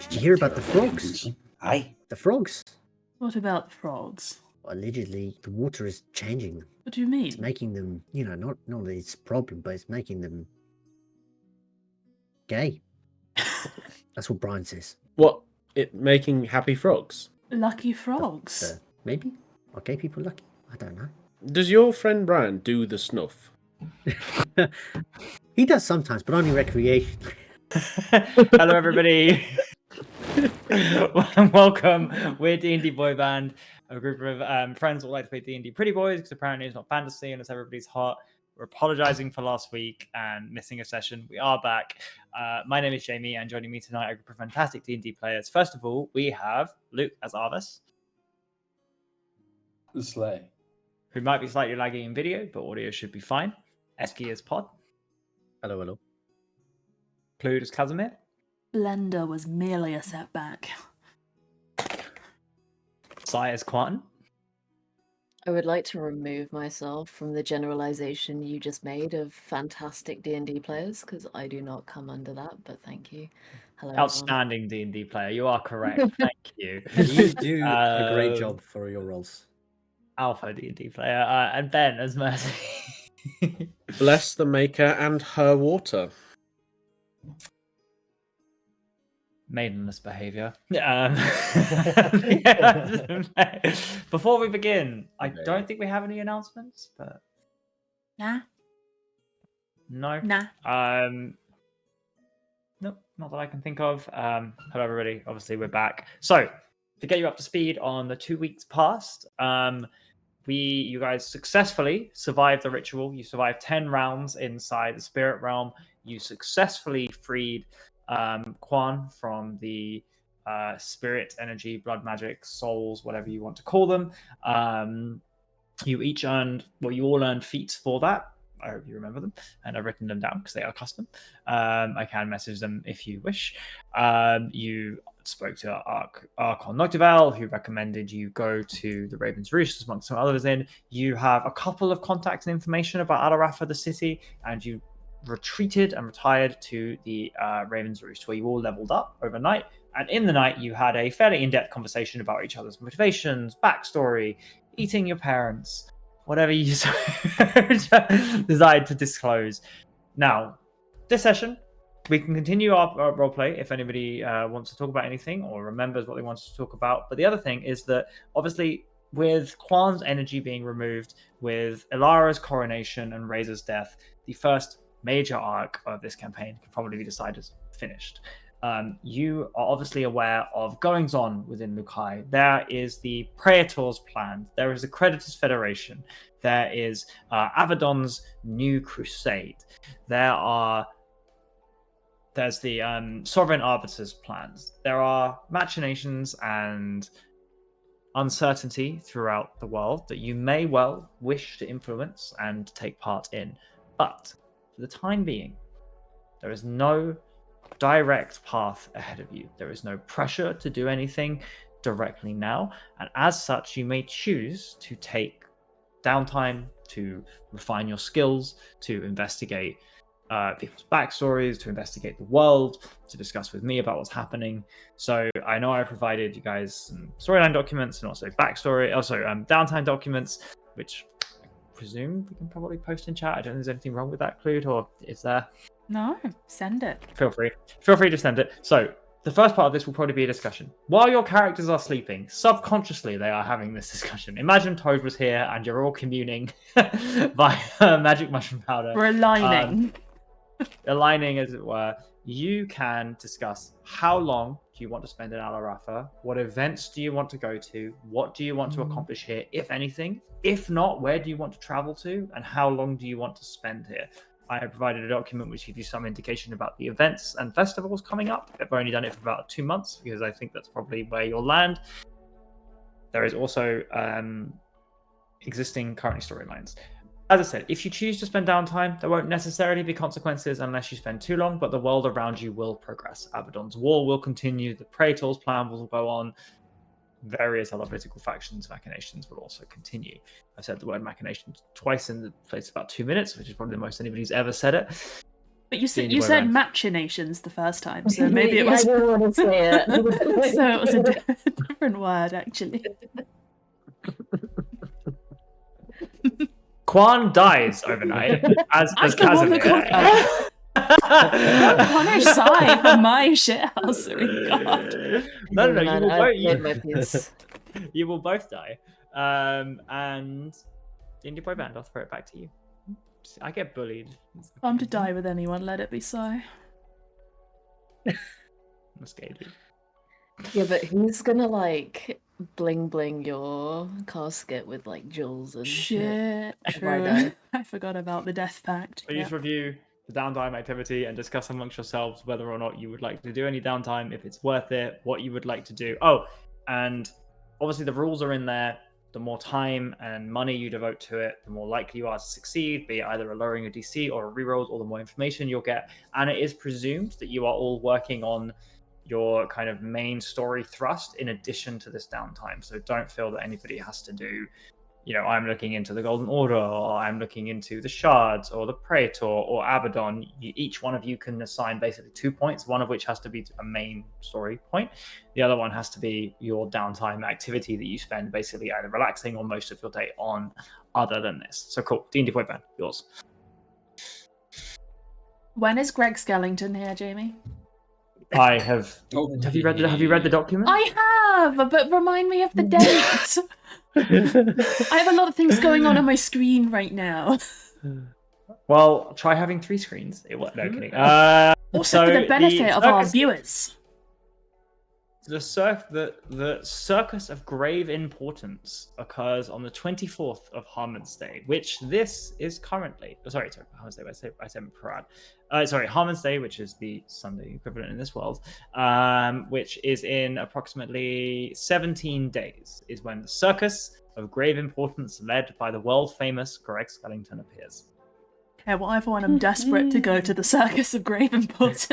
Did you hear about the frogs? Aye. The frogs. What about the frogs? Allegedly, the water is changing them. What do you mean? It's making them, not that it's a problem, but it's making them gay. That's what Brian says. What? It making happy frogs? Lucky frogs. Maybe? Are gay people lucky? I don't know. Does your friend Brian do the snuff? He does sometimes, but only recreation. Hello, everybody. Welcome. We're D&D Boyband, a group of friends that like to play D&D Pretty Boys, because apparently it's not fantasy and it's everybody's hot. We're apologizing for last week and missing a session. We are back. My name is Jamie, and joining me tonight are a group of fantastic D&D players. First of all, we have Luke as Arvis. The Slay. Who might be slightly lagging in video, but audio should be fine. Eski as Pod. Hello. Clued as Casimir. Blender was merely a setback. Sai as Quantum. I would like to remove myself from the generalization you just made of fantastic D&D players, because I do not come under that, but thank you. Hello, Outstanding D&D player. You are correct. Thank you. You do a great job for your roles. Alpha D&D player. And Ben as Mercy. Bless the maker and her water. Maidenless behavior. Before we begin, I don't think we have any announcements, but Nah. no. Nah. Nope, not that I can think of. Hello everybody. Obviously we're back. So to get you up to speed on the 2 weeks past, you guys successfully survived the ritual. You survived 10 rounds inside the spirit realm. You successfully freed Quan from the spirit, energy, blood magic, souls, whatever you want to call them. You all earned feats for that. I hope you remember them, and I've written them down because they are custom. I can message them if you wish. You spoke to Archon Noctival, who recommended you go to the Raven's Roost, amongst some others. You have a couple of contacts and information about Alarafa, the city, and you retreated and retired to the Raven's Roost, where you all leveled up overnight. And in the night, you had a fairly in-depth conversation about each other's motivations, backstory, eating your parents, whatever you desired to disclose. Now, this session, we can continue our roleplay if anybody wants to talk about anything or remembers what they wanted to talk about. But the other thing is that, obviously, with Quan's energy being removed, with Ilara's coronation and Razor's death, the first major arc of this campaign can probably be decided finished. You are obviously aware of goings on within Lukai. There is the Praetor's plan. There is the Creditors Federation. There is Abaddon's New Crusade. There's the Sovereign Arbiter's plans. There are machinations and uncertainty throughout the world that you may well wish to influence and take part in. But for the time being, there is no direct path ahead of you. There is no pressure to do anything directly now, and as such, you may choose to take downtime to refine your skills, to investigate people's backstories, to investigate the world, to discuss with me about what's happening. So I know I provided you guys some storyline documents and also downtime documents, which I presume we can probably post in chat. I don't think there's anything wrong with that, Clued, or is there? No, send it. Feel free to send it. So the first part of this will probably be a discussion. While your characters are sleeping, subconsciously they are having this discussion. Imagine Toad was here and you're all communing via magic mushroom powder. We're aligning. Aligning, as it were. You can discuss how long do you want to spend in Alarafa, what events do you want to go to, what do you want to accomplish here, if anything. If not, where do you want to travel to, and how long do you want to spend here? I have provided a document which gives you some indication about the events and festivals coming up. I've only done it for about 2 months because I think that's probably where you'll land. There is also existing currently storylines. As I said, if you choose to spend downtime, there won't necessarily be consequences unless you spend too long, but the world around you will progress. Abaddon's war will continue, the Praetor's plan will go on, various other political factions, machinations will also continue. I've said the word machinations twice in the place about 2 minutes, which is probably the most anybody's ever said it. But you said D&D you said Boyband. machinations the first time, so maybe it Yeah, was. I didn't want to say it. So it was a different word, actually. Quan dies overnight, as That's does the one that Casimir. Don't punish Sai for my shithousery, God. No, Hey, you man, will I've both. made my peace. You will both die. And D&D Boyband, I'll throw it back to you. I get bullied. It's If I'm to okay. die with anyone, let it be Sai. I'm scared. Yeah, but who's gonna like bling bling your casket with like jewels and shit? Shit, If I true. die. I forgot about the death pact. Please Yeah. review the downtime activity and discuss amongst yourselves whether or not you would like to do any downtime, if it's worth it, what you would like to do. Oh, and obviously the rules are in there. The more time and money you devote to it, the more likely you are to succeed, be it either a lowering of DC or a rerolls, or the more information you'll get. And it is presumed that you are all working on your kind of main story thrust in addition to this downtime. So don't feel that anybody has to do, I'm looking into the Golden Order, or I'm looking into the Shards, or the Praetor, or Abaddon. Each one of you can assign basically 2 points, one of which has to be a main story point. The other one has to be your downtime activity that you spend basically either relaxing or most of your day on other than this. So cool. D&D Boyband, yours. When is Greg Skellington here, Jamie? I have... Have you read the document? I have, but remind me of the date. I have a lot of things going on my screen right now. Well, try having 3 screens. No, kidding. Also, for the benefit of our viewers. The Circus of Grave Importance occurs on the 24th of Harmon's Day, which this is currently... Sorry, Harmon's Day, I said Parad. Harmon's Day, which is the Sunday equivalent in this world, which is in approximately 17 days, is when the Circus of Grave Importance, led by the world-famous Greg Skellington, appears. Okay, well, everyone, I'm desperate to go to the Circus of Grave Importance.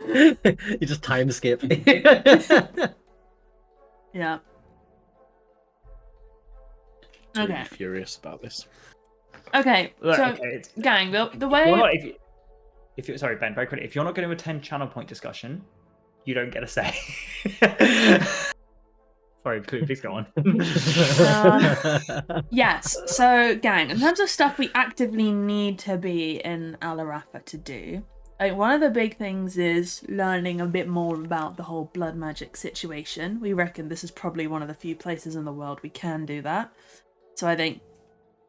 You just time skip. Yeah. Really Okay. furious about this. Okay, Look, so, okay, gang, the Well, way... sorry, Ben, very quickly. If you're not going to attend channel point discussion, you don't get a say. Sorry, please go on. Yes, so, gang, in terms of stuff we actively need to be in Alarafa to do, one of the big things is learning a bit more about the whole blood magic situation. We reckon this is probably one of the few places in the world we can do that. So I think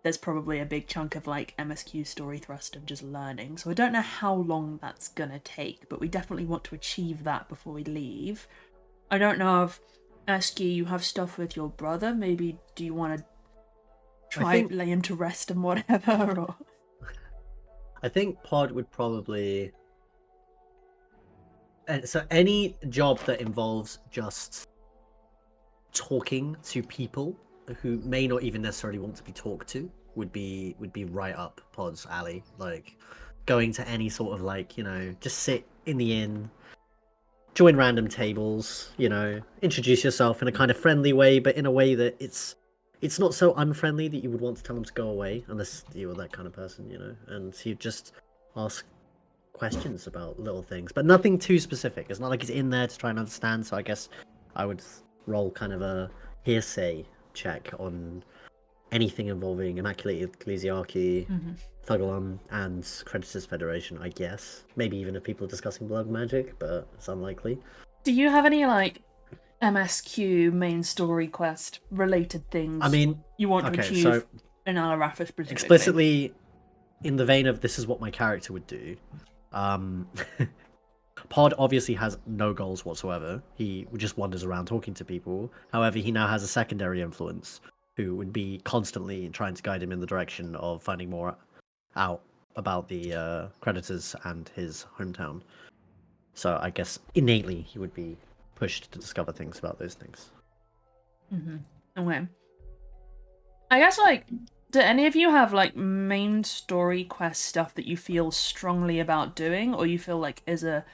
there's probably a big chunk of like MSQ story thrust of just learning. So I don't know how long that's gonna take, but we definitely want to achieve that before we leave. I don't know if Eski, you have stuff with your brother. Maybe do you want to try lay him to rest and whatever? Or... I think Pod would probably... So any job that involves just talking to people who may not even necessarily want to be talked to would be right up Pod's alley. Like going to any sort of like, just sit in the inn, join random tables, introduce yourself in a kind of friendly way, but in a way that it's not so unfriendly that you would want to tell them to go away, unless you were that kind of person, and you just ask questions about little things, but nothing too specific. It's not like he's in there to try and understand, so I guess I would roll kind of a hearsay check on anything involving Immaculate Ecclesiarchy, Thugalum, and Creditors Federation, I guess. Maybe even if people are discussing blood magic, but it's unlikely. Do you have any, like, MSQ main story quest related things you want to achieve in Alarafa specifically? Explicitly, in the vein of this is what my character would do, Pod obviously has no goals whatsoever. He just wanders around talking to people. However, he now has a secondary influence who would be constantly trying to guide him in the direction of finding more out about the Creditors and his hometown. So I guess innately he would be pushed to discover things about those things. Okay. I guess, like, do any of you have, like, main story quest stuff that you feel strongly about doing, or you feel like is a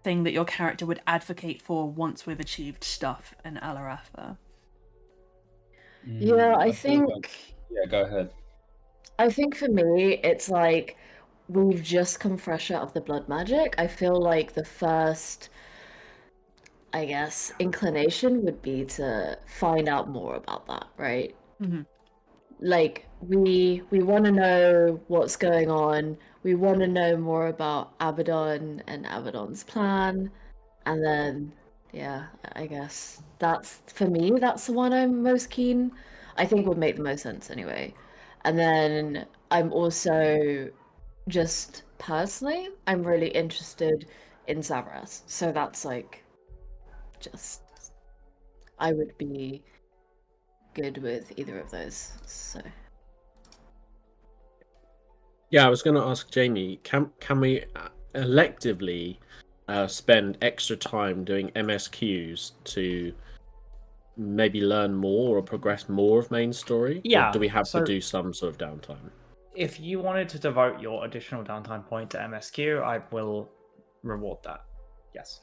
thing that your character would advocate for once we've achieved stuff in Alarafa? Yeah, I think... Yeah, go ahead. I think for me, it's like we've just come fresh out of the blood magic, I feel like the first, I guess, inclination would be to find out more about that, right? Mhm. Like we want to know what's going on. We want to know more about Abaddon and Abaddon's plan, and then yeah, I guess that's for me. That's the one I'm most keen. I think would make the most sense anyway. And then I'm also just personally, I'm really interested in Zavras. So that's like just I would be good with either of those. So Yeah, I was going to ask Janie, can we electively spend extra time doing MSQs to maybe learn more or progress more of main story? Or Yeah, do we have to so- do some sort of downtime? If you wanted to devote your additional downtime point to MSQ, I will reward that. Yes.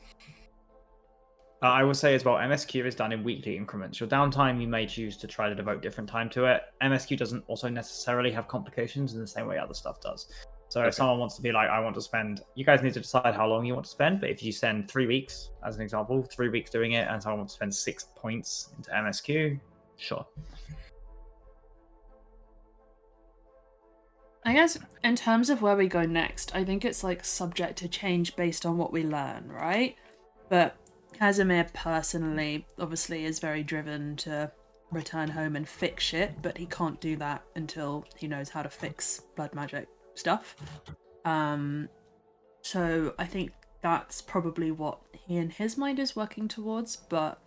I will say as well, MSQ is done in weekly increments. Your downtime, you may choose to try to devote different time to it. MSQ doesn't also necessarily have complications in the same way other stuff does. So if someone wants to be like, I want to spend, you guys need to decide how long you want to spend. But if you spend 3 weeks, as an example, 3 weeks doing it, and someone wants to spend 6 points into MSQ, sure. I guess in terms of where we go next, I think it's like subject to change based on what we learn, right? But Casimir personally, obviously, is very driven to return home and fix shit, but he can't do that until he knows how to fix blood magic stuff. So I think that's probably what he in his mind is working towards, but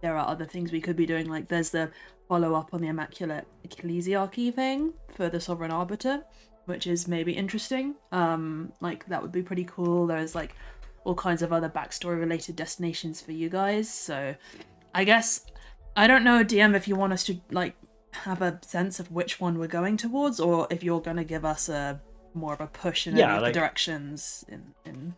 there are other things we could be doing, like there's the follow-up on the Immaculate Ecclesiarchy thing for the Sovereign Arbiter, which is maybe interesting. Like that would be pretty cool. There's like all kinds of other backstory related destinations for you guys, so I guess I don't know, DM, if you want us to like have a sense of which one we're going towards, or if you're going to give us a more of a push in any of the directions in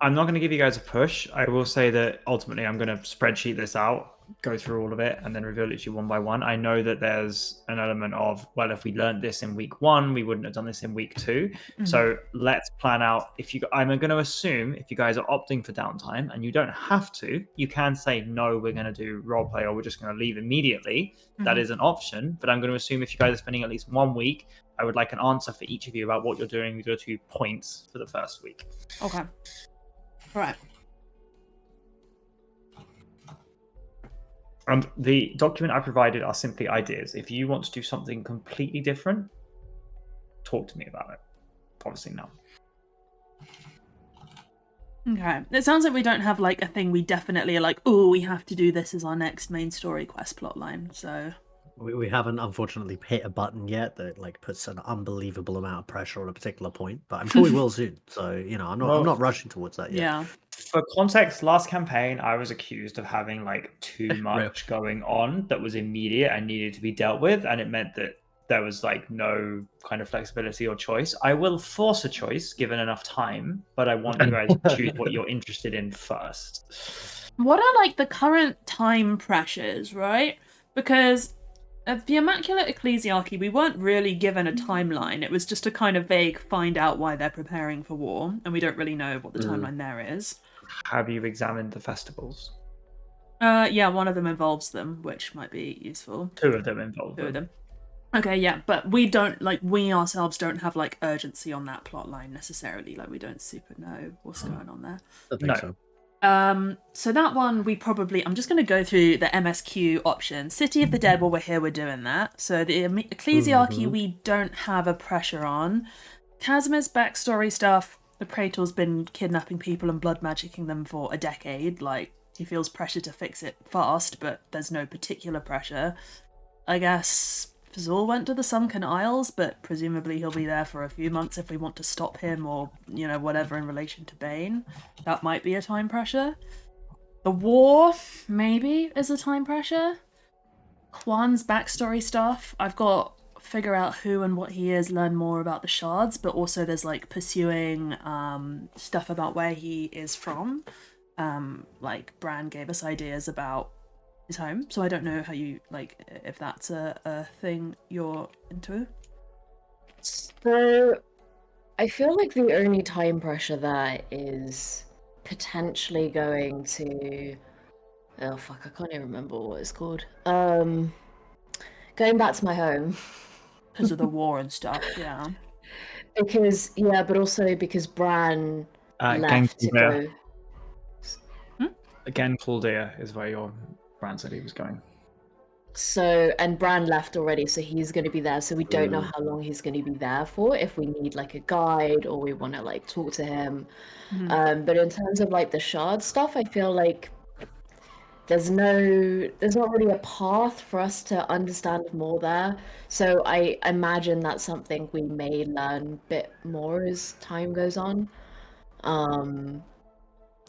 I'm not going to give you guys a push. I will say that ultimately I'm going to spreadsheet this out, go through all of it, and then reveal it to you one by one. I know that there's an element of, well, if we learned this in week 1, we wouldn't have done this in week 2. Mm-hmm. So let's plan out. I'm going to assume if you guys are opting for downtime, and you don't have to, you can say, no, we're going to do roleplay, or we're just going to leave immediately. Mm-hmm. That is an option. But I'm going to assume if you guys are spending at least 1 week, I would like an answer for each of you about what you're doing with your 2 points for the first week. Okay. Right. And the document I provided are simply ideas. If you want to do something completely different, talk to me about it. Obviously, no. Okay. It sounds like we don't have like a thing we definitely are like, oh, we have to do this as our next main story quest plotline. So we haven't unfortunately hit a button yet that like puts an unbelievable amount of pressure on a particular point, but I'm sure we will soon. So I'm not rushing towards that yet. yeah. For context, last campaign I was accused of having like too much going on that was immediate and needed to be dealt with, and it meant that there was like no kind of flexibility or choice. I will force a choice given enough time, but I want you guys to choose what you're interested in first. What are like the current time pressures, right? Because at the Immaculate Ecclesiarchy, we weren't really given a timeline. It was just a kind of vague find out why they're preparing for war, and we don't really know what the timeline there is. Have you examined the festivals? Yeah, one of them involves them, which might be useful. 2 of them involve Two of them. Okay, yeah, but we ourselves don't have like urgency on that plot line necessarily. Like we don't super know what's going on there. I think so. So that one I'm just going to go through the MSQ option. City of the Dead, while we're here, we're doing that. So the Ecclesiarchy, we don't have a pressure on. Casimir's backstory stuff, the Praetor's been kidnapping people and blood magicking them for a decade. Like, he feels pressure to fix it fast, but there's no particular pressure. I guess Fazul went to the Sunken Isles, but presumably he'll be there for a few months if we want to stop him or, whatever in relation to Bane. That might be a time pressure. The war, maybe, is a time pressure. Kwan's backstory stuff, I've got to figure out who and what he is, learn more about the shards, but also there's like pursuing stuff about where he is from. Like Bran gave us ideas about his home, so I don't know how you if that's a thing you're into. So I feel like the only time pressure there is potentially going to. Oh fuck! I can't even remember what it's called. Going back to my home. Because of the war and stuff, yeah. Because yeah, but also because Bran left to go. Again, Claudia is where your Bran said he was going. So and Bran left already, so he's going to be there. So we don't know how long he's going to be there for. If we need like a guide or we want to like talk to him. But in terms of like the shard stuff, I feel like there's not really a path for us to understand more there. So I imagine that's something we may learn a bit more as time goes on.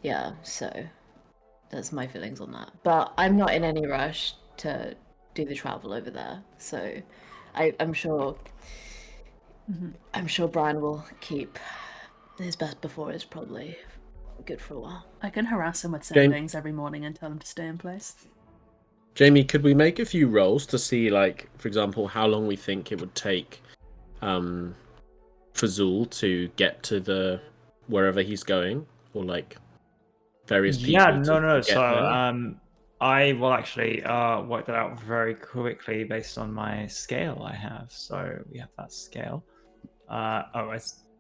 Yeah, so that's my feelings on that. But I'm not in any rush to do the travel over there. So I'm sure Brian will keep his best before is probably good for a while. I can harass him with sendings every morning and tell him to stay in place. Jamie, could we make a few rolls to see, like, for example, how long we think it would take Fazul to get to the wherever he's going, or like various people? Yeah, no. Get So there? I will actually work that out very quickly based on my scale I have. So we have that scale.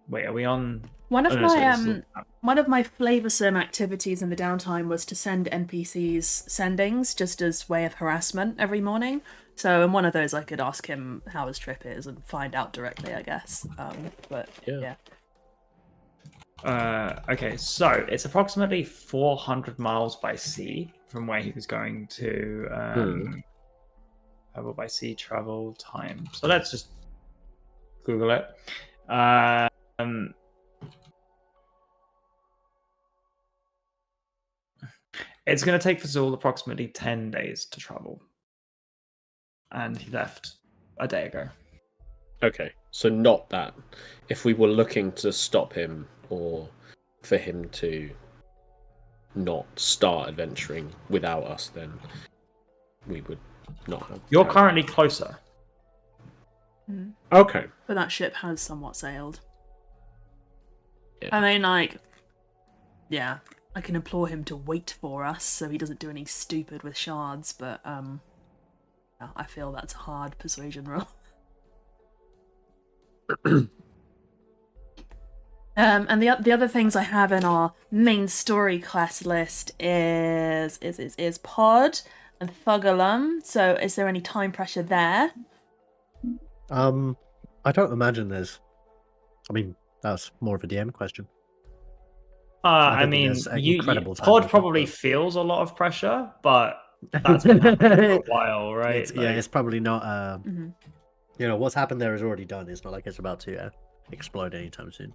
Wait, are we on? One of Oh, no, sorry, my this is- one of my flavoursome activities in the downtime was to send NPCs sendings just as way of harassment every morning. So in one of those, I could ask him how his trip is and find out directly, I guess. But yeah. Okay, so it's approximately 400 miles by sea from where he was going to travel by sea travel time. So let's just Google it. It's going to take Fazul approximately 10 days to travel. And he left a day ago. Okay, so not that. If we were looking to stop him or for him to not start adventuring without us, then we would not have. You're currently closer. Okay. But that ship has somewhat sailed. Yeah. I mean, like, yeah, I can implore him to wait for us so he doesn't do anything stupid with shards, but yeah, I feel that's a hard persuasion roll. And the other things I have in our main story quest list is Pod and Thugalum. So is there any time pressure there? I don't imagine there's. I mean, that's more of a DM question. I don't think mean, there's an incredible time Pod pressure, probably but- feels a lot of pressure, but that's been happening for a while, right? It's probably not. You know, what's happened there is already done. It's not like it's about to explode anytime soon.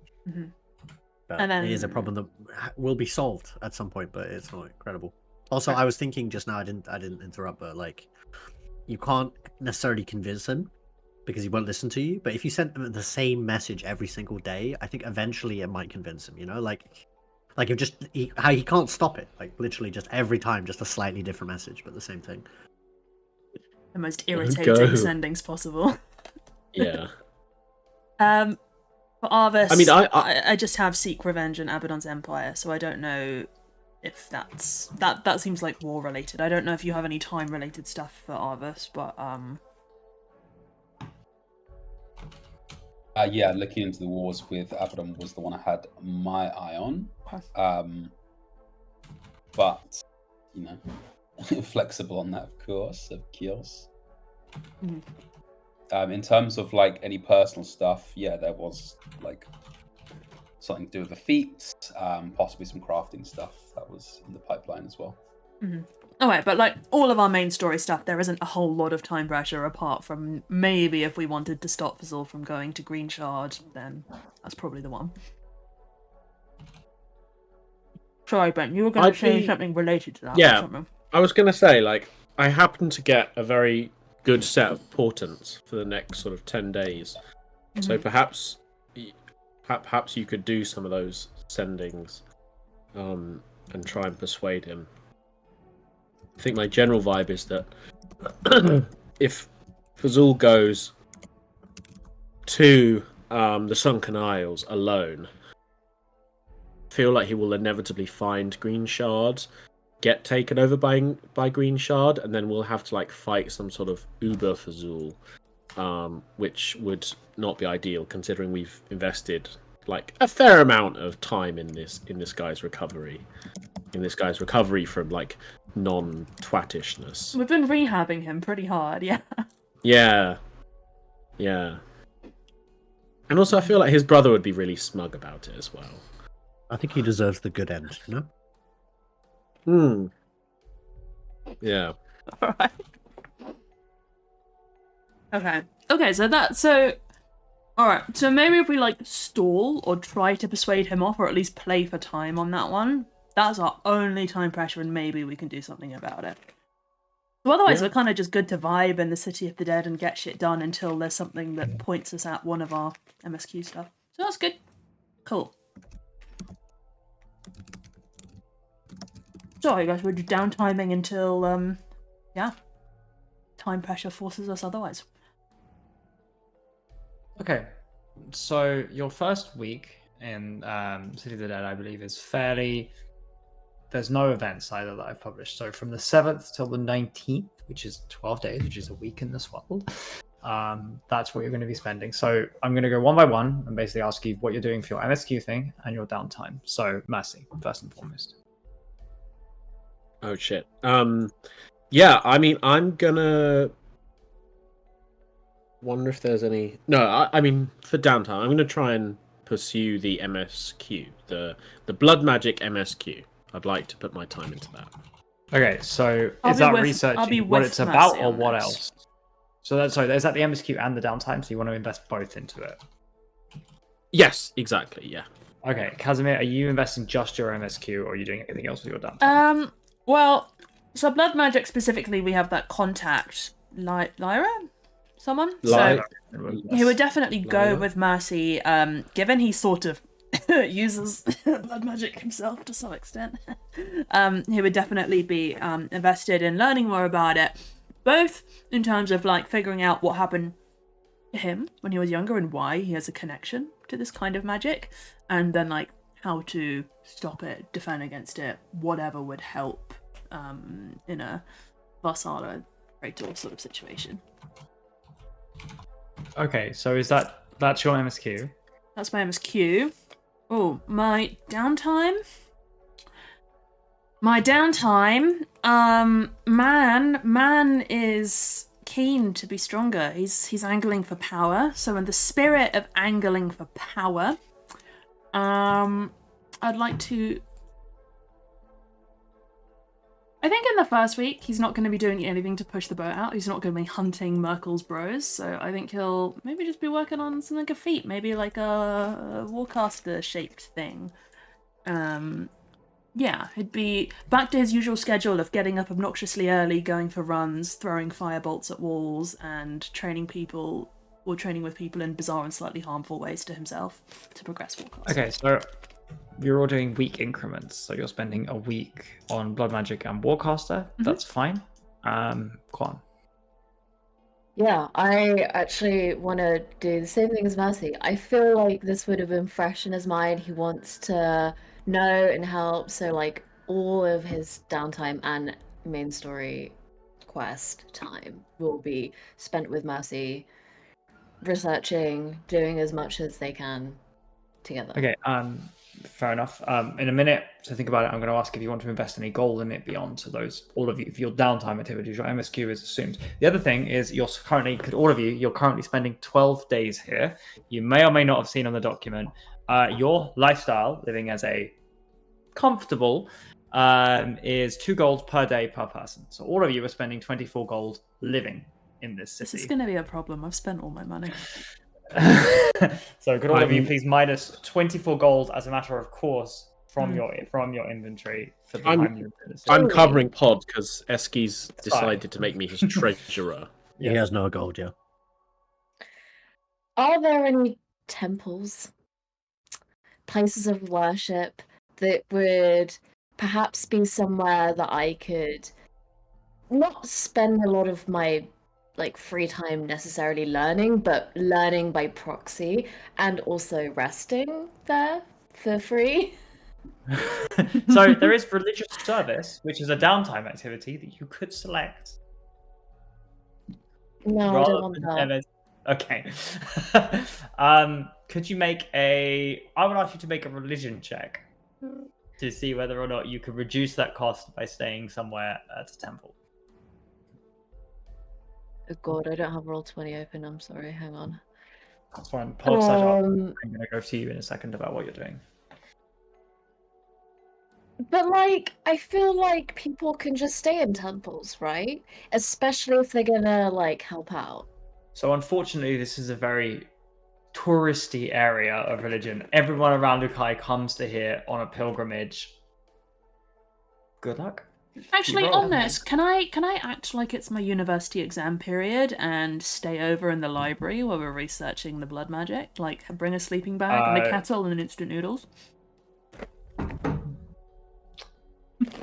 But And then- it is a problem that will be solved at some point, but it's not incredible. Also, I was thinking just now. I didn't interrupt, but like, you can't necessarily convince him because he won't listen to you. But if you send him the same message every single day, I think eventually it might convince him. You know, like if how he can't stop it. Like literally, just every time, just a slightly different message, but the same thing. The most Go. irritating sendings possible. Yeah. For Arvis, I mean, I just have Seek Revenge and Abaddon's Empire, so I don't know if that seems like war related. I don't know if you have any time related stuff for Arvis, but yeah, looking into the wars with Abaddon was the one I had my eye on. But you know, flexible on that, of course. In terms of like any personal stuff, yeah, there was like something to do with the feats, possibly some crafting stuff that was in the pipeline as well. Alright, but like all of our main story stuff, there isn't a whole lot of time pressure apart from maybe if we wanted to stop Fazul from going to Green Shard, then that's probably the one. Sorry, Ben, you were going to say something related to that. Yeah, or something. I was going to say, like, I happen to get a very good set of portents for the next sort of 10 days. So perhaps you could do some of those sendings and try and persuade him. I think my general vibe is that if Fazul goes to the Sunken Isles alone, feel like he will inevitably find Green Shard, get taken over by Green Shard, and then we'll have to like fight some sort of Uber Fazul, which would not be ideal considering we've invested like a fair amount of time in this guy's recovery. In this guy's recovery from like non-twattishness. We've been rehabbing him pretty hard, yeah. Yeah. Yeah. And also I feel like his brother would be really smug about it as well. I think he deserves the good end, you know? Yeah. Alright. Okay, alright, so maybe if we like stall or try to persuade him off or at least play for time on that one, that's our only time pressure and maybe we can do something about it. So otherwise we're kind of just good to vibe in the City of the Dead and get shit done until there's something that points us at one of our MSQ stuff. So that's good. Cool. Sorry guys, we're just downtiming until, yeah. Time pressure forces us otherwise. Okay, so your first week in City of the Dead, I believe, is fairly... There's no events either that I've published. So from the 7th till the 19th, which is 12 days, which is a week in this world, that's what you're going to be spending. So I'm going to go one by one and basically ask you what you're doing for your MSQ thing and your downtime. So Massey, first and foremost. Oh shit. Yeah, I mean, I'm gonna wonder if there's any. No, I mean, for downtime, I'm gonna try and pursue the MSQ, the Blood Magic MSQ. I'd like to put my time into that. Okay, so is that researching what it's about or what else? So is that the MSQ and the downtime? So you want to invest both into it? Yes, exactly. Yeah. Okay, Casimir, are you investing just your MSQ or are you doing anything else with your downtime? Well, so Blood Magic specifically, we have that contact, Lyra? Someone? So he would definitely go with Mercy, given he sort of uses Blood Magic himself to some extent. He would definitely be invested in learning more about it, both in terms of like figuring out what happened to him when he was younger and why he has a connection to this kind of magic, and then like how to stop it, defend against it, whatever would help in a Varsala Praetor sort of situation. Okay, so that's your MSQ? That's my MSQ. Oh, my downtime? My downtime, man is keen to be stronger. He's angling for power. So in the spirit of angling for power, I'd like to... I think in the first week, he's not going to be doing anything to push the boat out. He's not going to be hunting Merkel's bros. So I think he'll maybe just be working on something like a feat. Maybe like a Warcaster-shaped thing. Yeah, he'd be back to his usual schedule of getting up obnoxiously early, going for runs, throwing firebolts at walls, and training with people in bizarre and slightly harmful ways to himself to progress Warcaster. Okay, so you're all doing week increments, so you're spending a week on Blood Magic and Warcaster. Mm-hmm. That's fine. Quan. Yeah, I actually want to do the same thing as Mercy. I feel like this would have been fresh in his mind. He wants to know and help, so like all of his downtime and main story quest time will be spent with Mercy, researching, doing as much as they can together. Okay, fair enough. In a minute to think about it, I'm going to ask if you want to invest any gold in it beyond to those, all of you, for your downtime activities. Your MSQ is assumed. The other thing is you're currently spending 12 days here. You may or may not have seen on the document your lifestyle, living as a comfortable, is 2 gold per day per person. So all of you are spending 24 gold living in this city. This is going to be a problem. I've spent all my money. So could all of you please minus 24 gold as a matter of course from your inventory for the time you're in this. I'm covering Pod because Eski's decided to make me his treasurer. He has no gold, yeah. Are there any temples, places of worship that would perhaps be somewhere that I could not spend a lot of my like free time necessarily learning, but learning by proxy and also resting there for free. So there is religious service, which is a downtime activity that you could select. No, I don't want that. MS. Okay. Could you make a? I would ask you to make a religion check to see whether or not you could reduce that cost by staying somewhere at a temple. Oh god, I don't have Roll20 open. I'm sorry. Hang on. That's fine. Pod Saj, I'm Um, going to go to you in a second about what you're doing. But like, I feel like people can just stay in temples, right? Especially if they're gonna like help out. So unfortunately, this is a very touristy area of religion. Everyone around Ukai comes to here on a pilgrimage. Good luck. Actually, Keep on rolling. this, can I act like it's my university exam period and stay over in the library while we're researching the blood magic? Like, bring a sleeping bag and a kettle and instant noodles?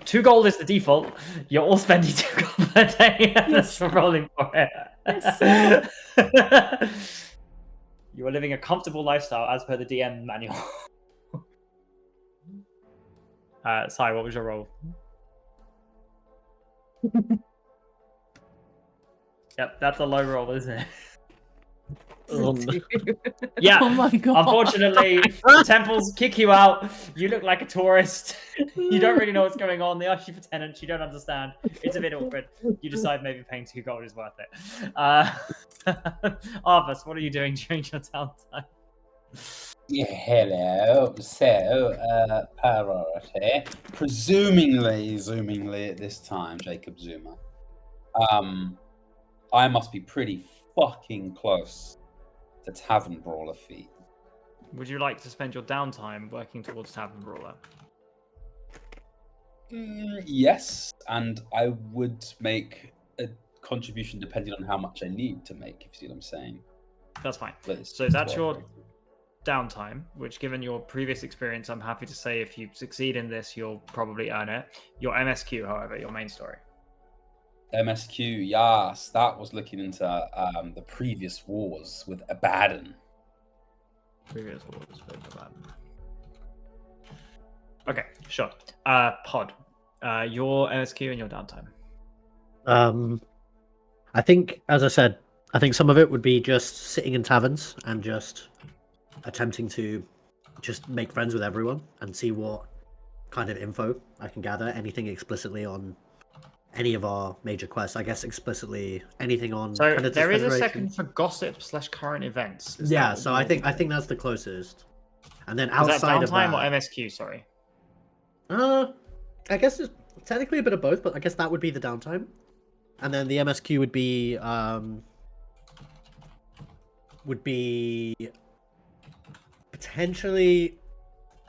2 gold is the default. You're all spending 2 gold per day. Yes. For rolling for it. Yes, You are living a comfortable lifestyle as per the DM manual. Sai, what was your roll? Yep, that's a low roll, isn't it? Yeah. Oh my god. Unfortunately, the temples kick you out. You look like a tourist. You don't really know what's going on. They ask you for tenants. You don't understand. It's a bit awkward. You decide maybe paying 2 gold is worth it. Arvis, what are you doing during your downtime? Yeah, hello. So, priority. Zoomingly at this time, Jacob Zuma. I must be pretty fucking close to Tavern Brawler feat. Would you like to spend your downtime working towards Tavern Brawler? Yes, and I would make a contribution depending on how much I need to make, if you see what I'm saying. That's fine. But So that's your downtime, which given your previous experience, I'm happy to say if you succeed in this, you'll probably earn it. Your MSQ, however, your main story. MSQ, yes, that was looking into the previous wars with Abaddon. Previous wars with Abaddon. Okay, sure. Pod, your MSQ and your downtime. I think, as I said, I think some of it would be just sitting in taverns and just attempting to just make friends with everyone and see what kind of info I can gather. Anything explicitly on any of our major quests. I guess explicitly anything on. So Predators there is a Federation. second for gossip / current events. Is Yeah, that so what I you think want that's the closest. And then to do? Is that outside of downtime that, or MSQ? Sorry. I guess it's technically a bit of both, but I guess that would be the downtime, and then the MSQ would be potentially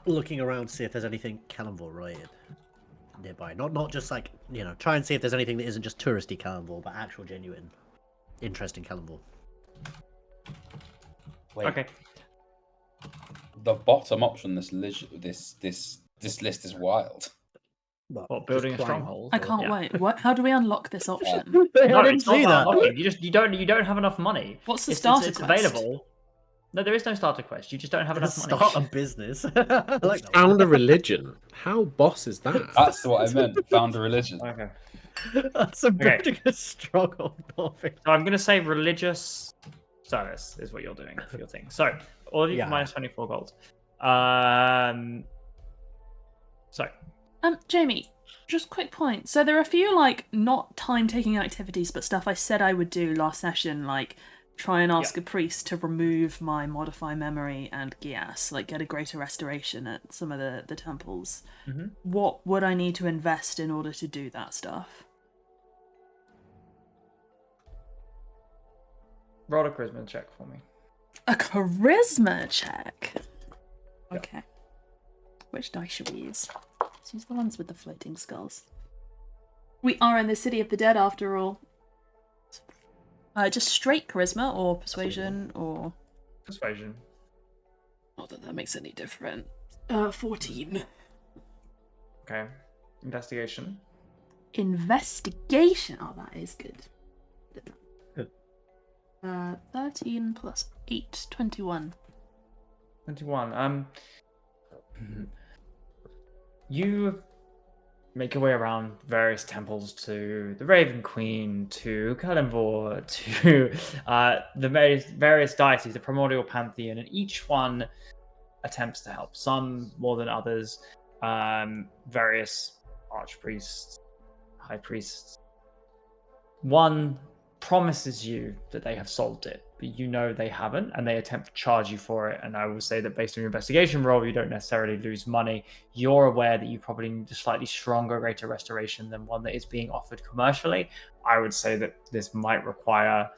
looking around to see if there's anything Kalimvor related nearby. Not just like, try and see if there's anything that isn't just touristy Kalimvor, but actual genuine interesting Kalimvor. Wait, Okay. the bottom option, this list is wild. What, building a stronghold? I or- can't yeah. wait. What? How do we unlock this option? No, didn't it's not see about that. unlocking. You don't have enough money. What's the It's starter quest? available. No, there is no starter quest. You just don't have enough money. Start a business. I like that one. Found a religion. How boss is that? That's what I meant. Found a religion. Okay. That's a building a stronghold. Perfect. So I'm going to say religious service is what you're doing for your thing. So all of you Yeah. can minus 24 gold. So Jamie, just quick point. So there are a few not time-taking activities, but stuff I said I would do last session, like try and ask a priest to remove my modify memory and Gias, get a greater restoration at some of the temples. Mhm. What would I need to invest in order to do that stuff? roll a charisma check for me. A charisma check. Yeah. Okay. Which die should we use? Let's use the ones with the floating skulls. We are in the city of the dead after all. Just straight charisma or persuasion or... Persuasion. Not that makes any difference. 14. Okay. Investigation. Investigation. Oh, that is good. 13 plus 8, 21. 21. You make your way around various temples to the Raven Queen, to Kalimvor, to the various deities, the primordial pantheon, and each one attempts to help. Some more than others. Various archpriests, high priests. One promises you that they have solved it, but you know they haven't, and they attempt to charge you for it. And I will say that based on your investigation roll, you don't necessarily lose money. You're aware that you probably need a slightly stronger greater restoration than one that is being offered commercially. I would say that this might require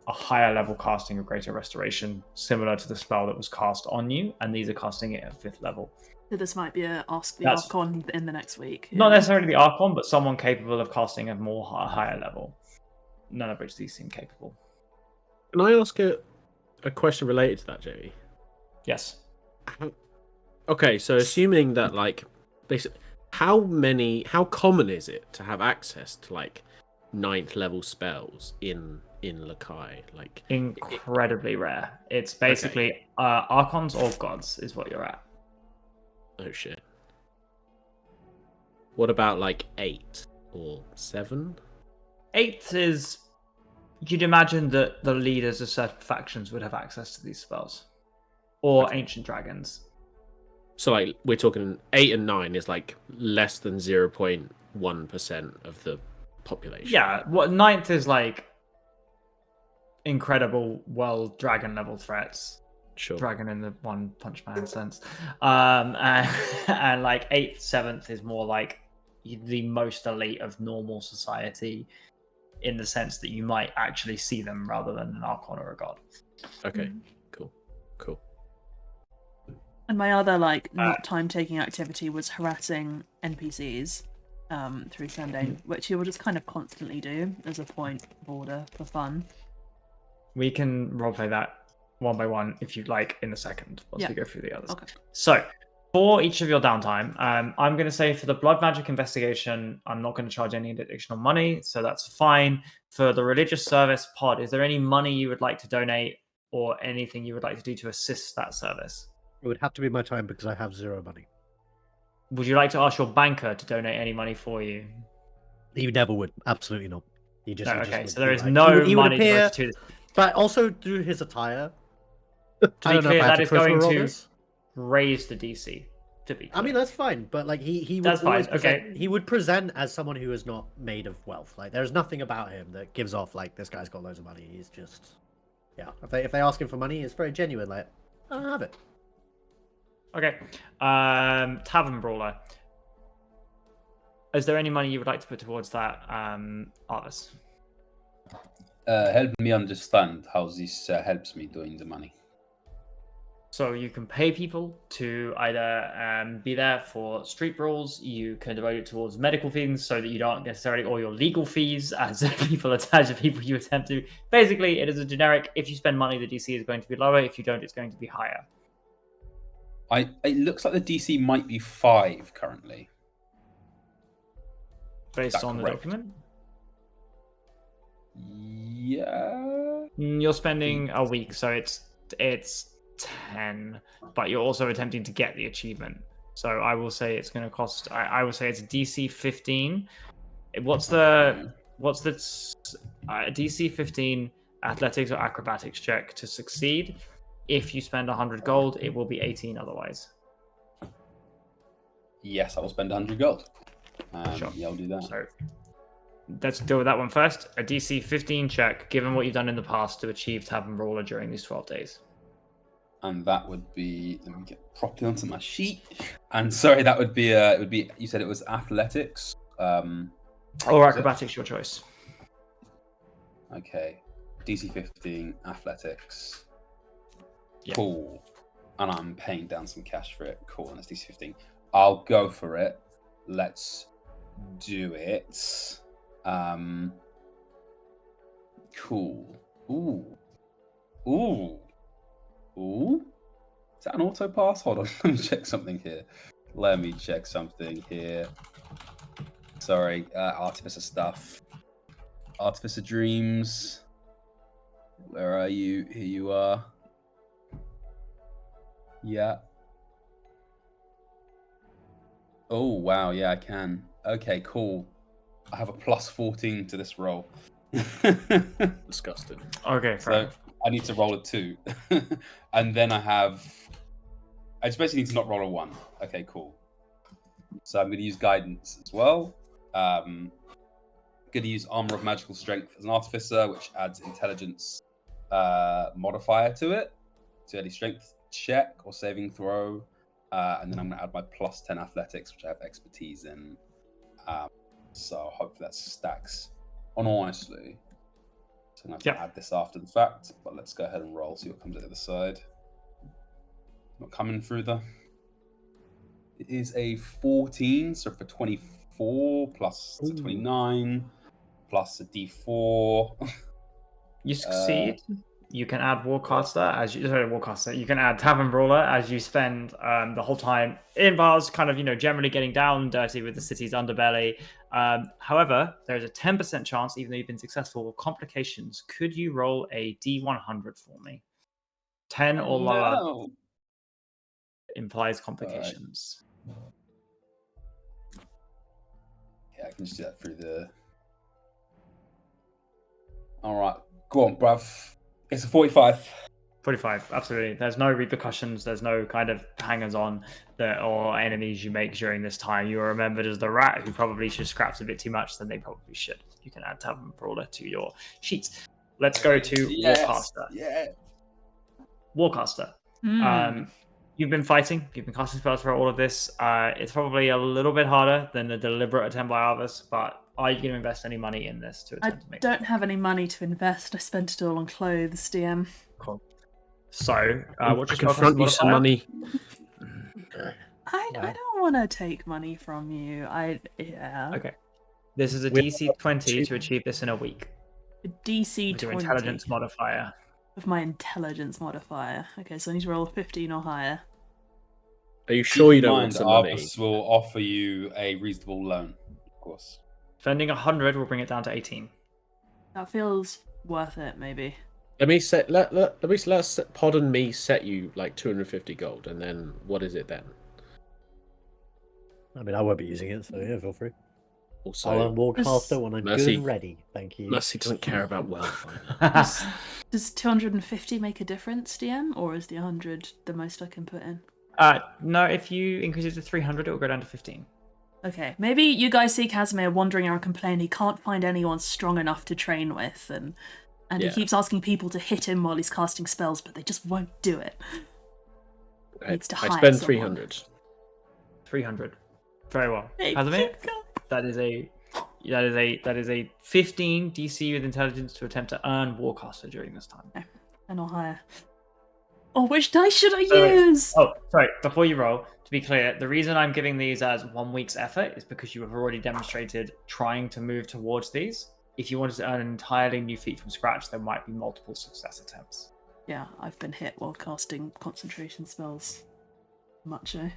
a higher level casting of greater restoration, similar to the spell that was cast on you, and these are casting it at 5th level. So this might be a Ask the That's- Archon in the next week. Not necessarily the Archon, but someone capable of casting a higher level. None of which these seem capable. Can I ask a question related to that, Jamie? Yes. Okay, so assuming that, like, basically, how common is it to have access to, like, 9th level spells in Lakai? Like, Incredibly rare. It's basically Archons or Gods is what you're at. oh shit. What about, like, 8 or 7? 8th is... You'd imagine that the leaders of certain factions would have access to these spells. Or ancient dragons. So, like, we're talking 8 and 9 is, like, less than 0.1% of the population. Yeah, what 9th is like incredible world dragon level threats. Sure. Dragon in the One Punch Man sense. And like 8th, 7th is more like the most elite of normal society, in the sense that you might actually see them rather than an Archon or a God. Okay, cool. And my other, like, not time-taking activity was harassing NPCs through Sunday, which you will just kind of constantly do as a point of order for fun. We can roleplay that one by one if you'd like in a second, once Yeah. we go through the others. Okay. So, for each of your downtime, I'm going to say for the blood magic investigation, I'm not going to charge any additional money, so that's fine. For the religious service pod, is there any money you would like to donate or anything you would like to do to assist that service? It would have to be my time because I have 0 money. Would you like to ask your banker to donate any money for you? He never would. Absolutely not. He just. No, he just okay, would so there be is like- no he would money appear, devoted to this. but also through his attire. To I be don't know clear, if I have that is charisma going roll to this. raise the DC. To be clear. I mean, that's fine, but like he would That's fine, always present, okay. he would present as someone who is not made of wealth. Like there's nothing about him that gives off like this guy's got loads of money. He's just If they ask him for money, it's very genuine. Like I don't have it. Okay. Tavern Brawler. Is there any money you would like to put towards that, Arvis? Help me understand how this helps me doing the money. So you can pay people to either be there for street brawls, you can devote it towards medical things so that you don't necessarily, or your legal fees as people attach to people you attempt to. Basically, it is a generic, if you spend money, the DC is going to be lower. If you don't, it's going to be higher. It looks like the DC might be 5 currently. Based Is that on the correct? document. Yeah. You're spending a week, so it's 10, but you're also attempting to get the achievement. So I will say it's going to cost. I will say it's DC 15. What's the DC 15 athletics or acrobatics check to succeed? If you spend 100 gold, it will be 18 otherwise. Yes, I will spend 100 gold. Sure. Yeah, I'll do that. So let's deal with that one first. A DC 15 check, given what you've done in the past, to achieve Tavern Brawler during these 12 days. And that would be, let me get properly onto my sheet. And sorry, that would be it would be, you said it was athletics. Or acrobatics, your choice. Okay. DC 15, athletics. Yeah. Cool. And I'm paying down some cash for it. Cool, and it's DC 15. I'll go for it. Let's do it. Cool. Ooh. Is that an auto pass? Hold on, let me check something here. Sorry, Artificer stuff. Artificer Dreams. Where are you? Here you are. Yeah. Oh, wow. Yeah, I can. Okay, cool. I have a plus 14 to this roll. Disgusting. Okay, fair So enough. I need to roll a 2. And then I just basically need to not roll a 1. Okay, cool. So I'm going to use guidance as well. Going to use armor of magical strength as an artificer, which adds intelligence modifier to it. So any strength check or saving throw. And then I'm going to add my plus 10 athletics, which I have expertise in. So hopefully that stacks on nicely. So I'm going to have to add this after the fact, but let's go ahead and roll, see what comes out the other side. Not coming through the... It is a 14, so for 24 plus 29 plus a d4. You succeed. You can add Warcaster Warcaster. You can add Tavern Brawler as you spend the whole time in bars, kind of generally getting down and dirty with the city's underbelly. However, there's a 10% chance, even though you've been successful with complications. Could you roll a D100 for me? 10 or lower implies complications. Yeah, I can just do that through the... All right, go on, bruv. It's a 45. 45, absolutely. There's no repercussions. There's no kind of hangers-on or enemies you make during this time. You are remembered as the rat who probably just scraps a bit too much than they probably should. You can add Tavern Brawler to your sheets. Let's go to Warcaster. Yeah. Warcaster. You've been fighting. You've been casting spells for all of this. It's probably a little bit harder than a deliberate attempt by others, but are you going to invest any money in this to attempt to make? I don't have any money to invest. I spent it all on clothes, DM. Cool. So, what's your confront you some money. I don't want to take money from you. Okay. This is a DC 20 to achieve this in a week. A DC With your 20. intelligence modifier. With my intelligence modifier. Okay, so I need to roll a 15 or higher. Are you sure you don't want some money? Arbus will offer you a reasonable loan, of course. Spending 100 will bring it down to 18. That feels worth it, maybe. Let me set. Let's Pod and me set you like 250 gold, and then what is it then? I mean, I won't be using it, so yeah, feel free. Also, I'll unwalk Caster when I'm Mercy. good and ready. Thank you. Mercy doesn't care about wealth. Does 250 make a difference, DM, or is the 100 the most I can put in? No, if you increase it to 300, it will go down to 15. Okay, maybe you guys see Casimir wandering around complaining he can't find anyone strong enough to train with, and he keeps asking people to hit him while he's casting spells, but they just won't do it. I Needs to hire spend someone. 300. 300. Very well. Thank Casimir, you, God. that is a 15 DC with intelligence to attempt to earn Warcaster during this time. And I'll hire. Oh, which dice should I Wait. use? Oh, sorry. Before you roll, to be clear, the reason I'm giving these as 1 week's effort is because you have already demonstrated trying to move towards these. If you wanted to earn an entirely new feat from scratch, there might be multiple success attempts. Yeah, I've been hit while casting concentration spells. Mucho.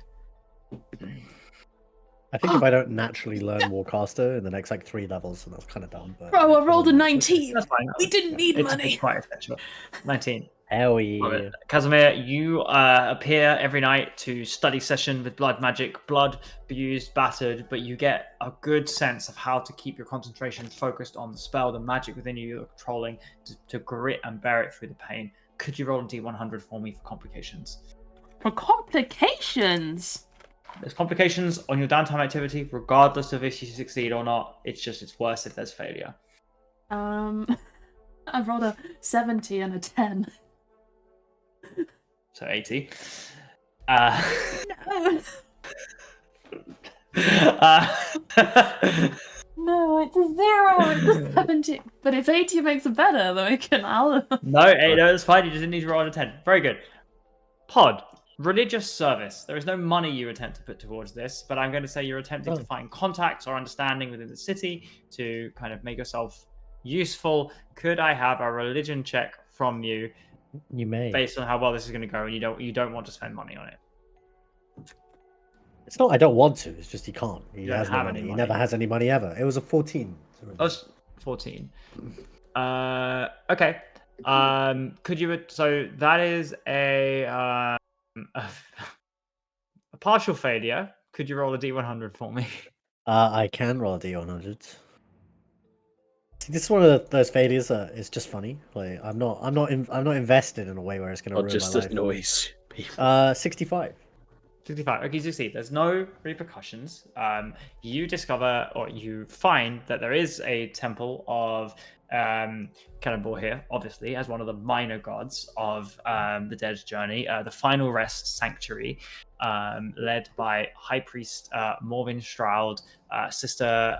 I think if I don't naturally learn Warcaster in the next 3 levels, then that's kind of dumb. But Bro, I rolled a 19. That's fine. We didn't need money. It's quite essential. 19. Hell yeah. Casimir, you appear every night to study session with blood magic, blood abused, battered, but you get a good sense of how to keep your concentration focused on the spell, the magic within you you're controlling, to grit and bear it through the pain. Could you roll a D100 for me for complications? For complications? There's complications on your downtime activity, regardless of if you succeed or not. It's worse if there's failure. I've rolled a 70 and a 10. So 80. No. No, it's a 0. It's a 70. But if 80 makes it better, then we can. No, it's fine. You just need to roll on a 10. Very good. Pod, religious service. There is no money you attempt to put towards this, but I'm going to say you're attempting to find contacts or understanding within the city to kind of make yourself useful. Could I have a religion check from you? You may. Based on how well this is going to go, and you don't want to spend money on it. It's not I don't want to, it's just he can't. He don't has no have money. any He money. never has any money ever. It was a 14. Oh, it's 14. Okay. Could you? So that is a partial failure. Could you roll a D100 for me? I can roll a D100. See, this is one of those failures that is just funny. Like I'm not invested in a way where it's gonna Or ruin just my the life. noise. People. 65. 65. Okay, you succeed. There's no repercussions. You discover or you find that there is a temple of Cannonball here, obviously, as one of the minor gods of the Dead's Journey, the Final Rest Sanctuary, led by High Priest Morvin Stroud, Sister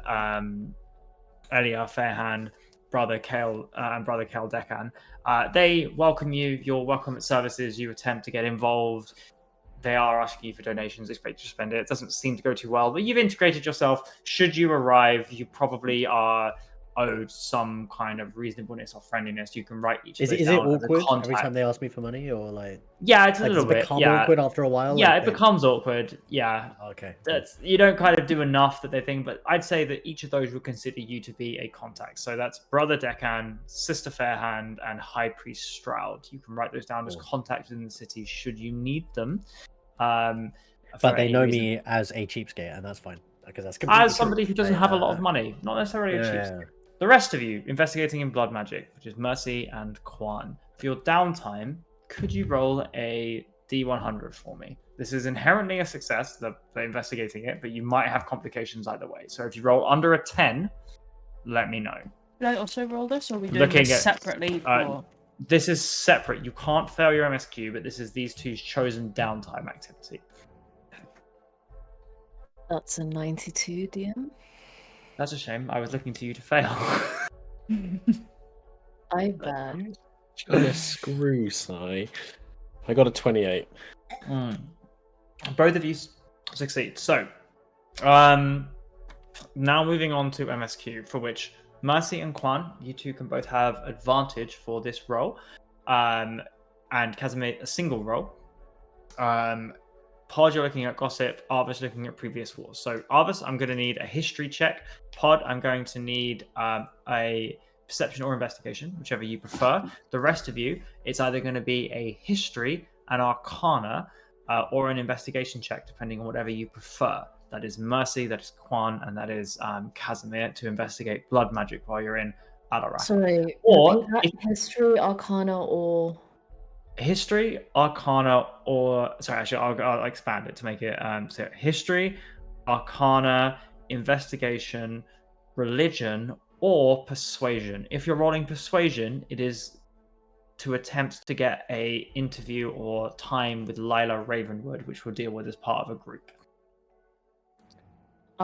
Elia Fairhand, Brother Kale, and Brother Kale Dekan. They welcome you. You're welcome at services. You attempt to get involved. They are asking you for donations, expect you to spend it. It doesn't seem to go too well, but you've integrated yourself. Should you arrive, you probably are owed some kind of reasonableness or friendliness. You can write each of Is those it down as a awkward every contact. time they ask me for money, or like? Yeah, it's a Like, does little it bit. become Yeah, awkward after a while? yeah, Like, it becomes awkward. Yeah, Okay. that's you don't kind of do enough that they think, but I'd say that each of those would consider you to be a contact. So that's Brother Dekan, Sister Fairhand, and High Priest Stroud. You can write those down as Cool. contacts in the city should you need them. For But they any know reason. me as a cheapskate, and that's fine because that's completely As somebody true. who doesn't I, have a lot of money, not necessarily a cheap. Yeah. The rest of you investigating in blood magic, which is Mercy and Quan. For your downtime, could you roll a D100 for me? This is inherently a success, the investigating it, but you might have complications either way. So if you roll under a 10, let me know. Did I also roll this, or are we doing Looking this at- separately? For... This is separate. You can't fail your MSQ, but this is these two's chosen downtime activity. That's a 92, DM. That's a shame. I was looking to you to fail. I bet. Trying to screw, Sai. I got a 28. Both of you succeed. So, now moving on to MSQ, for which Mercy and Quan, you two can both have advantage for this roll, and Casimir a single roll. Pod, you're looking at gossip. Arvis looking at previous wars. So Arvis, I'm going to need a history check. Pod, I'm going to need a perception or investigation, whichever you prefer. The rest of you, it's either going to be a history, an arcana, or an investigation check, depending on whatever you prefer. That is Mercy, that is Quan, and that is Casimir to investigate blood magic while you're in Alarak. Sorry. Or repeat that. History, Arcana, or History, Arcana, or sorry, actually, I'll expand it to make it so history, Arcana, investigation, religion, or persuasion. If you're rolling persuasion, it is to attempt to get a interview or time with Lila Ravenwood, which we'll deal with as part of a group.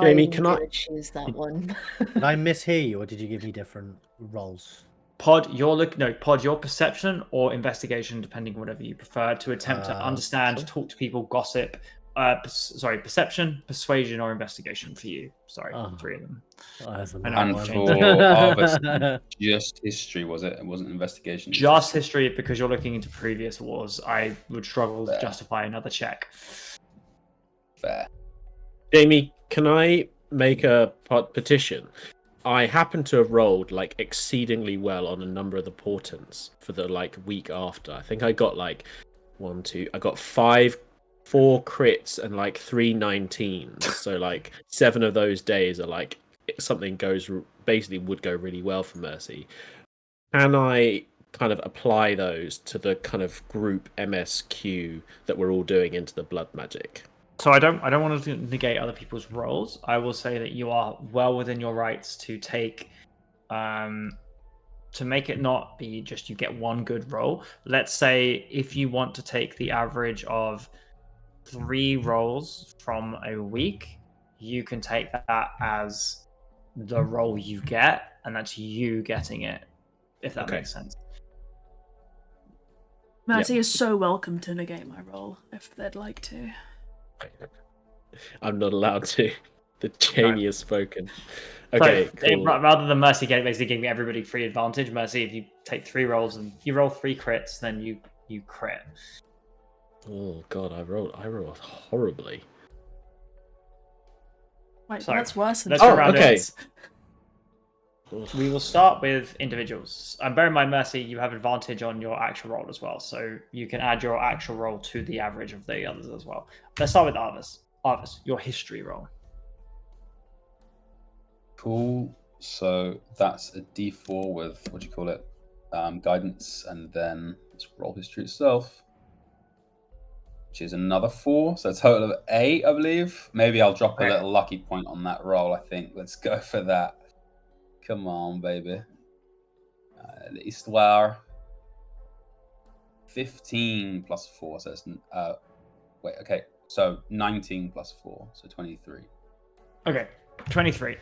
Jamie, I'm can I- gonna choose that one. Did I mishear you, or did you give me different roles? Pod, your perception or investigation, depending on whatever you prefer, to attempt to understand, sure. talk to people, gossip. Perception, persuasion, or investigation for you. Sorry, three of them. That's I know. And one. for Arvis, just history, was it? It wasn't investigation. Just history, because you're looking into previous wars. I would struggle to justify another check. Fair. Jamie, can I make a petition? I happen to have rolled like exceedingly well on a number of the portents for the like week after. I think I got like I got 4 crits and like 3 19s. So like 7 of those days are like something basically would go really well for Mercy. Can I kind of apply those to the kind of group MSQ that we're all doing into the blood magic? So I don't want to negate other people's roles. I will say that you are well within your rights to take to make it not be just you get one good roll. Let's say if you want to take the average of 3 rolls from a week, you can take that as the roll you get, and that's you getting it, if that makes sense. Mercy is so welcome to negate my role if they'd like to. I'm not allowed to. The Jamie has spoken. Okay, So, cool. rather than Mercy basically giving everybody free advantage, Mercy, if you take 3 rolls and you roll 3 crits, then you crit. Oh god, I rolled horribly. Wait, Sorry. that's worse than Let's go around okay. it. We will start with individuals. And bear in mind, Mercy, you have advantage on your actual roll as well, so you can add your actual roll to the average of the others as well. Let's start with Arvis. Arvis, your history roll. Cool. So that's a D4 with what do you call it? Guidance, and then let's roll history itself, which is another 4. So a total of 8, I believe. Maybe I'll drop a little lucky point on that roll. I think. Let's go for that. Come on, baby. L'histoire. 15 plus 4. So it's wait. Okay. So 19 plus 4. So 23. Okay, 23.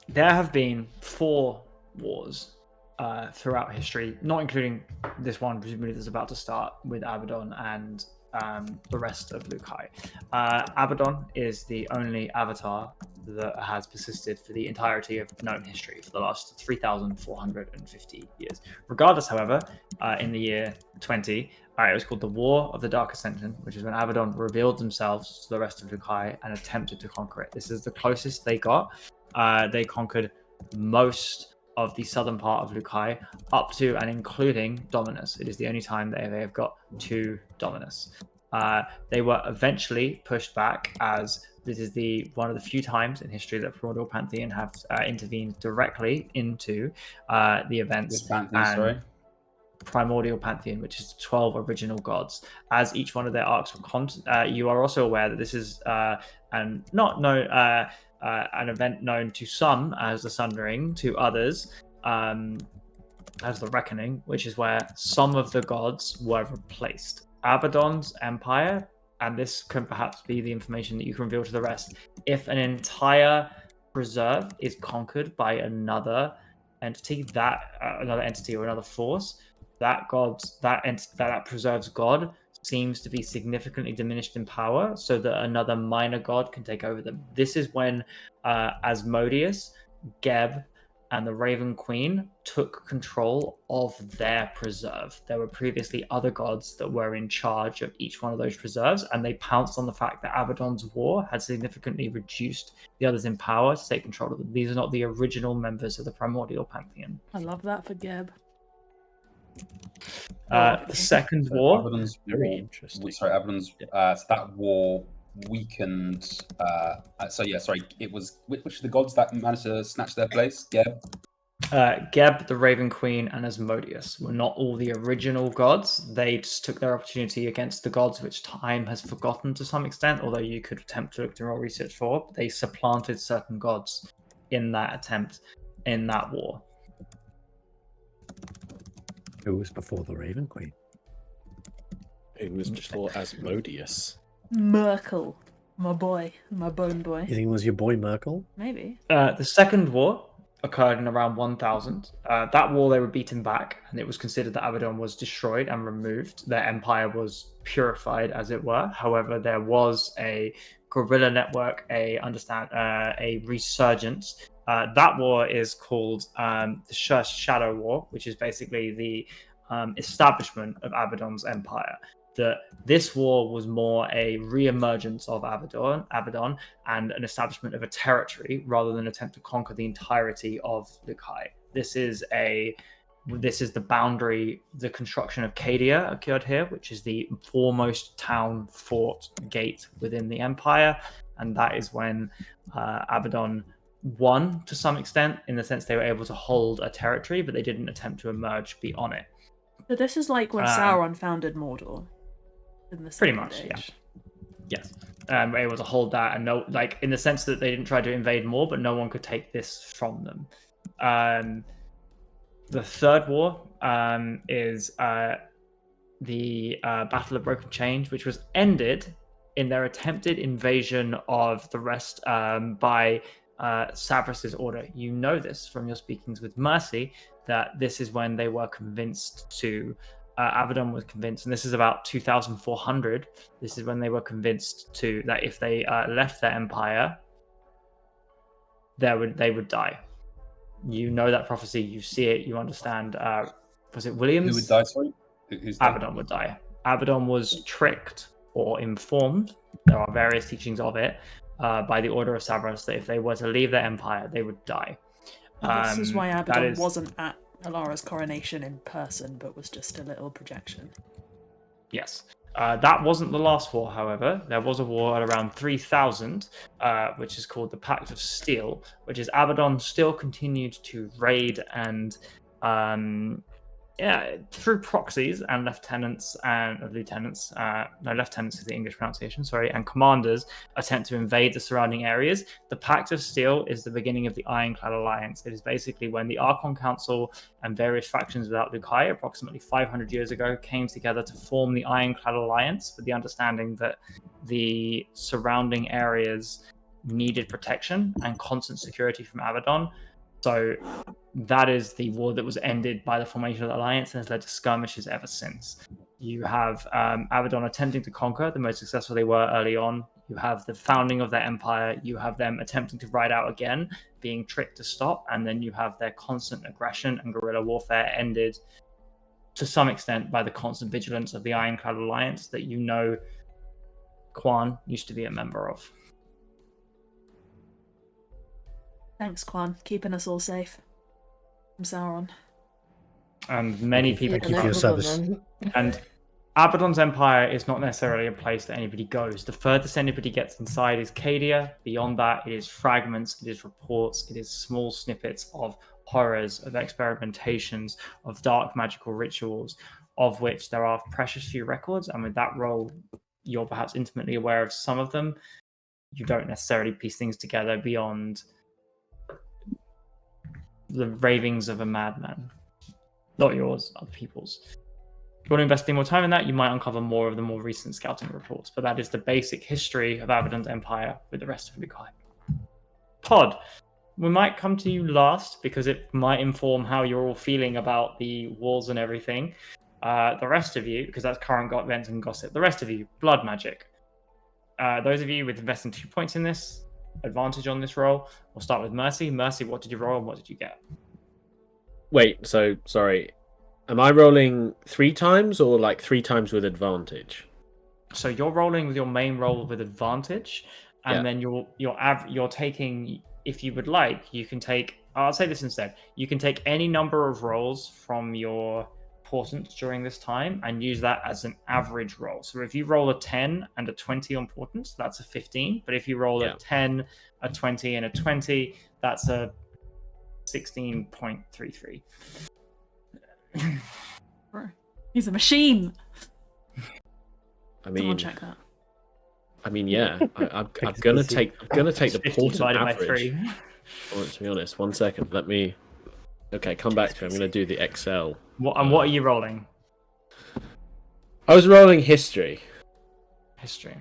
There have been 4 wars throughout history, not including this one, presumably that's about to start with Abaddon and the rest of Lukai. Abaddon is the only avatar that has persisted for the entirety of known history for the last 3,450 years. Regardless, however, in the year 20, it was called the War of the Dark Ascension, which is when Abaddon revealed themselves to the rest of Lukai and attempted to conquer it. This is the closest they got. They conquered most of the southern part of Lukai, up to and including Dominus. It is the only time that they have got to Dominus. They were eventually pushed back, as this is one of the few times in history that Primordial Pantheon have intervened directly into the events. Which Pantheon, sorry? Primordial Pantheon, which is the 12 original gods. As each one of their arcs were you are also aware that this is an event known to some as the Sundering, to others as the Reckoning, which is where some of the gods were replaced. Abaddon's empire, and this can perhaps be the information that you can reveal to the rest, if an entire preserve is conquered by another entity, or another force, that preserve's god seems to be significantly diminished in power, so that another minor god can take over them. This is when Asmodeus, Geb, and the Raven Queen took control of their preserve. There were previously other gods that were in charge of each one of those preserves, and they pounced on the fact that Abaddon's war had significantly reduced the others in power to take control of them. These are not the original members of the Primordial Pantheon. I love that for Geb. The second war. Abaddon's Very war. interesting. Sorry, Abaddon's. So that war weakened. It was which of the gods that managed to snatch their place? Geb. Geb, the Raven Queen, and Asmodeus were not all the original gods. They just took their opportunity against the gods, which time has forgotten to some extent, although you could attempt to look through our research for. They supplanted certain gods in that attempt, in that war. Who was before the Raven Queen? It was before Asmodeus. Merkel, my boy, my bone boy. You think it was your boy Merkel? Maybe. The second war occurred in around 1000. That war, they were beaten back, and it was considered that Abaddon was destroyed and removed. Their empire was purified, as it were. However, there was a guerrilla network, a resurgence. That war is called the Shadow War, which is basically the establishment of Abaddon's empire. This war was more a re-emergence of Abaddon and an establishment of a territory rather than an attempt to conquer the entirety of Lukai. This is the boundary. The construction of Cadia occurred here, which is the foremost town fort gate within the empire, and that is when Abaddon won to some extent, in the sense they were able to hold a territory, but they didn't attempt to emerge beyond it. So this is like when Sauron founded Mordor. In the Pretty much, age. yeah. Yes. Were able to hold that, and in the sense that they didn't try to invade more, but no one could take this from them. The third war is the Battle of Broken Chains, which was ended in their attempted invasion of the rest by Savras's order. You know this from your speakings with Mercy, that this is when they were convinced to Abaddon was convinced, and this is about 2400. This is when they were convinced that if they left their empire, they would die. You know that prophecy. You see it. You understand. Was it Williams? Who would die? Sorry, who's Abaddon would die. Abaddon was tricked or informed. There are various teachings of it by the Order of Savras that if they were to leave their empire, they would die. This is why that Abaddon is- wasn't at Alara's coronation in person, but was just a little projection. Yes. That wasn't the last war, however. There was a war at around 3000, which is called the Pact of Steel, which is Abaddon still continued to raid and, through proxies and lieutenants is the English pronunciation, sorry, and commanders attempt to invade the surrounding areas. The Pact of Steel is the beginning of the Ironclad Alliance. It is basically when the Archon Council and various factions without Lukai, approximately 500 years ago, came together to form the Ironclad Alliance with the understanding that the surrounding areas needed protection and constant security from Abaddon. So that is the war that was ended by the formation of the Alliance and has led to skirmishes ever since. You have Abaddon attempting to conquer, the most successful they were early on. You have the founding of their empire. You have them attempting to ride out again, being tricked to stop. And then you have their constant aggression and guerrilla warfare ended to some extent by the constant vigilance of the Ironclad Alliance that Quan used to be a member of. Thanks, Quan, keeping us all safe from Sauron. And many Yeah, people no keep your problem, service. man. And Abaddon's empire is not necessarily a place that anybody goes. The furthest anybody gets inside is Cadia. Beyond that, it is fragments, it is reports, it is small snippets of horrors, of experimentations, of dark magical rituals, of which there are precious few records. And with that role, you're perhaps intimately aware of some of them. You don't necessarily piece things together beyond the ravings of a madman. Not yours, other people's. If you want to invest any more time in that, you might uncover more of the more recent scouting reports, but that is the basic history of Abaddon's empire with the rest of Lukai. Pod, we might come to you last because it might inform how you're all feeling about the walls and everything. The rest of you, because that's current events and gossip, the rest of you, blood magic. Those of you with investing 2 points in this, advantage on this roll, we'll start with Mercy. Mercy, what did you roll and what did you get? Wait, so sorry. Am I rolling 3 times or like 3 times with advantage? So you're rolling with your main roll with advantage, and then you're taking, if you would like, you can take. I'll say this instead. You can take any number of rolls from your portents during this time and use that as an average roll. So if you roll a 10 and a 20 on portents, that's a 15. But if you roll a 10, a 20, and a 20, that's a 16.33. He's a machine. I Someone mean, check that. I'm gonna take the 50 portent divided by average. 3. Oh, to be honest, 1 second. Let me. Okay, come back to me. I'm gonna do the Excel. What are you rolling? I was rolling history. History.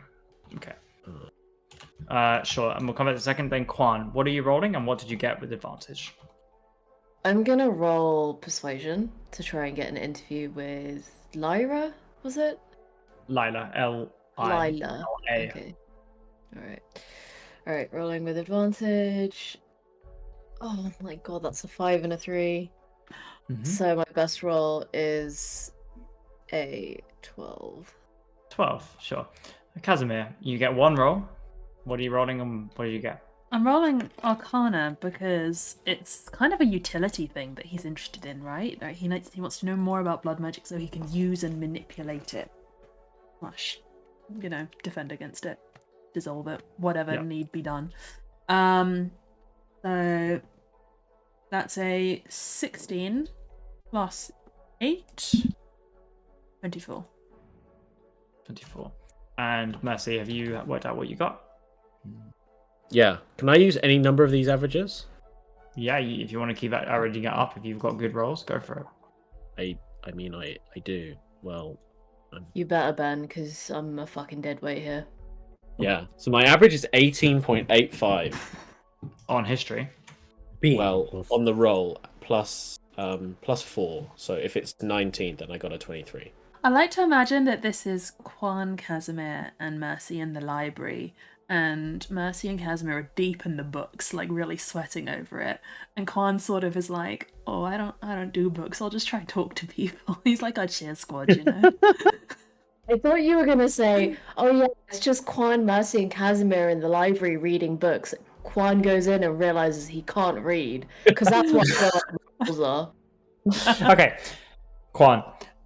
Okay. Sure, and we'll come back in a second. Then Quan, what are you rolling and what did you get with advantage? I'm gonna roll persuasion to try and get an interview with Lyra, was it? Lila. Lila. L-I-L-A. Okay. Alright, rolling with advantage. Oh my god, that's a 5 and a 3. Mhm. So my best roll is a 12. 12, sure. Casimir, you get 1 roll. What are you rolling and what did you get? I'm rolling Arcana because it's kind of a utility thing that he's interested in, right? Like he wants to know more about blood magic so he can use and manipulate it. Slash, defend against it, dissolve it, whatever need be done. So that's a 16 plus 8, 24. 24. And Mercy, have you worked out what you got? Yeah. Can I use any number of these averages? Yeah, if you want to keep averaging it up, if you've got good rolls, go for it. I mean, I do. Well, You better, Ben, because I'm a fucking dead weight here. yeah. So my average is 18.85. On history. Well, on the roll plus 4. So if it's 19, then I got a 23. I like to imagine that this is Quan, Casimir, and Mercy in the library, and Mercy and Casimir are deep in the books, like really sweating over it. And Quan sort of is like, "Oh, I don't do books. I'll just try and talk to people." He's like our cheer squad, I thought you were gonna say, "Oh yeah, it's just Quan, Mercy, and Casimir in the library reading books." Quan goes in and realizes he can't read, because that's what I feel like rules are. Okay, Quan.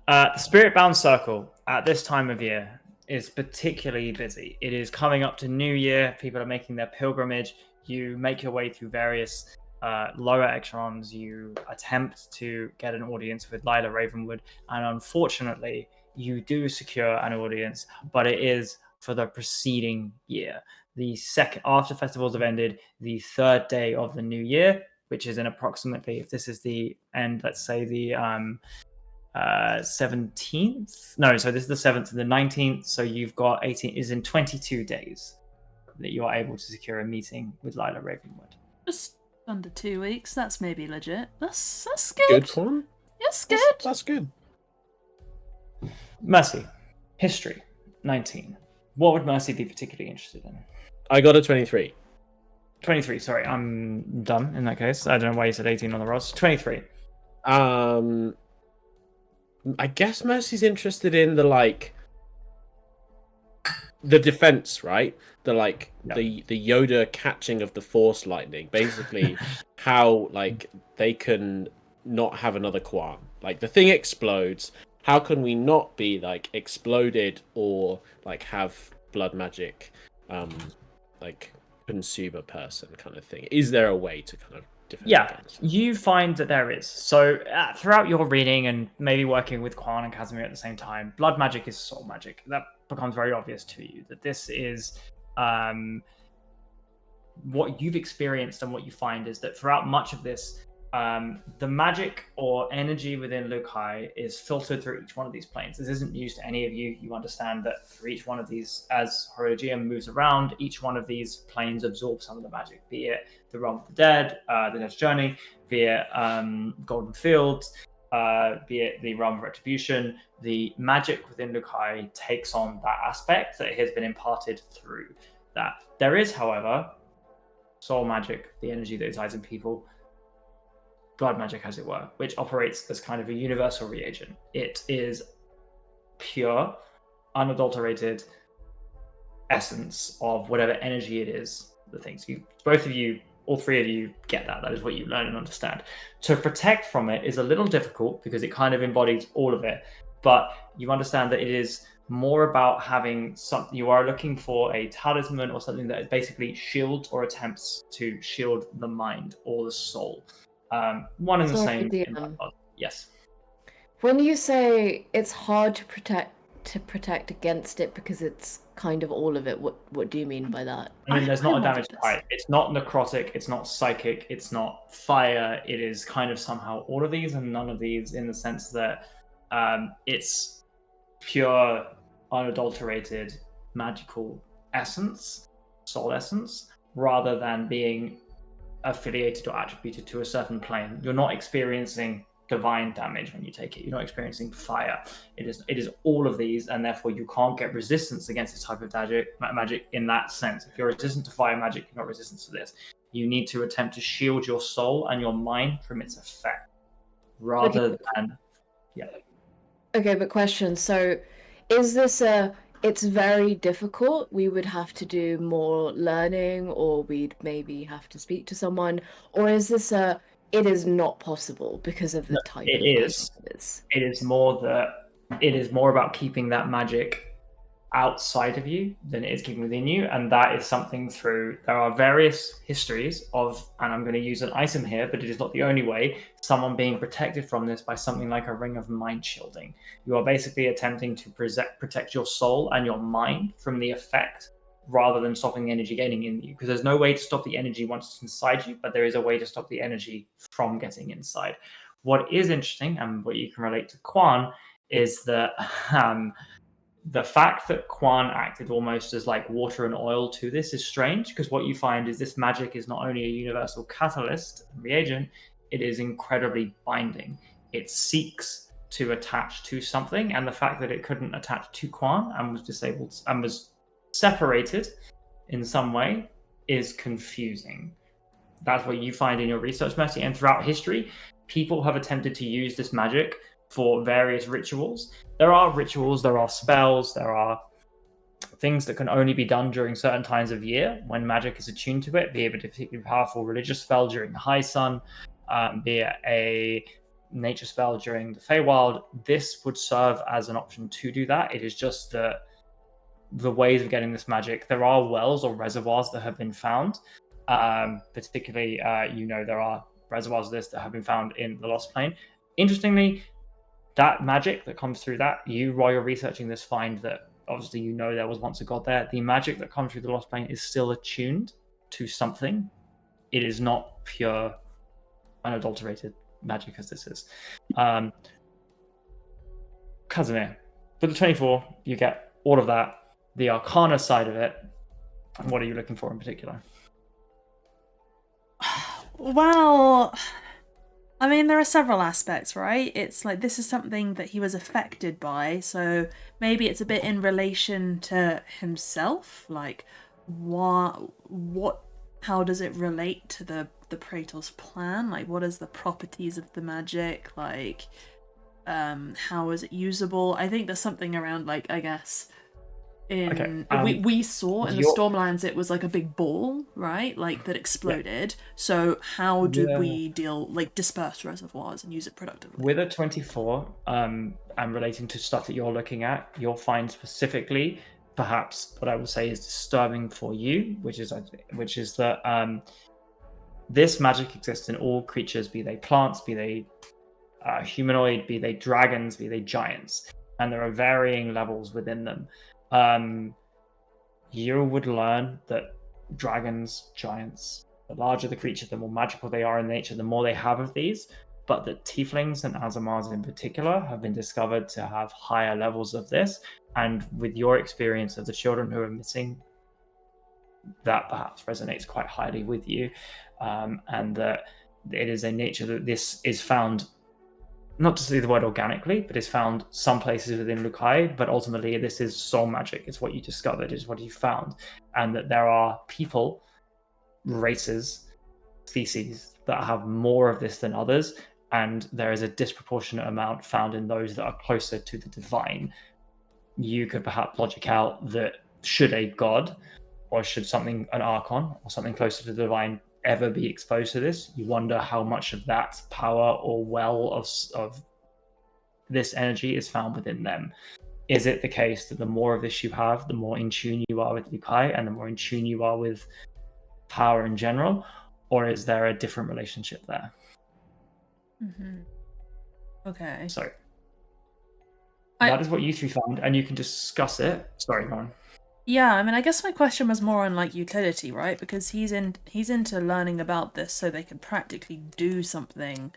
The Spirit-bound Circle at this time of year is particularly busy. It is coming up to New Year. People are making their pilgrimage. You make your way through various lower echelons. You attempt to get an audience with Lila Ravenwood, and unfortunately, you do secure an audience, but it is for the preceding year. The second, after festivals have ended, the third day of the new year, which is in approximately, if this is the end, let's say the 17th. No, so this is the 7th and the 19th. So you've got 18, is in 22 days that you are able to secure a meeting with Lila Ravenwood. Just under 2 weeks. That's maybe legit. That's good. Good one. That's good. That's good. Mercy, history, 19. What would Mercy be particularly interested in? I got a 23. 23, sorry, I'm dumb in that case. I don't know why you said 18 on the rolls. 23. I guess Mercy's interested in the defense, right? The Yoda catching of the Force lightning. Basically, how they can not have another Quan. The thing explodes. How can we not be exploded or have blood magic, consume a person kind of thing? Is there a way to kind of defend against? You find that there is. So throughout your reading and maybe working with Quan and Casimir at the same time, blood magic is soul magic. That becomes very obvious to you that this is what you've experienced, and what you find is that throughout much of this, the magic or energy within Lukai is filtered through each one of these planes. This isn't news to any of you. You understand that for each one of these, as Horologium moves around, each one of these planes absorbs some of the magic, be it the Realm of the Dead, the Dead's Journey, be it Golden Fields, be it the Realm of Retribution. The magic within Lukai takes on that aspect that has been imparted through that. There is, however, soul magic, the energy that resides in people, blood magic, as it were, which operates as kind of a universal reagent. It is pure, unadulterated essence of whatever energy it is. The things both of you, all three of you, get that. That is what you learn and understand. To protect from it is a little difficult because it kind of embodies all of it. But you understand that it is more about having something. You are looking for a talisman or something that basically shields or attempts to shield the mind or the soul. One and the same. Yes. When you say it's hard to protect against it because it's kind of all of it, what do you mean by that? I mean, there's not a damage type. It's not necrotic. It's not psychic. It's not fire. It is kind of somehow all of these and none of these, in the sense that it's pure, unadulterated, magical essence, soul essence, rather than being affiliated or attributed to a certain plane. You're not experiencing divine damage when you take it. You're not experiencing fire. It is all of these, and therefore you can't get resistance against this type of magic in that sense. If you're resistant to fire magic, you're not resistant to this. You need to attempt to shield your soul and your mind from its effect, rather than Okay, but question. So, is this it's very difficult? We would have to do more learning, or we'd maybe have to speak to someone, or is this it is not possible because of the type of is. magic it is? It is more about keeping that magic outside of you than it is keeping within you, and that is something through. There are various histories of, and I'm going to use an item here, but it is not the only way, someone being protected from this by something like a ring of mind shielding. You are basically attempting to protect your soul and your mind from the effect, rather than stopping the energy getting in you, because there's no way to stop the energy once it's inside you, but there is a way to stop the energy from getting inside. What is interesting, and what you can relate to Quan, is that the fact that Quan acted almost as like water and oil to this is strange, because what you find is this magic is not only a universal catalyst and reagent, it is incredibly binding. It seeks to attach to something, and the fact that it couldn't attach to Quan and was disabled and was separated in some way is confusing. That's what you find in your research, Mercy, and throughout history, people have attempted to use this magic for various rituals. There are rituals, there are spells, there are things that can only be done during certain times of year when magic is attuned to it, be it a particularly powerful religious spell during the high sun, be it a nature spell during the Feywild, this would serve as an option to do that. It is just that the ways of getting this magic, there are wells or reservoirs that have been found. Particularly, there are reservoirs of this that have been found in the Lost Plane. Interestingly, that magic that comes through that, while you're researching this, find that obviously there was once a god there. The magic that comes through the Lost Plane is still attuned to something. It is not pure, unadulterated magic as this is. Casimir, with the 24, you get all of that. The Arcana side of it, what are you looking for in particular? Well, I mean, there are several aspects, right? It's like this is something that he was affected by, so maybe it's a bit in relation to himself. Like, how does it relate to the Praetor's plan? Like, what is the properties of the magic? Like, how is it usable? I think there's something around, like, I guess. We saw in the Stormlands it was like a big ball, right? Like that exploded. Yeah. So how do we disperse reservoirs and use it productively? With a 24, and relating to stuff that you're looking at, you'll find specifically, perhaps what I would say is disturbing for you, which is that this magic exists in all creatures, be they plants, be they humanoid, be they dragons, be they giants, and there are varying levels within them. You would learn that dragons, giants, the larger the creature, the more magical they are in nature, the more they have of these. But that tieflings and Azamars in particular have been discovered to have higher levels of this. And with your experience of the children who are missing, that perhaps resonates quite highly with you. And that it is a nature that this is found, not to say the word organically, but is found some places within Lukai, but ultimately this is soul magic. It's what you discovered, it's what you found. And that there are people, races, species that have more of this than others, and there is a disproportionate amount found in those that are closer to the divine. You could perhaps logic out that should a god, or should an archon, or something closer to the divine ever be exposed to this, you wonder how much of that power or well of this energy is found within them. Is it the case that the more of this you have, the more in tune you are with Lukai, and the more in tune you are with power in general, or is there a different relationship there? Mm-hmm. Okay. So that is what you three found, and you can discuss it. Sorry, go on. Yeah, I mean, I guess my question was more on like utility, right? Because he's into learning about this so they can practically do something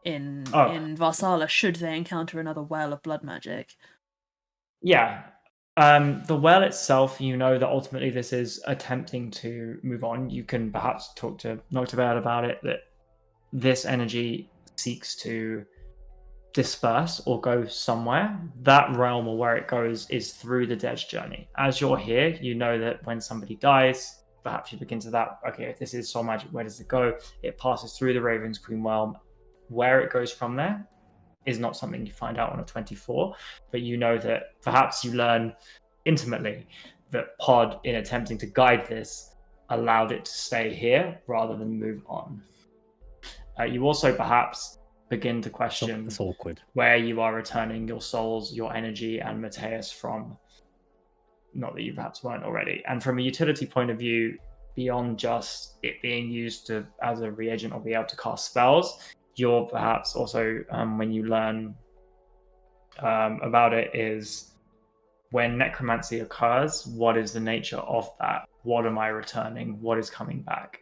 in Varsala should they encounter another well of blood magic. Yeah. The well itself, that ultimately this is attempting to move on. You can perhaps talk to Noctavale about it, that this energy seeks to disperse or go somewhere. That realm or where it goes is through the Dead's journey. As you're here, you know that when somebody dies, perhaps you look into that. Okay, if this is soul magic, where does it go? It passes through the Raven's Queen realm. Where it goes from there is not something you find out on a 24, but you know that perhaps you learn intimately that Pod, in attempting to guide this, allowed it to stay here rather than move on. You also perhaps begin to question it's awkward. Where you are returning your souls, your energy, and Mateus from. Not that you perhaps weren't already. And from a utility point of view, beyond just it being used as a reagent or be able to cast spells, you're perhaps also, when you learn about it, is when necromancy occurs, what is the nature of that? What am I returning? What is coming back?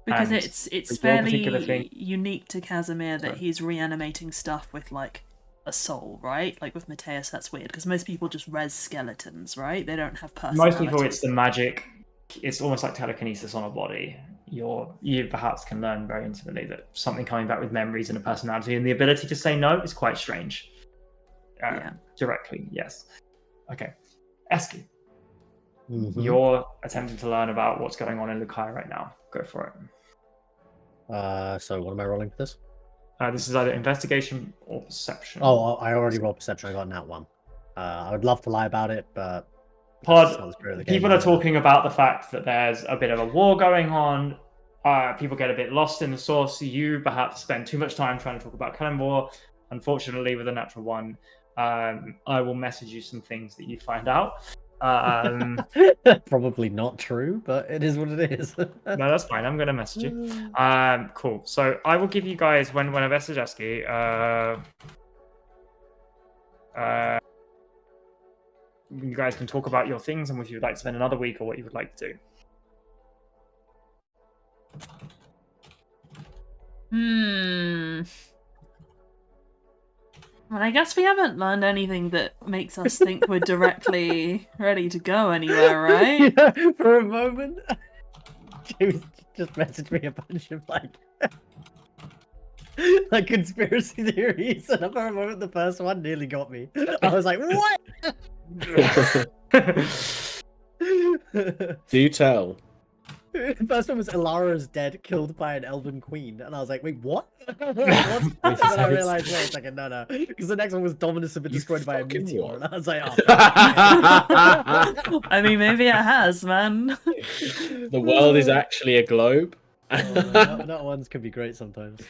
Because it's fairly unique to Casimir that he's reanimating stuff with like a soul, right? Like with Mateus, that's weird because most people just res skeletons, right? They don't have personality. Most people, it's the magic. It's almost like telekinesis on a body. You perhaps can learn very intimately that something coming back with memories and a personality and the ability to say no is quite strange. Directly, yes. Okay, Esky. Mm-hmm. You're attempting to learn about what's going on in Lukai right now. Go for it. So what am I rolling for this? This is either investigation or perception. Oh, I already rolled perception. I got that one. I would love to lie about it, but Pod, That's not the spirit of the game people are either. talking about the fact that there's a bit of a war going on. People get a bit lost in the source. You perhaps spend too much time trying to talk about Cannonball. Unfortunately, with a natural one, I will message you some things that you find out. Probably not true, but it is what it is. No, that's fine. I'm gonna message you. Cool. So I will give you guys when I message Eski. You guys can talk about your things and if you would like to spend another week or what you would like to do. Well, I guess we haven't learned anything that makes us think we're directly ready to go anywhere, right? Yeah, for a moment, James just messaged me a bunch of like conspiracy theories, and for a moment, the first one nearly got me. I was like, "What?" Do tell. The first one was Ilara is dead, killed by an elven queen, and I was like, "Wait, what?" And then I realized, wait a second, no, because the next one was Dominus had been destroyed by a fucking meteor, what? and I was like, "Oh." I mean, maybe it has, man. The world is actually a globe. That ones can be great sometimes.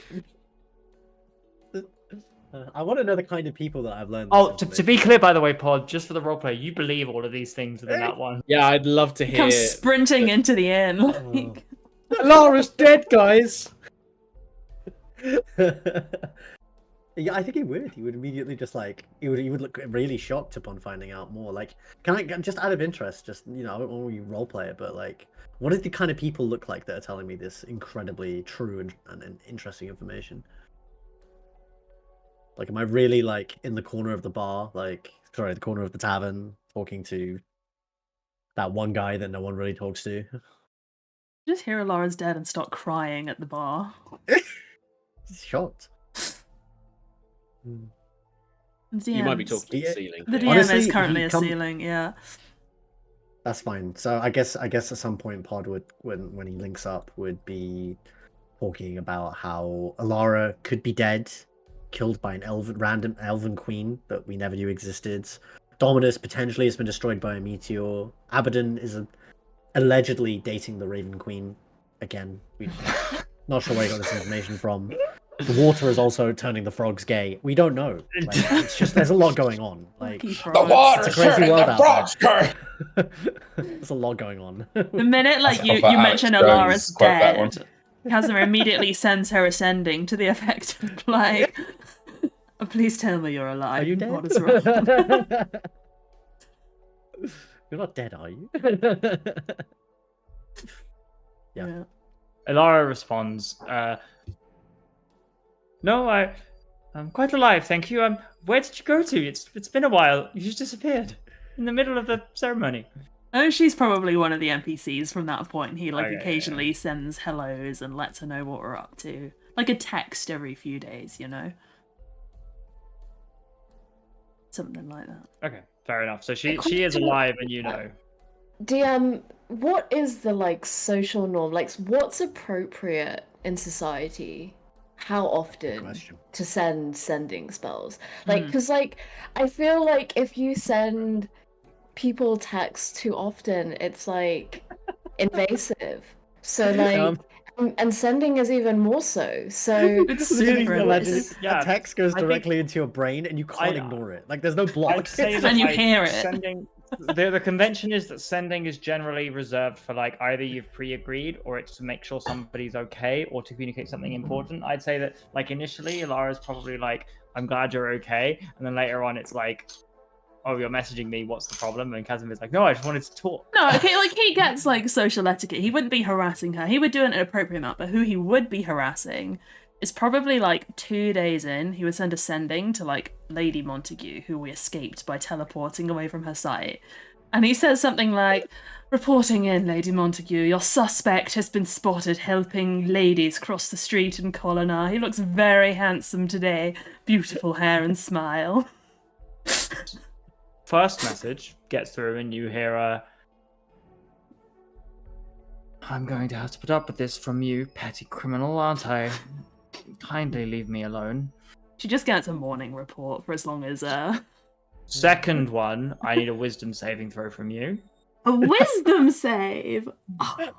I want to know the kind of people that I've learned. Oh, to be clear, by the way, Pod, just for the roleplay, you believe all of these things within that one. Yeah, I'd love to hear. Come sprinting into the inn. Like... Lara's dead, guys. Yeah, I think he would. He would immediately just he would look really shocked upon finding out more. Like, can I just out of interest, just I don't want you roleplay it, but what do the kind of people look like that are telling me this incredibly true and interesting information? Like, am I really in the corner of the bar, the corner of the tavern, talking to that one guy that no one really talks to? Just hear Laura's dead and start crying at the bar. He's shocked. You might be talking to the ceiling. The DM Honestly, is currently he a ceiling, yeah. That's fine. So I guess at some point Pod would when he links up would be talking about how Ilara could be dead, killed by an random elven queen that we never knew existed. Dominus potentially has been destroyed by a meteor. Abaddon is allegedly dating the Raven Queen again. We're not sure where he got this information from. The water is also turning the frogs gay. We don't know. It's just there's a lot going on. The water is turning the frogs gay. There's a lot going on. The minute you mention Alara's dead, Casimir immediately sends her ascending to the effect of please tell me you're alive. Are you dead? What is wrong? You're not dead, are you? Yeah. Ilara responds, no, I'm quite alive, thank you. Where did you go to? It's been a while. You just disappeared in the middle of the ceremony. Oh, she's probably one of the NPCs from that point. He occasionally sends hellos and lets her know what we're up to. Like a text every few days, Something like that. Okay, fair enough. So she is alive and DM, what is the social norm? What's appropriate in society? How often to send sending spells? Because I feel like if you send people text too often, it's invasive. So and sending is even more so. So it's super invasive. A text goes directly into your brain and you can't ignore it. There's no block. And you hear it. Sending, the convention is that sending is generally reserved for either you've pre-agreed or it's to make sure somebody's okay or to communicate something important. I'd say that initially Ilara's probably I'm glad you're okay, and then later on it's oh, you're messaging me, what's the problem? And Casimir's no, I just wanted to talk. No, okay, he gets social etiquette. He wouldn't be harassing her. He would do it in an appropriate amount, but who he would be harassing is probably 2 days in. He would send a sending to Lady Montague, who we escaped by teleporting away from her sight. And he says something reporting in, Lady Montague, your suspect has been spotted helping ladies cross the street in Collinar. He looks very handsome today. Beautiful hair and smile. First message gets through and you hear I'm going to have to put up with this from you, petty criminal, aren't I? Kindly leave me alone. She just gets a morning report for as long as Second one, I need a wisdom saving throw from you. A wisdom save. Oh,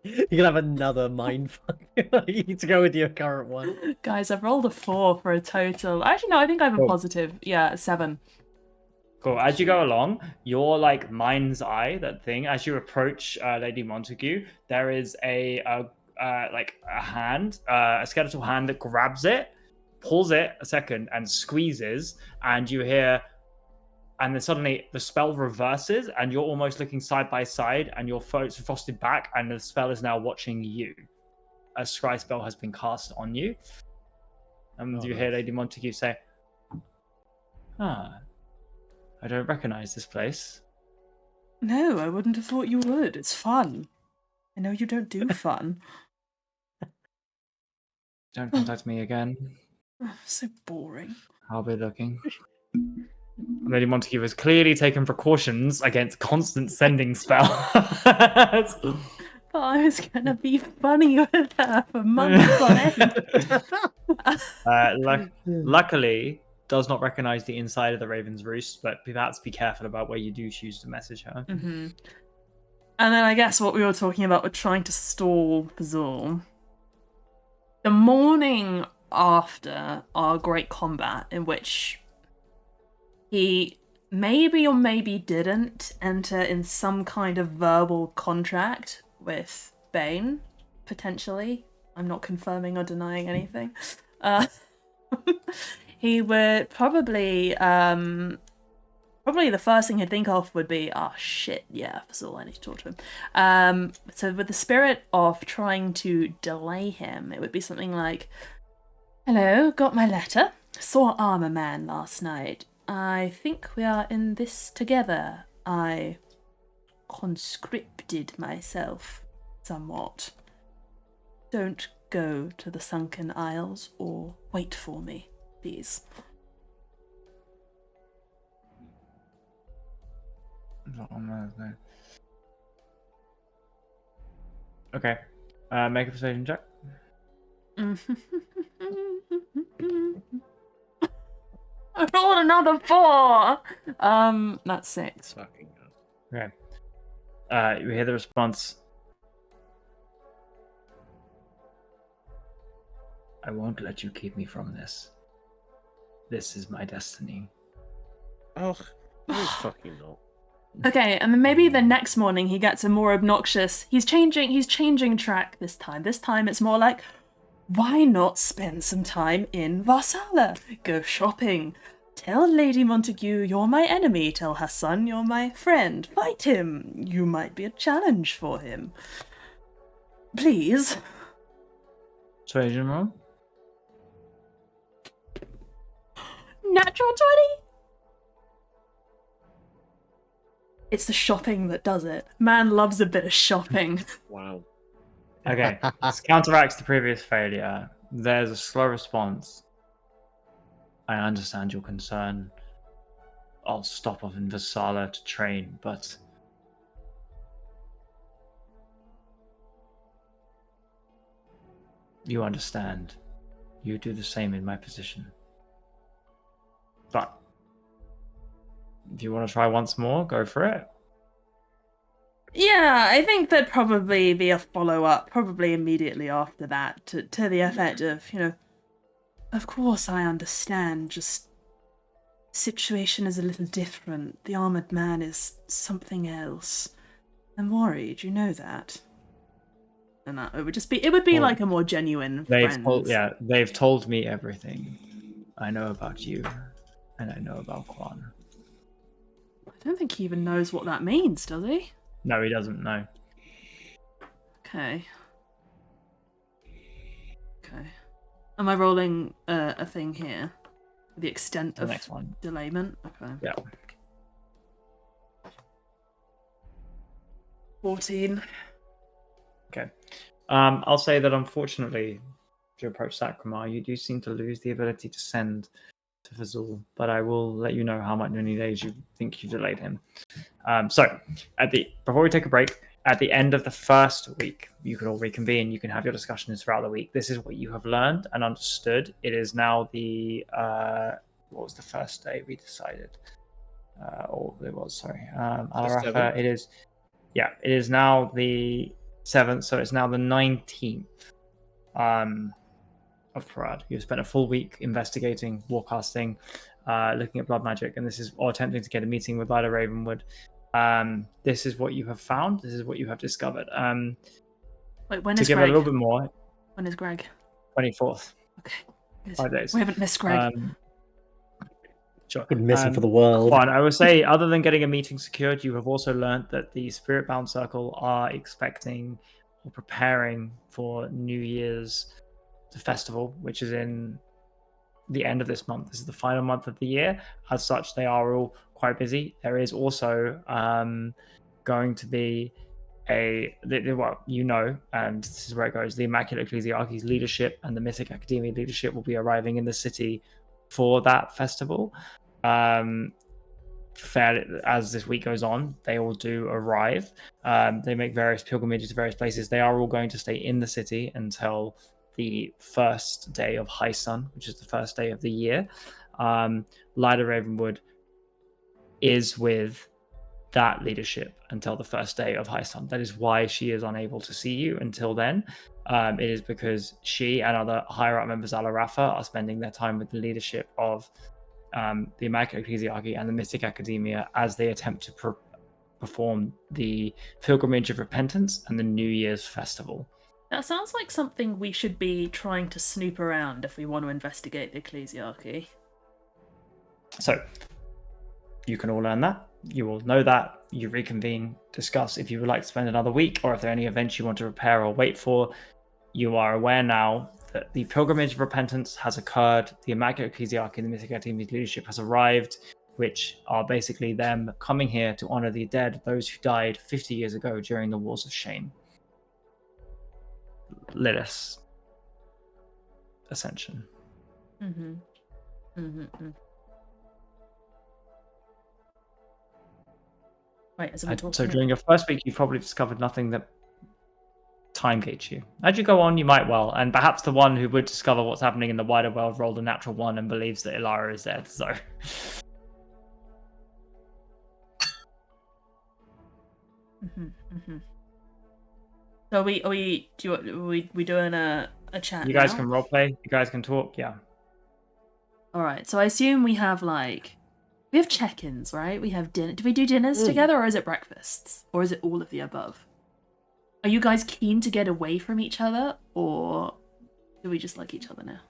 You can have another mind fuck. You need to go with your current one. guys, I've rolled a 4 for a total. Actually, no, I think I have a Cool. positive. Yeah, 7. Cool. As you go along, your like mind's eye, that thing, as you approach Lady Montague, there is a hand, a skeletal hand that grabs it, pulls it a second, and squeezes, and you hear, and then suddenly the spell reverses, and you're almost looking side by side, and your foe's frosted back, and the spell is now watching you. A scry spell has been cast on you, and you hear Lady Montague say, "Ah, I don't recognize this place." No, I wouldn't have thought you would. It's fun. I know you don't do fun. Don't contact me again. Oh, so boring. I'll be looking. Lady Montague has clearly taken precautions against constant sending spells. But I was gonna be funny with her for months on end. Luckily, does not recognize the inside of the Raven's Roost, but perhaps be careful about where you do choose to message her. Mm-hmm. And then I guess what we were talking about with trying to stall Fazul. The morning after our great combat, in which he maybe or maybe didn't enter in some kind of verbal contract with Bane, potentially. I'm not confirming or denying anything. He would probably the first thing he'd think of would be, oh shit, yeah, Fazul, I need to talk to him. So with the spirit of trying to delay him, it would be something like, hello, got my letter. Saw Armor Man last night. I think we are in this together. I conscripted myself somewhat. Don't go to the Sunken Isles or wait for me, please. Okay. Make a persuasion check. I rolled another 4. That's 6. Fucking hell. Okay. You hear the response. I won't let you keep me from this. This is my destiny. Oh, no, it's fucking not. Okay, and then maybe the next morning he gets a more obnoxious. He's changing track this time. This time it's more like, why not spend some time in Varsala? Go shopping. Tell Lady Montague you're my enemy. Tell Hassan you're my friend. Fight him. You might be a challenge for him. Please. Persuasion roll. Natural 20? It's the shopping that does it. Man loves a bit of shopping. Wow. Okay. This counteracts the previous failure. There's a slow response. I understand your concern. I'll stop off in Vassala to train, but you understand. You do the same in my position. But if you want to try once more, go for it. Yeah, I think there'd probably be a follow-up, probably immediately after that, to the effect of, of course I understand, just situation is a little different. The armored man is something else. I'm worried, you know that. And that it would be Well, like a more genuine friends. They've told me everything. I know about you, and I know about Quan. I don't think he even knows what that means, does he? No, he doesn't know. Okay. Am I rolling a thing here? The extent The of next one. delayment? Okay. Yeah. 14. Okay. I'll say that unfortunately, to approach Sakramar, you do seem to lose the ability to send to Fazul, but I will let you know how many days you think you've delayed him. So, before we take a break, at the end of the first week, you can all reconvene. You can have your discussions throughout the week. This is what you have learned and understood. It is now the what was the first day we decided? Or it was, sorry. The Alarafa, 7th? it is now the 7th, so it's now the 19th of Parad. You've spent a full week investigating, warcasting, looking at blood magic, and or attempting to get a meeting with Lida Ravenwood. This is what you have found. This is what you have discovered. Wait, when To is give Greg? it a little bit more, When is Greg? 24th. Okay. Good. 5 days. We haven't missed Greg. Sure. Could miss him for the world. Juan, I would say, other than getting a meeting secured, you have also learned that the Spirit Bound Circle are expecting or preparing for New Year's festival, which is in the end of this month. This is the final month of the year. As such, they are all quite busy. There is also going to be and this is where it goes, the Immaculate Ecclesiarchy's leadership and the Mythic Academia leadership will be arriving in the city for that festival. As this week goes on, they all do arrive. They make various pilgrimages to various places. They are all going to stay in the city until the first day of High Sun, which is the first day of the year. Lida Ravenwood is with that leadership until the first day of High Sun. That is why she is unable to see you until then. It is because she and other higher up members of Alarafa are spending their time with the leadership of the Immaculate Ecclesiarchy and the Mystic Academia as they attempt to perform the Pilgrimage of Repentance and the New Year's Festival. That sounds like something we should be trying to snoop around if we want to investigate the Ecclesiarchy. So, you can all learn that. You will know that. You reconvene, discuss if you would like to spend another week, or if there are any events you want to prepare or wait for. You are aware now that the Pilgrimage of Repentance has occurred. The Immaculate Ecclesiarchy and the Mythic Academy's leadership has arrived, which are basically them coming here to honor the dead, those who died 50 years ago during the Wars of Shame. Lilith's ascension. Mm-hmm. Mm-hmm. Right, as I'm talking. So during your first week, you probably discovered nothing that time gates you. As you go on, you might well, and perhaps the one who would discover what's happening in the wider world rolled a natural 1 and believes that Ilara is dead. So, So are we doing a chat? you guys now? can roleplay. You guys can talk. Yeah. All right. So I assume we have check-ins, right? We have dinner. Do we do dinners together, or is it breakfasts, or is it all of the above? Are you guys keen to get away from each other, or do we just like each other now?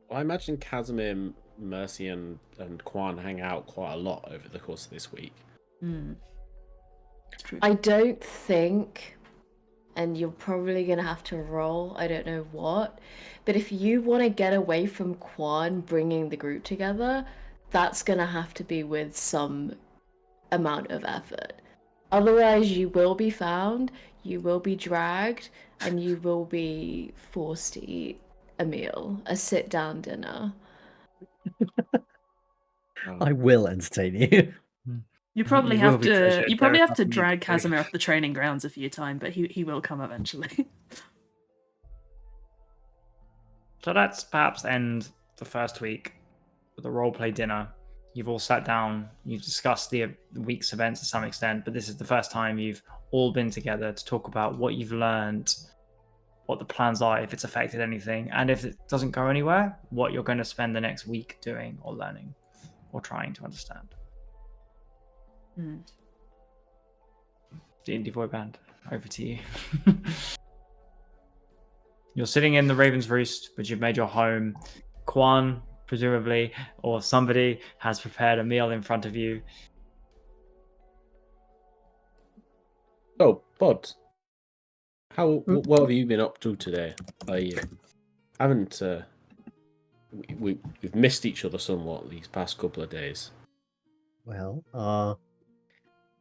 Well, I imagine Casimir, Mercy, and Quan hang out quite a lot over the course of this week. That's true. I don't think, and you're probably going to have to roll, I don't know what, but if you want to get away from Quan bringing the group together, that's going to have to be with some amount of effort. Otherwise, you will be found, you will be dragged, and you will be forced to eat a meal, a sit-down dinner. I will entertain you. You probably You will have be to. treasured. You probably There is have to nothing you drag can do. Casimir off the training grounds a few times, but he will come eventually. So that's perhaps end the first week with a roleplay dinner. You've all sat down, you've discussed the week's events to some extent, but this is the first time you've all been together to talk about what you've learned, what the plans are, if it's affected anything, and if it doesn't go anywhere, what you're going to spend the next week doing or learning or trying to understand. D&D Boyband, over to you. You're sitting in the Raven's Roost, but you've made your home. Quan, presumably, or somebody has prepared a meal in front of you. Oh, Bod, what have you been up to today? I haven't. We've missed each other somewhat these past couple of days. Well,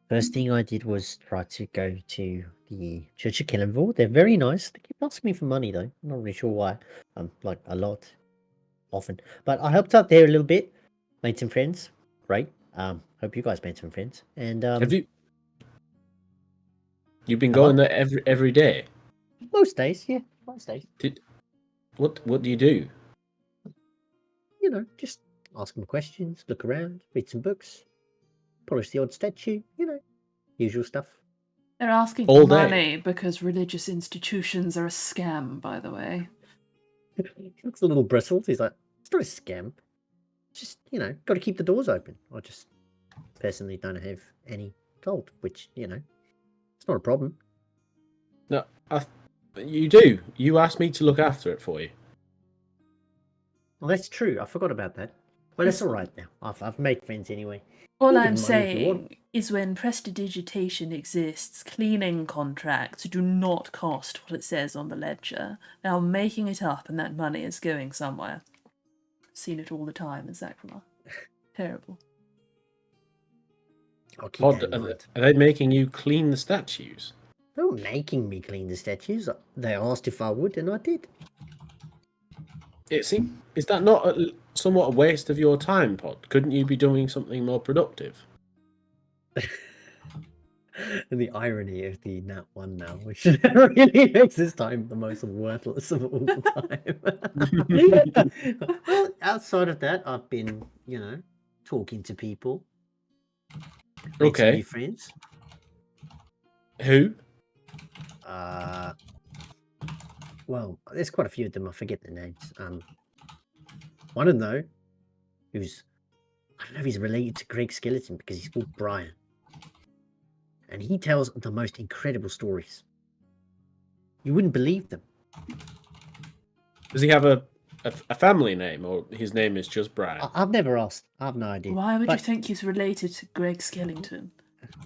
first thing I did was try to go to the Church of Killenville. They're very nice. They keep asking me for money though. I'm not really sure why. Like a lot, often. But I helped out there a little bit. Made some friends. Great. Hope you guys made some friends. And Have you've been going there every day? most days, yeah, most days. What do you do? You know, just ask them questions, look around, read some books. polish the odd statue, usual stuff. They're asking All for day. money because religious institutions are a scam, by the way. He looks a little bristled. He's like, it's not a scam. Just, got to keep the doors open. I just personally don't have any gold, which, it's not a problem. No, you do. You asked me to look after it for you. Well, that's true. I forgot about that. Well, that's all right now. I've made friends anyway. All You I'm can money if you want. saying is when prestidigitation exists, cleaning contracts do not cost what it says on the ledger. They are making it up and that money is going somewhere. Seen it all the time in Zachroma. Terrible. I'll keep Pod, that in mind. are they making you clean the statues? They're not making me clean the statues. They asked if I would, and I did. Is that not somewhat a waste of your time, Pod? Couldn't you be doing something more productive? And the irony of the Nat 1 now, which really makes this time the most worthless of all time. Well, outside of that, I've been, talking to people. Made some Okay. new friends. Who? Well, there's quite a few of them. I forget their names. One of them, though, I don't know if he's related to Greg Skeleton because he's called Brian. And he tells the most incredible stories. You wouldn't believe them. Does he have a family name, or his name is just Brian? I've never asked. I have no idea. Why would you But- think he's related to Greg Skellington?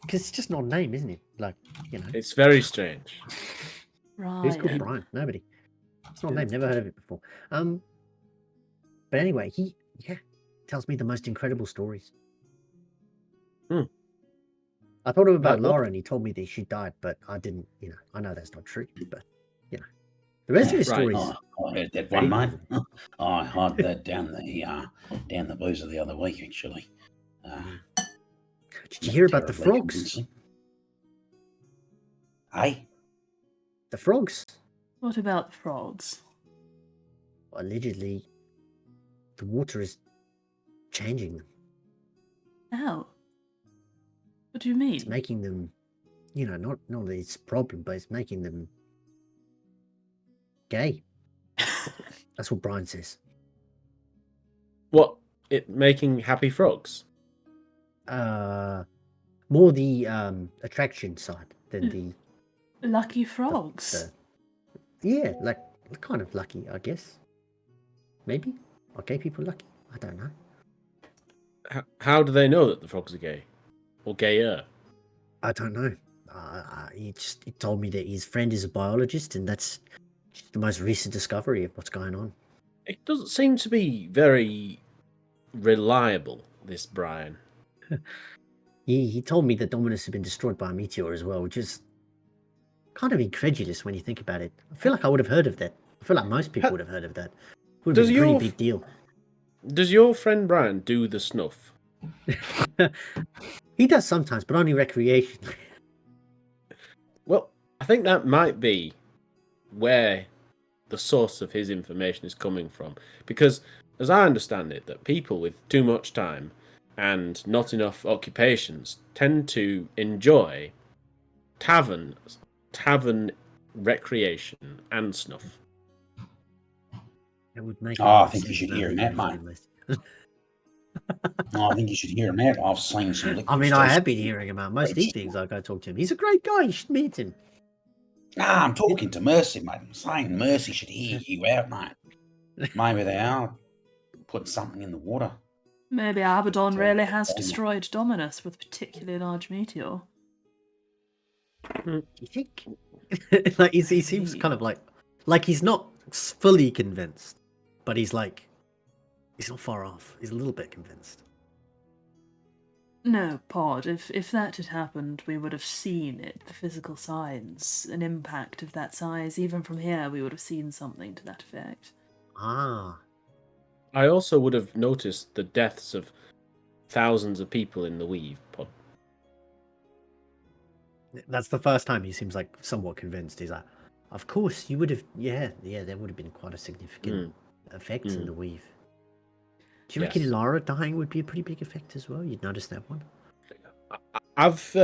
Because it's just not a name, isn't it? Like, It's very strange. who's called Right. Brian? Nobody. It's not a name. Never heard of it before. But anyway, he tells me the most incredible stories. Hmm. I told him about Like what? Laura, and he told me that she died, but I didn't. I know that's not true, but the rest of his Right. stories. Oh, I heard that Very one, mate. I heard that down the boozer the other week, actually. Did you hear about the terribly frogs? convincing. Hey, The frogs. What about the frogs? Allegedly, the water is changing them. How? What do you It's mean? making them, not that it's a problem, but it's making them gay. That's what Brian says. What? It making happy frogs? More the attraction side than the Lucky frogs. yeah, like kind of lucky, I guess. Maybe are gay people lucky? I don't know. How do they know that the frogs are gay? Or gayer? I don't know. He told me that his friend is a biologist, and that's the most recent discovery of what's going on. It doesn't seem to be very reliable, this Brian. He told me that Dominus had been destroyed by a meteor as well, which is kind of incredulous when you think about it. I feel like I would have heard of that. I feel like most people would have heard of that. Would have Does been a pretty your- big deal. Does your friend Brian do the snuff? He does sometimes, but only recreationally. Well, I think that might be where the source of his information is coming from. Because, as I understand it, that people with too much time and not enough occupations tend to enjoy tavern recreation and snuff. It would make. Oh, a I lot of think you sense should now hear that that, you mate. mention this. no, I think you should hear him out. I've seen some liquid I mean, I station- have been hearing about most Great evenings. I go talk to him. He's a great guy. You should meet him. Nah, I'm talking to Mercy, mate. I'm saying Mercy should hear you out, mate. Maybe they are putting something in the water. Maybe Abaddon So- really has destroyed Dominus with a particularly large meteor. You think? Like he seems kind of like he's not fully convinced, but he's not far off. He's a little bit convinced. No, Pod, if that had happened, we would have seen it, the physical signs, an impact of that size. Even from here, we would have seen something to that effect. Ah, I also would have noticed the deaths of thousands of people in the Weave pod. that's the first time he seems like somewhat convinced. He's like, of course you would have. Yeah, there would have been quite a significant effect in Mm. the weave. Do you reckon Yes. Lara dying would be a pretty big effect as well? You'd notice that one. I've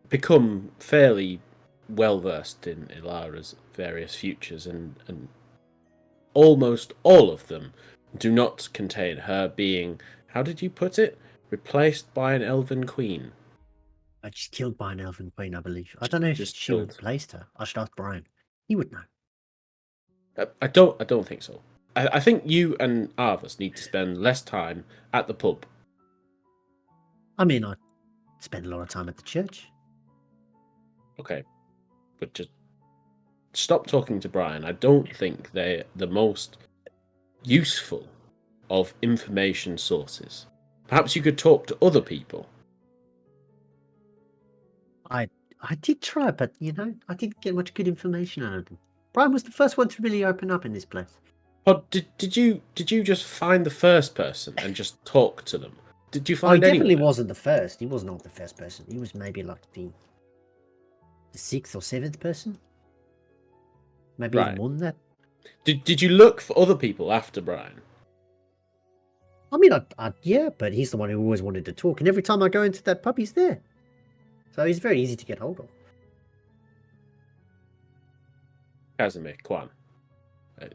become fairly well versed in Ilara's various futures, and almost all of them do not contain her being, how did you put it, replaced by an elven queen. She's killed by an elven queen, I believe. I don't know if Just she killed. replaced her. I should ask Brian. He would know. I don't think so. I think you and Arvis need to spend less time at the pub. I mean, I spend a lot of time at the church. Okay, but just stop talking to Brian. I don't think they're the most useful of information sources. Perhaps you could talk to other people. I did try, but I didn't get much good information out of them. Brian was the first one to really open up in this place. But did you just find the first person and just talk to them? Did you He find definitely anyone? wasn't the first. He was not the first person. He was maybe like the sixth or seventh person. Maybe even Right. more than that. Did you look for other people after Brian? I mean, yeah, but he's the one who always wanted to talk, and every time I go into that pub, he's there. So he's very easy to get hold of. Casimir, Kwan.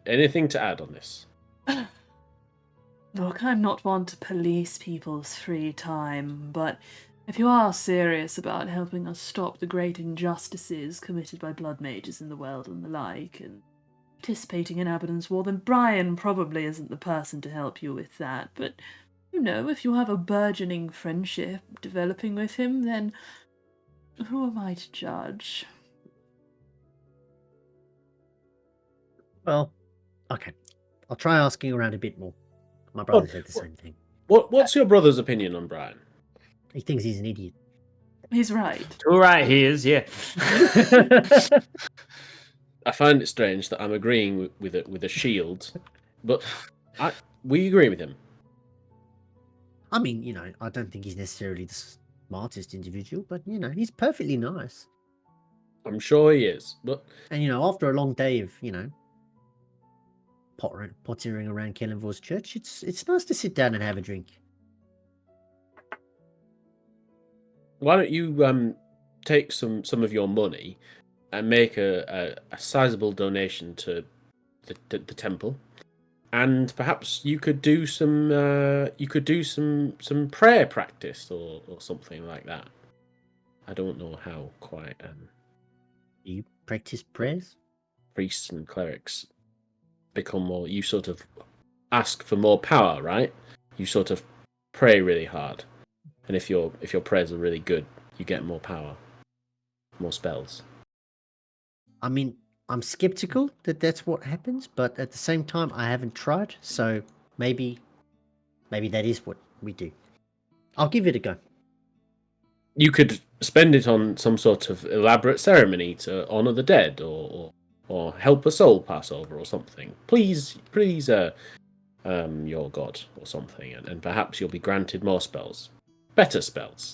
Anything to add on this? Look, I'm not one to police people's free time, but if you are serious about helping us stop the great injustices committed by blood mages in the world and the like, and participating in Abaddon's War, then Brian probably isn't the person to help you with that. But, if you have a burgeoning friendship developing with him, then who am I to judge? Well, okay. I'll try asking around a bit more. My brother said the same thing. What's your brother's opinion on Brian? He thinks he's an idiot. He's right. All right, he is, yeah. I find it strange that I'm agreeing with a shield, but we agree with him. I mean, I don't think he's necessarily the smartest individual, but, he's perfectly nice. I'm sure he is, but... And, after a long day of, pottering around Kellenvor's church, it's nice to sit down and have a drink. Why don't you take some of your money and make a sizable donation to the temple, and perhaps you could do some prayer practice or something like that. I don't know how quite. You practice prayers? Priests and clerics become more. You sort of ask for more power, right? You sort of pray really hard, and if your prayers are really good, you get more power, more spells. I mean, I'm skeptical that that's what happens, but at the same time, I haven't tried, so maybe that is what we do. I'll give it a go. You could spend it on some sort of elaborate ceremony to honor the dead, or help a soul pass over, or something. Please, your god, or something, and perhaps you'll be granted more spells, better spells.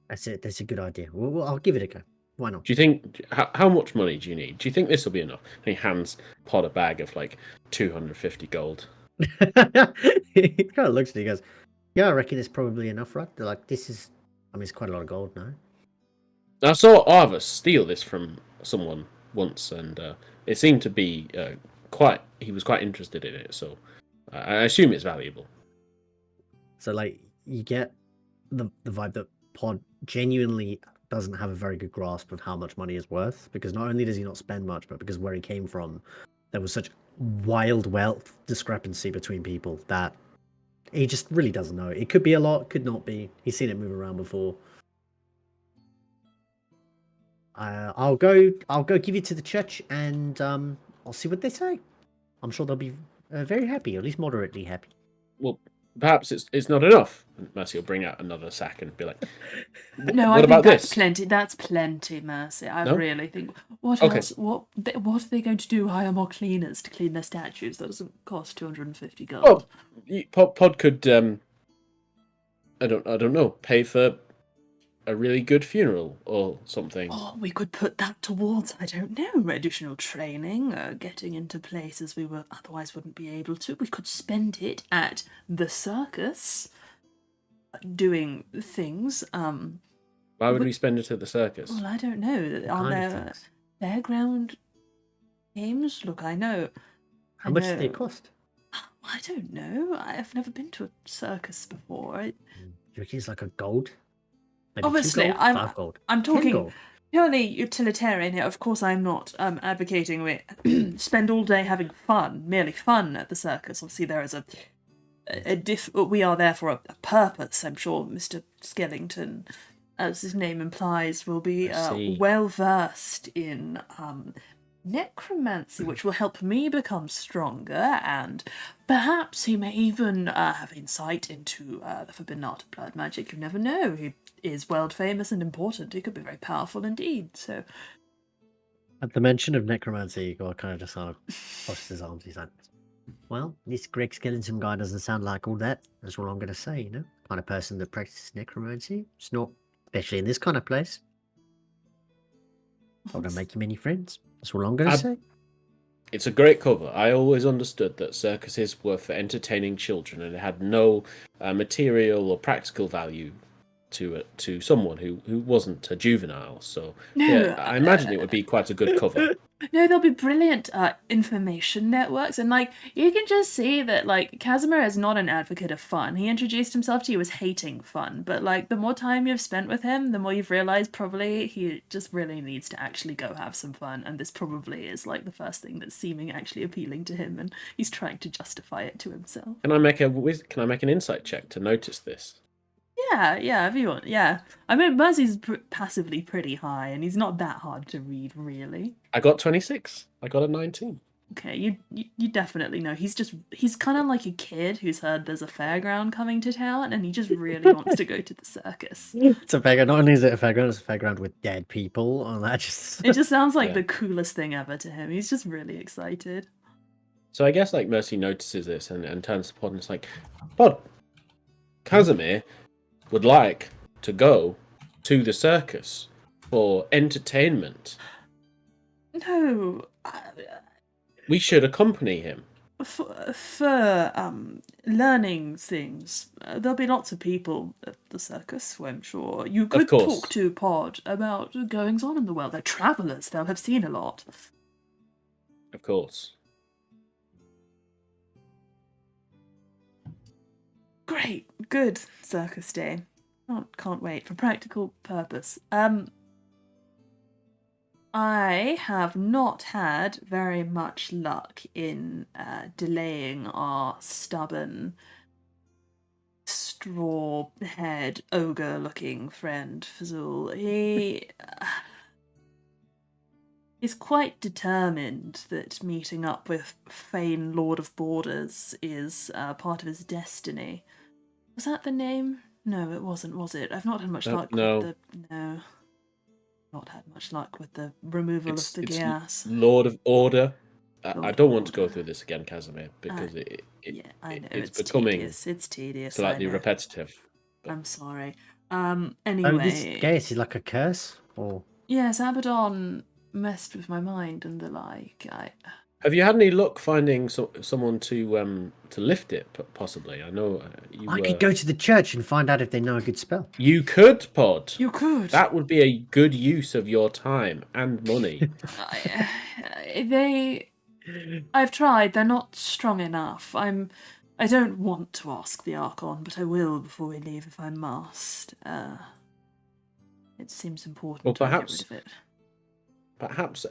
That's it. That's a good idea. Well, I'll give it a go. Why not? Do you think how much money do you need? Do you think this will be enough? And he hands Pod a bag of like 250 gold. He kind of looks at it. He goes, "Yeah, I reckon it's probably enough, right?" They're like, "This is, I mean, it's quite a lot of gold, no?" I saw Arvis steal this from someone once, and it seemed to be he was quite interested in it, so I assume it's valuable. So, like, you get the vibe that Pod genuinely doesn't have a very good grasp of how much money is worth, because not only does he not spend much, but because where he came from, there was such wild wealth discrepancy between people that he just really doesn't know. It could be a lot, could not be. He's seen it move around before. I'll go give it to the church, and I'll see what they say. I'm sure they'll be very happy, or at least moderately happy. Well, perhaps it's not enough. And Mercy will bring out another sack and be like, No, what I about think that's this? plenty. That's plenty, Mercy. I No? really think. What Okay. else? What are they going to do? Hire more cleaners to clean their statues? That doesn't cost 250 gold. Oh, Pod could I don't know, pay for a really good funeral or something. Oh, we could put that towards, I don't know, additional training, getting into places we otherwise wouldn't be able to. We could spend it at the circus. doing things. Why would we spend it at the circus? Well, I don't know. What Are kind of there things? fairground games? Look, I know. How much do they cost? I don't know. I've never been to a circus before. Do you think it's like a gold? Maybe Obviously, 2 gold? I'm 5 gold. I'm 10 talking gold. purely utilitarian here. Of course, I'm not advocating we spend all day having fun, merely fun at the circus. Obviously, there is we are there for a purpose. I'm sure Mr. Skellington, as his name implies, will be I see. well versed in necromancy, which will help me become stronger, and perhaps he may even have insight into the forbidden art of blood magic. You never know. He is world famous and important. He could be very powerful indeed. So, At the mention of necromancy, Igor kind of just kind of crosses his arms. He's like, well, this Greg Skellington guy doesn't sound like all that. That's all I'm going to say, you know? Kind of person that practices necromancy. It's not, especially in this kind of place. Not going to make you many friends. That's all I'm going to say. It's a great cover. I always understood that circuses were for entertaining children, and it had no material or practical value to someone who wasn't a juvenile. So No, yeah, I imagine it would be quite a good cover. no, there'll be brilliant information networks, and like you can just see that like Casimir is not an advocate of fun. He introduced himself to you as hating fun, but like the more time you've spent with him, the more you've realized probably he just really needs to actually go have some fun, and this probably is like the first thing that's seeming actually appealing to him, and he's trying to justify it to himself. Can I make an insight check to notice this? Yeah, if you want. Yeah, I mean Mercy's passively pretty high, and he's not that hard to read, really. I got 26. I got a 19. Okay, you definitely know. He's kind of like a kid who's heard there's a fairground coming to town, and he just really wants to go to the circus. It's a fairground. Not only is it a fairground, it's a fairground with dead people. And that just... It just sounds like Yeah. the coolest thing ever to him. He's just really excited. So I guess like Mercy notices this and turns to Pod and is like, Pod, Casimir would like to go to the circus for entertainment. No, We should accompany him. for learning things. There'll be lots of people at the circus, so I'm sure you could course. talk to Pod about goings on in the world. They're travellers; they'll have seen a lot. Of course. Great, good circus day. Can't wait for practical purpose. I have not had very much luck in delaying our stubborn, straw-haired, ogre-looking friend Fazul. He is quite determined that meeting up with Fane, Lord of Borders, is part of his destiny. Was that the name? No, it wasn't, was it? I've not had much luck no. with the... No. Not had much luck with the removal of the gas. Lord of Order. Lord I of don't want to go Order. through this again, Casimir, because Yeah, I know, it's it's becoming tedious. It's tedious, slightly I know. repetitive. I'm sorry. Oh, this Anyway... gas is like a curse? Or... Yes, Abaddon messed with my mind and the like. Have you had any luck finding someone to lift it? Possibly, I know you. I could go to the church and find out if they know a good spell. You could, Pod. You could. That would be a good use of your time and money. I've tried. They're not strong enough. I don't want to ask the Archon, but I will before we leave if I must. It seems important Well, to get perhaps- rid of it. Perhaps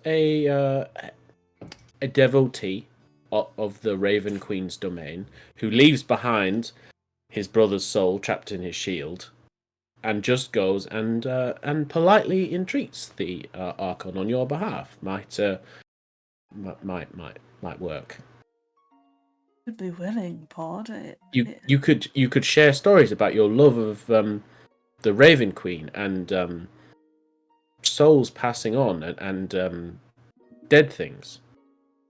a devotee of the Raven Queen's domain who leaves behind his brother's soul trapped in his shield, and just goes and politely entreats the Archon on your behalf might work. Would be willing, Pod. You could share stories about your love of the Raven Queen and souls passing on and dead things.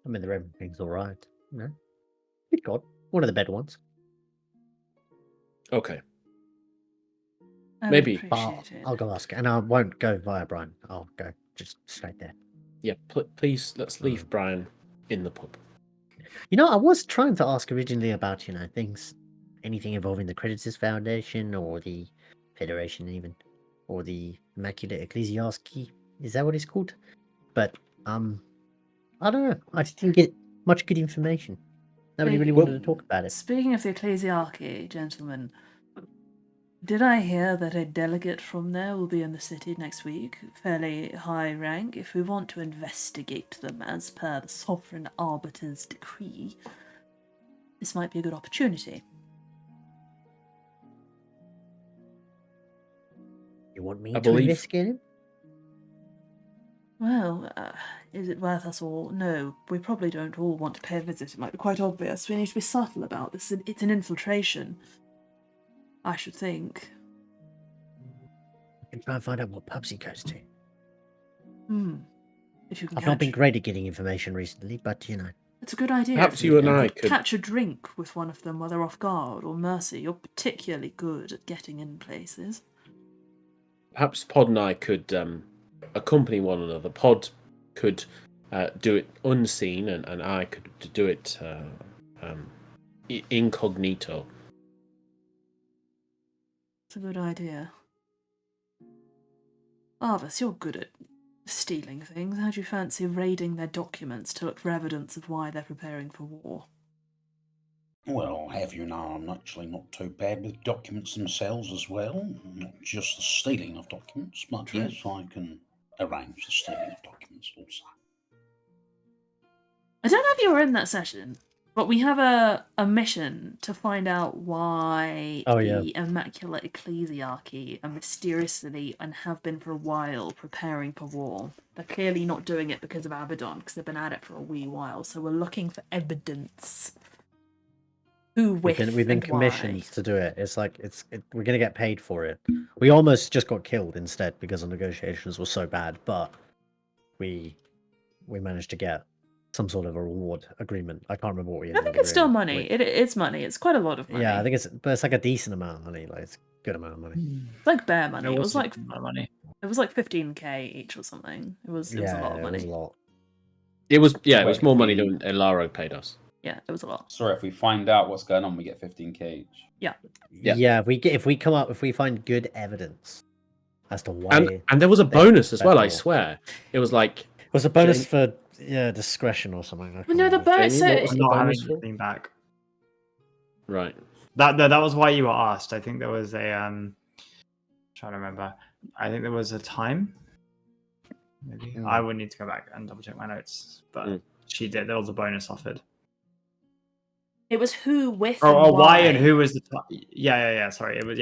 I mean, the Raven King's all right. You know, good God, one of the better ones. Okay. I maybe. would But appreciate it. I'll go ask, and I won't go via Brian. I'll go just straight there. Yeah, please, let's leave Brian in the pub. You know, I was trying to ask originally about things anything involving the Creditors Foundation or the Federation, even, or the Immaculate Ecclesiarchy. Is that what it's called? But I don't know. I just didn't get much good information. Nobody really wanted to talk about it. Speaking of the Ecclesiarchy, gentlemen, did I hear that a delegate from there will be in the city next week? Fairly high rank. If we want to investigate them as per the Sovereign Arbiter's decree, this might be a good opportunity. You want me I to believe- investigate him? Well, is it worth us all? No, we probably don't all want to pay a visit. It might be quite obvious. We need to be subtle about this. It's an infiltration, I should think. I can try and find out what pubs he goes to. If you can I've not been catch... great at getting information recently, but you know. It's a good idea. Perhaps If you and I could could- catch a drink with one of them while they're off guard, or Mercy. You're particularly good at getting in places. Perhaps Pod and I could accompany one another. Pod could do it unseen, and I could do it incognito. It's a good idea. Arvis, you're good at stealing things. How do you fancy raiding their documents to look for evidence of why they're preparing for war? Well, I'll have you know, I'm actually not too bad with documents themselves as well. Not just the stealing of documents, but yes, I can arrange the stealing of documents also. I don't know if you were in that session, but we have a mission to find out why the Immaculate Ecclesiarchy are mysteriously, and have been for a while, preparing for war. They're clearly not doing it because of Abaddon, because they've been at it for a wee while, so we're looking for evidence. Who with We've been and commissioned why. to do it. It's like we're gonna get paid for it. We almost just got killed instead because the negotiations were so bad, but we managed to get some sort of a reward agreement. I can't remember what we. I think it's still money. It's money. It's quite a lot of money. Yeah, I think it's like a decent amount of money. Like it's a good amount of money. It's like bear money. It was like a lot of money. It was like 15k each or something. It was a lot of money. It was a lot. It was Wait, more money we- than Elaro paid us. Yeah, it was a lot. Sorry, if we find out what's going on, we get 15k each. Yeah. Yeah, if we find good evidence as to why. And there was a they bonus as well. I prepared for war. swear, it was like It was a bonus for discretion or something. I Well, no, can't the remember. bonus. Jamie, So what was the Not having bonus for? anything back. Right. That was why you were asked. I think there was a trying to remember. I think there was a time. Maybe I would need to go back and double check my notes, but she did. There was a bonus offered. it was who with. Oh, and why and who was the? Yeah. Sorry, it was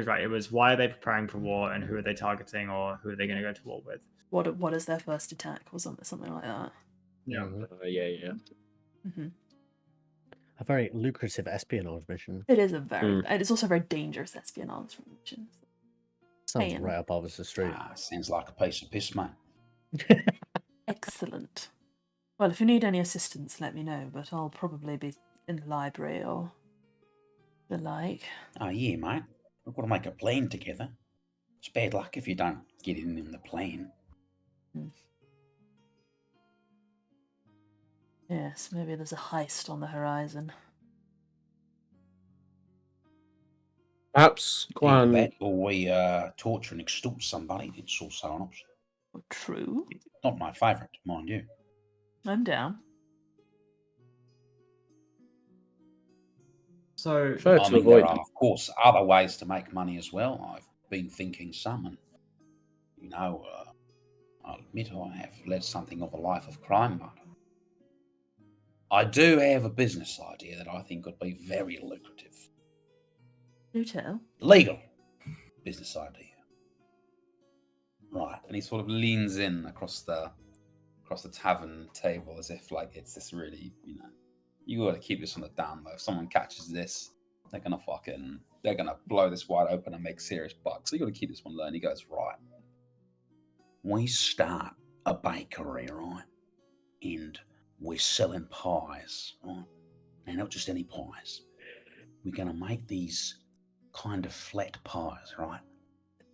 right. It was why are they preparing for war and who are they targeting or who are they going to go to war with? What is their first attack or something like that? Yeah. Yeah. Hmm. A very lucrative espionage mission. It is a very. And it's also a very dangerous espionage mission. Sounds Ian. right up Officer Street. Sounds like a piece of piss, mate. Excellent. Well, if you need any assistance, let me know. But I'll probably be in the library or the like. Oh, yeah, mate. We've got to make a plan together. It's bad luck if you don't get in the plan. Yes, maybe there's a heist on the horizon. Perhaps Either Guan. that or we torture and extort somebody. It's also an option. True. Not my favourite, mind you. I'm down. So Prefer I to mean, avoid. there are, of course, other ways to make money as well. I've been thinking some, and, you know, I'll admit I have led something of a life of crime, but I do have a business idea that I think would be very lucrative. Do tell. Legal business idea. Right. And he sort of leans in across the tavern table as if like it's this really, you got to keep this on the down low. If someone catches this, they're gonna blow this wide open and make serious bucks. So you got to keep this one low. And he goes, right. We start a bakery, right? And we're selling pies, right? And not just any pies. We're going to make these kind of flat pies, right?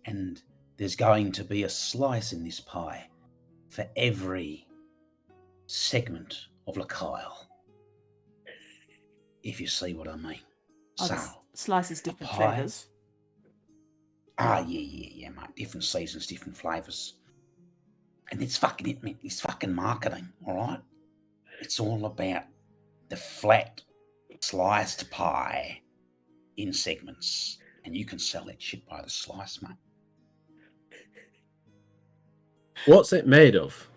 And there's going to be a slice in this pie for every segment of Lacyle. If you see what I mean. Oh, So, slices, different pie? flavors. Yeah, mate. Different seasons, different flavors. And it's fucking it, mate. It's fucking marketing, all right? It's all about the flat, sliced pie in segments. And you can sell that shit by the slice, mate. What's it made of?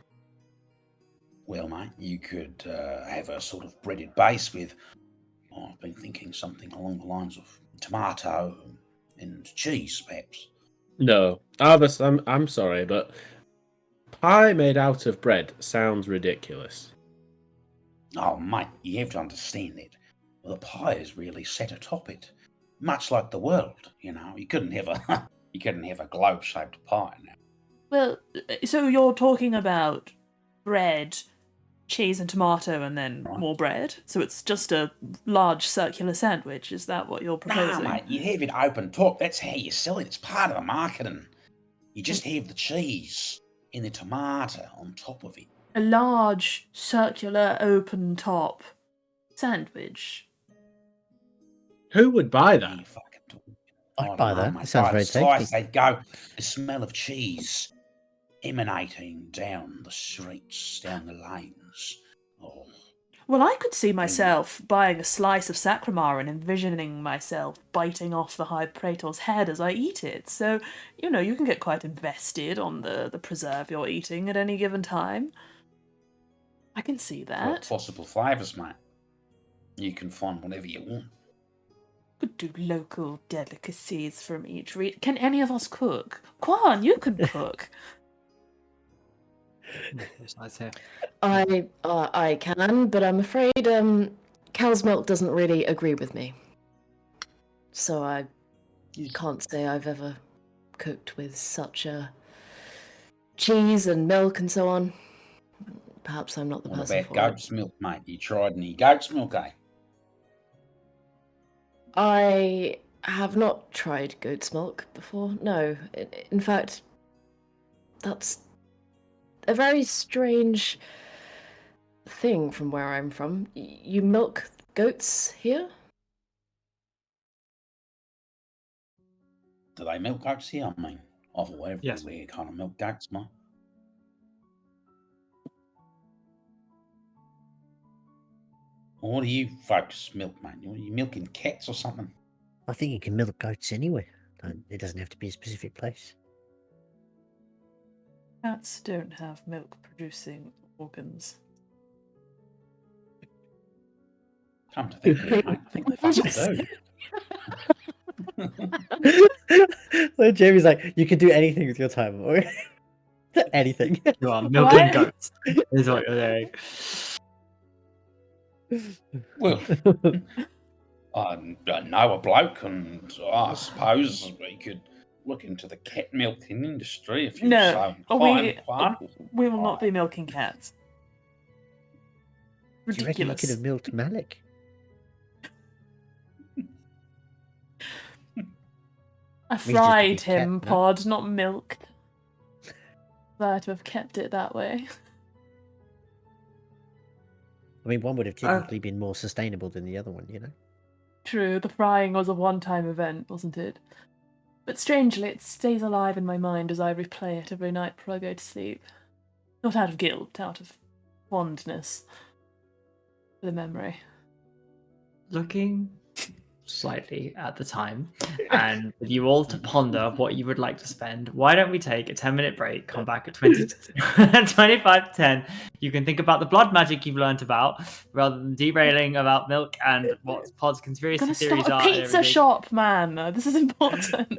Well, mate, you could have a sort of breaded base with, I've been thinking something along the lines of tomato and cheese, perhaps. No, Albus, I'm sorry, but pie made out of bread sounds ridiculous. Oh, mate, you have to understand that. Well, the pie is really set atop it, much like the world. You know, you couldn't have a you couldn't have a globe-shaped pie now. Well, so you're talking about bread, cheese, and tomato, and then Right. more bread. So it's just a large circular sandwich. Is that what you're No, proposing? mate, you have it open top. That's how you sell it. It's part of the marketing. You just have the cheese and the tomato on top of it. A large circular open top sandwich. Who would buy You that? fucking talk. I'd I don't buy know, that. mate. It sounds By very the slice, tasty. they'd go. The smell of cheese emanating down the streets, down the lanes. Oh, Well, I could see myself buying a slice of sacramar and envisioning myself biting off the High Praetor's head as I eat it. So, you know, you can get quite invested on the preserve you're eating at any given time. I can see for that. possible flavours, mate. You can find whatever you want. Could do local delicacies from each region. Can any of us cook? Quan, you can cook. Nice here. I can, but I'm afraid cow's milk doesn't really agree with me. So I can't say I've ever cooked with such a cheese and milk and so on. Perhaps I'm not the What person about for goat's milk, mate? You tried any goat's milk, eh? I have not tried goat's milk before. No, in fact, that's a very strange thing from where I'm from. You milk goats here? Do they milk goats here? I mean, I've everywhere Yes. kind of milk goats, mate. What do you folks milk, mate? Are you milking cats or something? I think you can milk goats anywhere. It doesn't have to be a specific place. Cats don't have milk producing organs. Come to think of it, mate, I think they fucking do. So Jamie's like, you can do anything with your time. Or anything. You are milking What? goats. Is what you're doing. Well, I know a bloke, and I suppose we could look into the cat milking industry if you're No, so inclined, Quan. we will not be milking cats. Do you reckon you Ridiculous. could have milked Malik? I just fried eat cat, him, no? Pod, not milked. Glad to have kept it that way. I mean, one would have typically been more sustainable than the other one, you know? True, the frying was a one-time event, wasn't it? But strangely, it stays alive in my mind as I replay it every night before I go to sleep. Not out of guilt, out of fondness for the memory. Looking slightly at the time and with you all to ponder what you would like to spend, why don't we take a 10-minute break, come back at 25 to 10. You can think about the blood magic you've learned about rather than derailing about milk and what Pod's I'm conspiracy gonna theories start are. a and pizza everything. shop, man. This is important.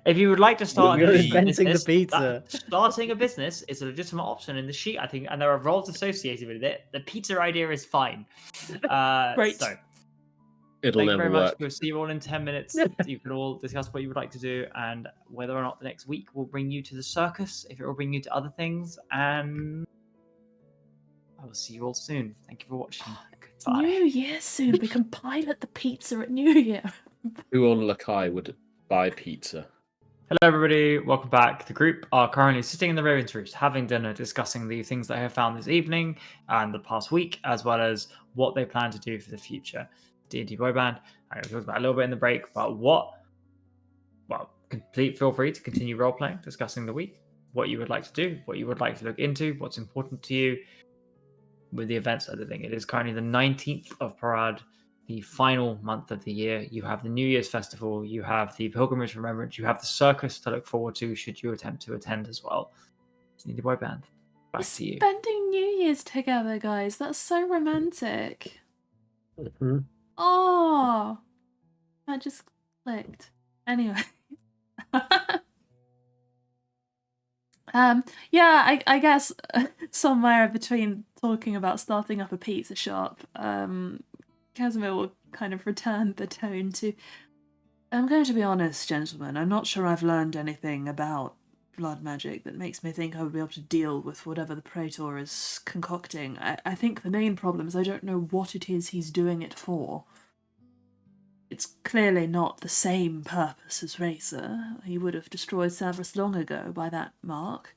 If you would like to start You're a inventing the business, pizza. starting a business is a legitimate option in the sheet, I think, and there are roles associated with it. The pizza idea is fine. Great. So, It'll thank you never very work. much. We'll see you all in 10 minutes. You can all discuss what you would like to do and whether or not the next week will bring you to the circus, if it will bring you to other things. And I will see you all soon. Thank you for watching. Goodbye. New Year soon. We can pilot the pizza at New Year. Who on Lakai would buy pizza? Hello, everybody. Welcome back. The group are currently sitting in the Raven's Roost, having dinner, discussing the things they have found this evening and the past week, as well as what they plan to do for the future. D&D Boyband. I know we talked about a little bit in the break, but feel free to continue role playing, discussing the week, what you would like to do, what you would like to look into, what's important to you with the events of the thing. It is currently the 19th of Parad, the final month of the year. You have the New Year's Festival, you have the Pilgrimage Remembrance, you have the circus to look forward to should you attempt to attend as well. D&D Boyband, back to you. Spending New Year's together, guys. That's so romantic. Mm-hmm. Oh, that just clicked. Anyway. Yeah, I guess somewhere between talking about starting up a pizza shop, Casimir will kind of return the tone to, I'm going to be honest, gentlemen, I'm not sure I've learned anything about blood magic that makes me think I would be able to deal with whatever the Praetor is concocting. I think the main problem is I don't know what it is he's doing it for. It's clearly not the same purpose as Racer. He would have destroyed Severus long ago by that mark.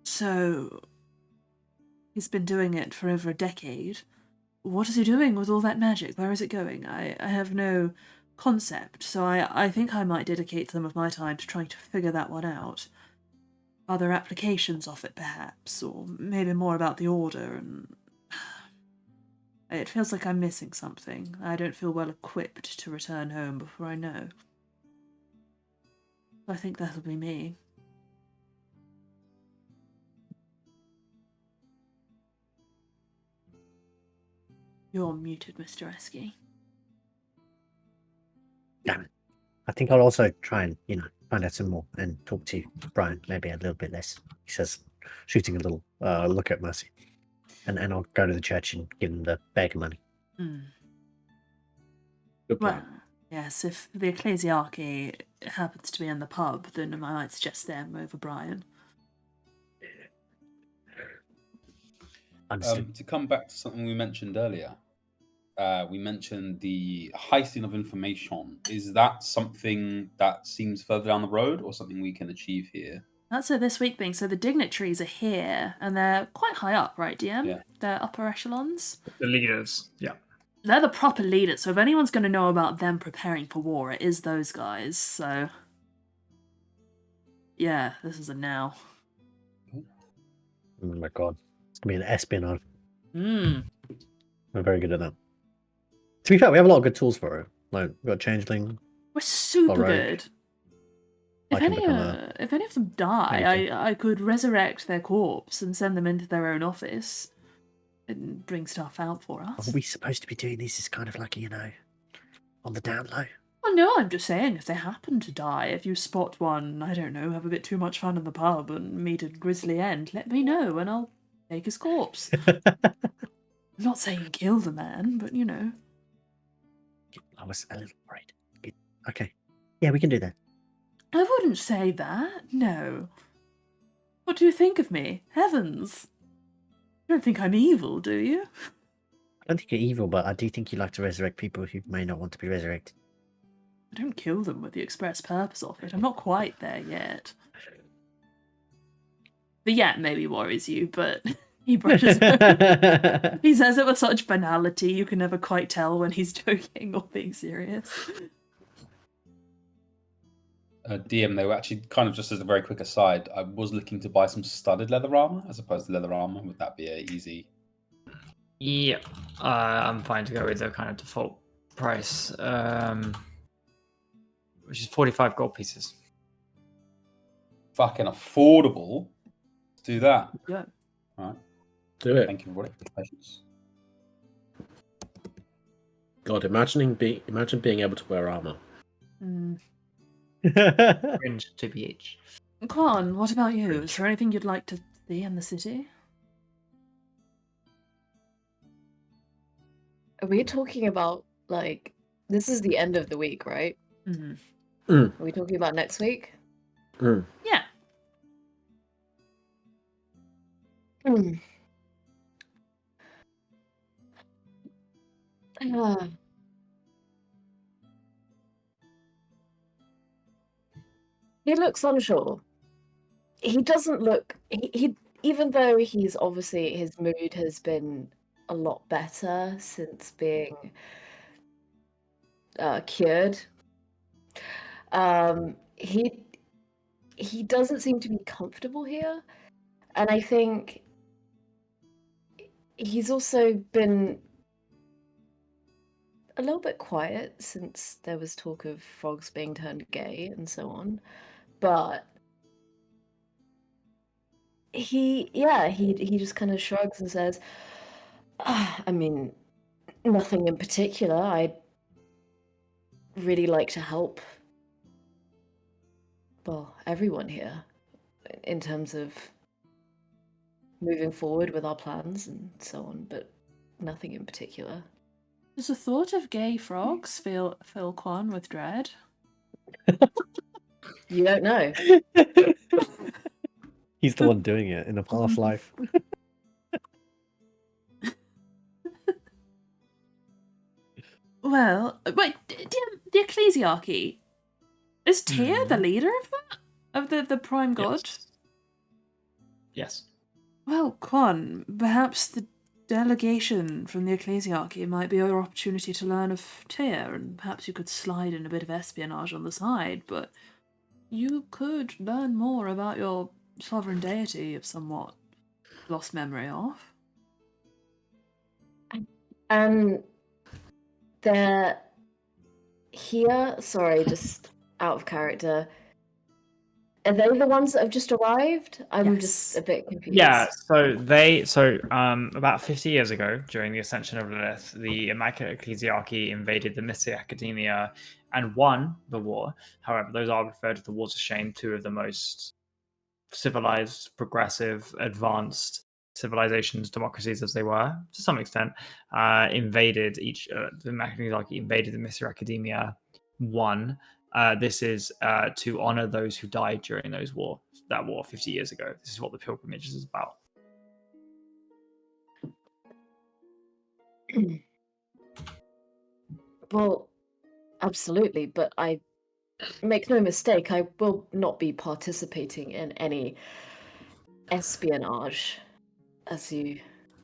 So, he's been doing it for over a decade. What is he doing with all that magic? Where is it going? I have no concept, so I think I might dedicate some of my time to trying to figure that one out. Other applications of it, perhaps, or maybe more about the Order, and it feels like I'm missing something. I don't feel well equipped to return home before I know. I think that'll be me. You're muted, Mr. Esky. Damn it. I think I'll also try and, find out some more and talk to Brian maybe a little bit less. He says, shooting a little look at Mercy. And I'll go to the church and give him the bag of money. Good plan. Well, yes, if the ecclesiarchy happens to be in the pub, then I might suggest them over Brian. Understood. To come back to something we mentioned earlier, we mentioned the heisting of information. Is that something that seems further down the road or something we can achieve here? That's a this week thing. So the dignitaries are here, and they're quite high up, right, DM? Yeah. They're upper echelons. The leaders, yeah. They're the proper leaders, so if anyone's going to know about them preparing for war, it is those guys, so... Yeah, this is a now. Oh my god. It's going to be an espionage. Hmm. We're very good at that. To be fair, we have a lot of good tools for it. Like, we've got Changeling. We're super Alright. good. I If can any, become a if any of them die, painter. I could resurrect their corpse and send them into their own office and bring stuff out for us. Are we supposed to be doing this as kind of like, on the down low? Well, no, I'm just saying, if they happen to die, if you spot one, I don't know, have a bit too much fun in the pub and meet a grisly end, let me know and I'll take his corpse. I'm not saying kill the man, but I was a little worried. Okay. Yeah, we can do that. I wouldn't say that, no. What do you think of me? Heavens! You don't think I'm evil, do you? I don't think you're evil, but I do think you like to resurrect people who may not want to be resurrected. I don't kill them with the express purpose of it. I'm not quite there yet. The yet maybe worries you, but he brushes it. He says it with such banality, you can never quite tell when he's joking or being serious. DM, they were actually kind of just as a very quick aside. I was looking to buy some studded leather armor as opposed to leather armor. Would that be easy? Yeah, I'm fine to go with the kind of default price, which is 45 gold pieces. Fucking affordable. Let's do that. Yeah. All right. Do it. Thank you, everybody, for your patience. God, imagine being able to wear armor. Cringe to BH. Quan, what about you? Is there anything you'd like to see in the city? Are we talking about, like, this is the end of the week, right? Mm-hmm. Are we talking about next week? Yeah. He looks unsure. He doesn't look... He even though he's obviously... His mood has been a lot better since being cured. He doesn't seem to be comfortable here, and I think he's also been a little bit quiet since there was talk of frogs being turned gay and so on. But he just kind of shrugs and says, I mean, nothing in particular. I'd really like to help, well, everyone here in terms of moving forward with our plans and so on, but nothing in particular. Does the thought of gay frogs fill Quan with dread? You don't know. He's the one doing it in a past life. Well, wait, the ecclesiarchy. Is Tyr the leader of that? Of the prime god? Yes. Well, Quan, perhaps the delegation from the ecclesiarchy might be your opportunity to learn of Tyr, and perhaps you could slide in a bit of espionage on the side, but you could learn more about your sovereign deity you've somewhat lost memory of. And they're here, sorry, just out of character. Are they the ones that have just arrived? I'm just a bit confused. Yeah, so about 50 years ago, during the Ascension of Lilith, the Immaculate Ecclesiarchy invaded the Mystic Academia and won the war. However, those are referred to the Wars of Shame, two of the most civilized, progressive, advanced civilizations, democracies as they were, to some extent, invaded the Immaculate Ecclesiarchy invaded the Mystic Academia, won. This is to honor those who died during that war 50 years ago. This is what the pilgrimage is about. Well, absolutely, but I make no mistake, I will not be participating in any espionage, as you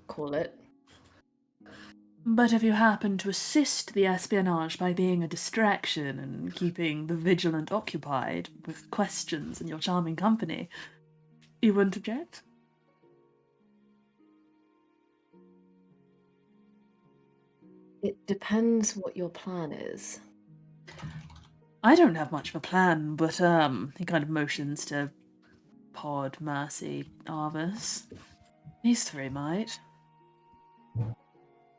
call it. But if you happen to assist the espionage by being a distraction and keeping the vigilant occupied with questions in your charming company, you wouldn't object? It depends what your plan is. I don't have much of a plan, but he kind of motions to Pod, Mercy, Arvis. These three might.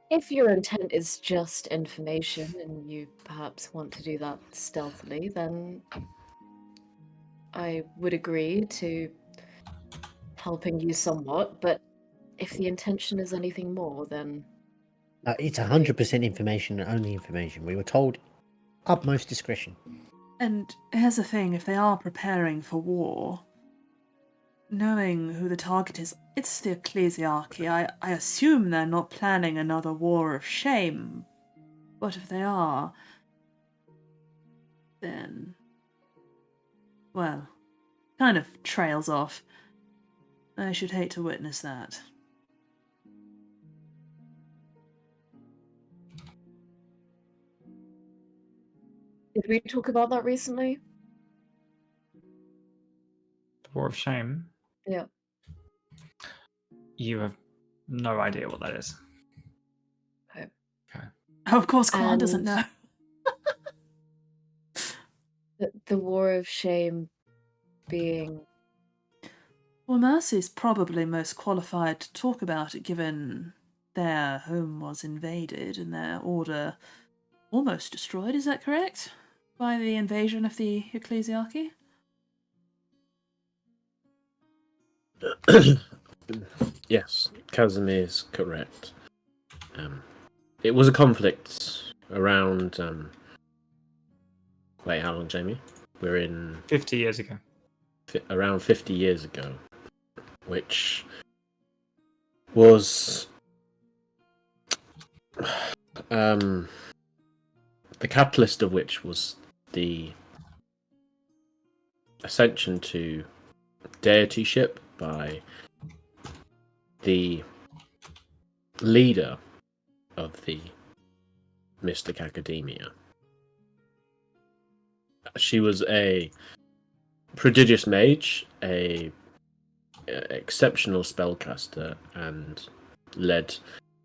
If your intent is just information and you perhaps want to do that stealthily, then I would agree to helping you somewhat, but if the intention is anything more, then... It's 100% information and only information. We were told utmost discretion. And here's the thing, if they are preparing for war, knowing who the target is, it's the ecclesiarchy. I assume they're not planning another war of shame. But if they are, then... well, kind of trails off. I should hate to witness that. Did we talk about that recently? The War of Shame? Yeah. You have no idea what that is. Okay. Oh, of course, Quan doesn't know. The War of Shame being... Well, Mercy's probably most qualified to talk about it, given their home was invaded and their order almost destroyed, is that correct? By the invasion of the ecclesiarchy? Yes, Casimir's correct. It was a conflict around... Wait, how long, Jamie? We're in... 50 years ago. Around 50 years ago, which was... the catalyst of which was the ascension to deityship by the leader of the Mystic Academia. She was a prodigious mage, a exceptional spellcaster, and led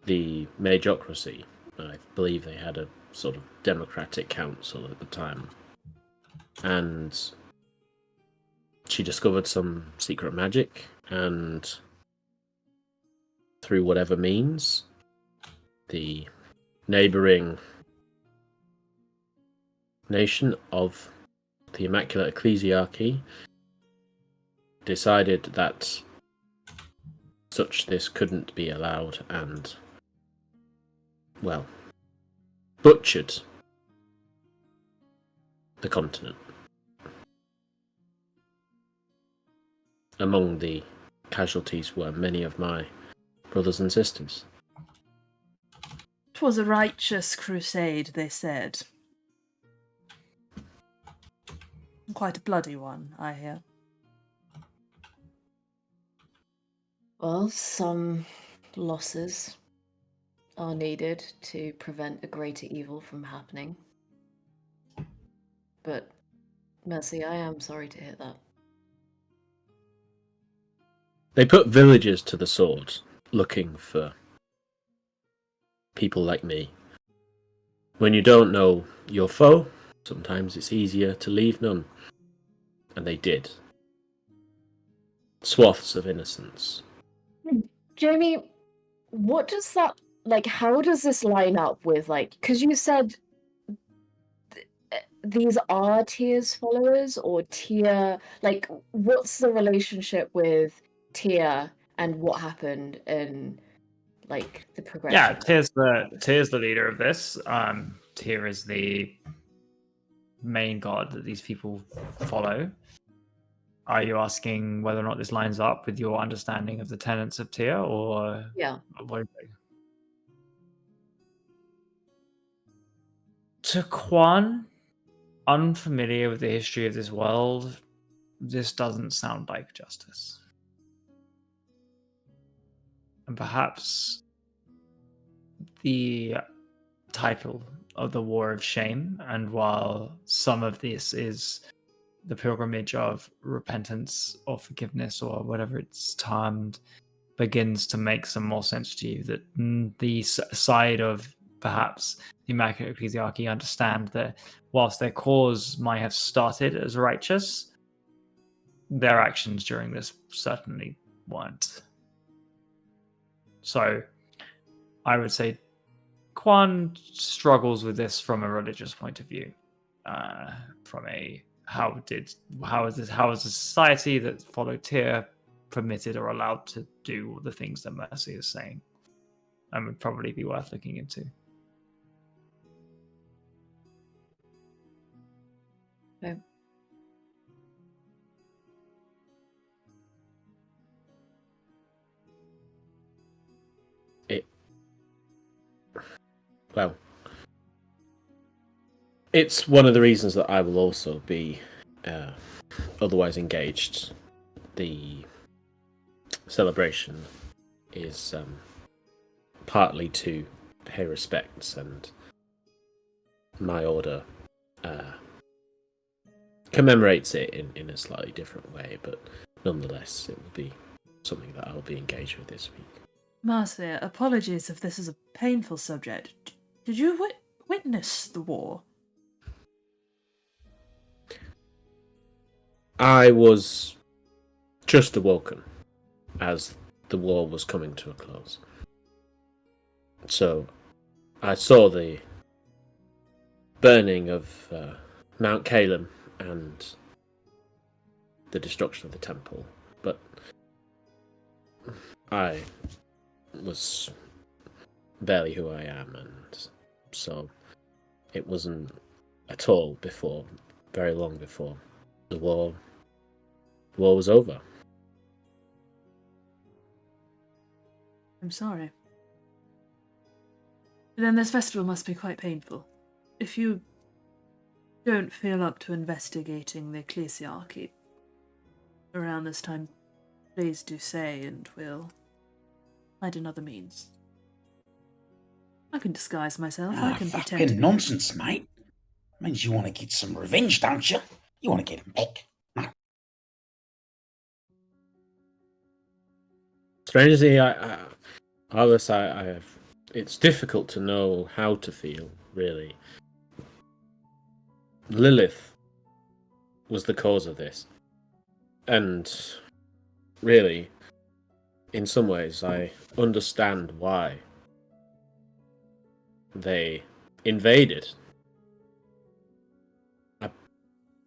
the magocracy. I believe they had a sort of democratic council at the time. And she discovered some secret magic, and through whatever means, the neighboring nation of the Immaculate Ecclesiarchy decided that this couldn't be allowed and, well, butchered the continent. Among the casualties were many of my brothers and sisters. 'Twas a righteous crusade, they said. Quite a bloody one, I hear. Well, some losses are needed to prevent a greater evil from happening. But, Mercy, I am sorry to hear that. They put villagers to the sword, looking for people like me. When you don't know your foe, sometimes it's easier to leave none. And they did. Swaths of innocence. Jamie, what does that, like, how does this line up with, like, because you said these are Tyr's followers, or Tyr, like, what's the relationship with Tyr and what happened in, like, the progression? Yeah, Tyr's the leader of this. Tyr is the main god that these people follow. Are you asking whether or not this lines up with your understanding of the tenets of Tyr, or Yeah. what? To Quan, unfamiliar with the history of this world, this doesn't sound like justice. And perhaps the title of the War of Shame, and while some of this is the pilgrimage of repentance or forgiveness or whatever it's termed, begins to make some more sense to you, that the side of perhaps the Immaculate Ecclesiarchy understand that whilst their cause might have started as righteous, their actions during this certainly weren't. So I would say Quan struggles with this from a religious point of view, from a how is the society that followed Tyr permitted or allowed to do the things that Mercy is saying, and would probably be worth looking into. Okay. Well, it's one of the reasons that I will also be otherwise engaged. The celebration is partly to pay respects, and my order commemorates it in a slightly different way, but nonetheless it will be something that I will be engaged with this week. Marcia, apologies if this is a painful subject. Did you witness the war? I was just awoken as the war was coming to a close. So I saw the burning of Mount Calem and the destruction of the temple, but I was barely who I am, and so it wasn't at all very long before the war was over. I'm sorry. Then this festival must be quite painful. If you don't feel up to investigating the ecclesiarchy around this time, please do say, and we'll find another means. I can disguise myself. I can pretend to Fucking be... nonsense, mate. Means you want to get some revenge, don't you? You want to get him back. No. Strangely, Alice, I have. It's difficult to know how to feel, really. Lilith was the cause of this. And really, in some ways, I understand why they invaded.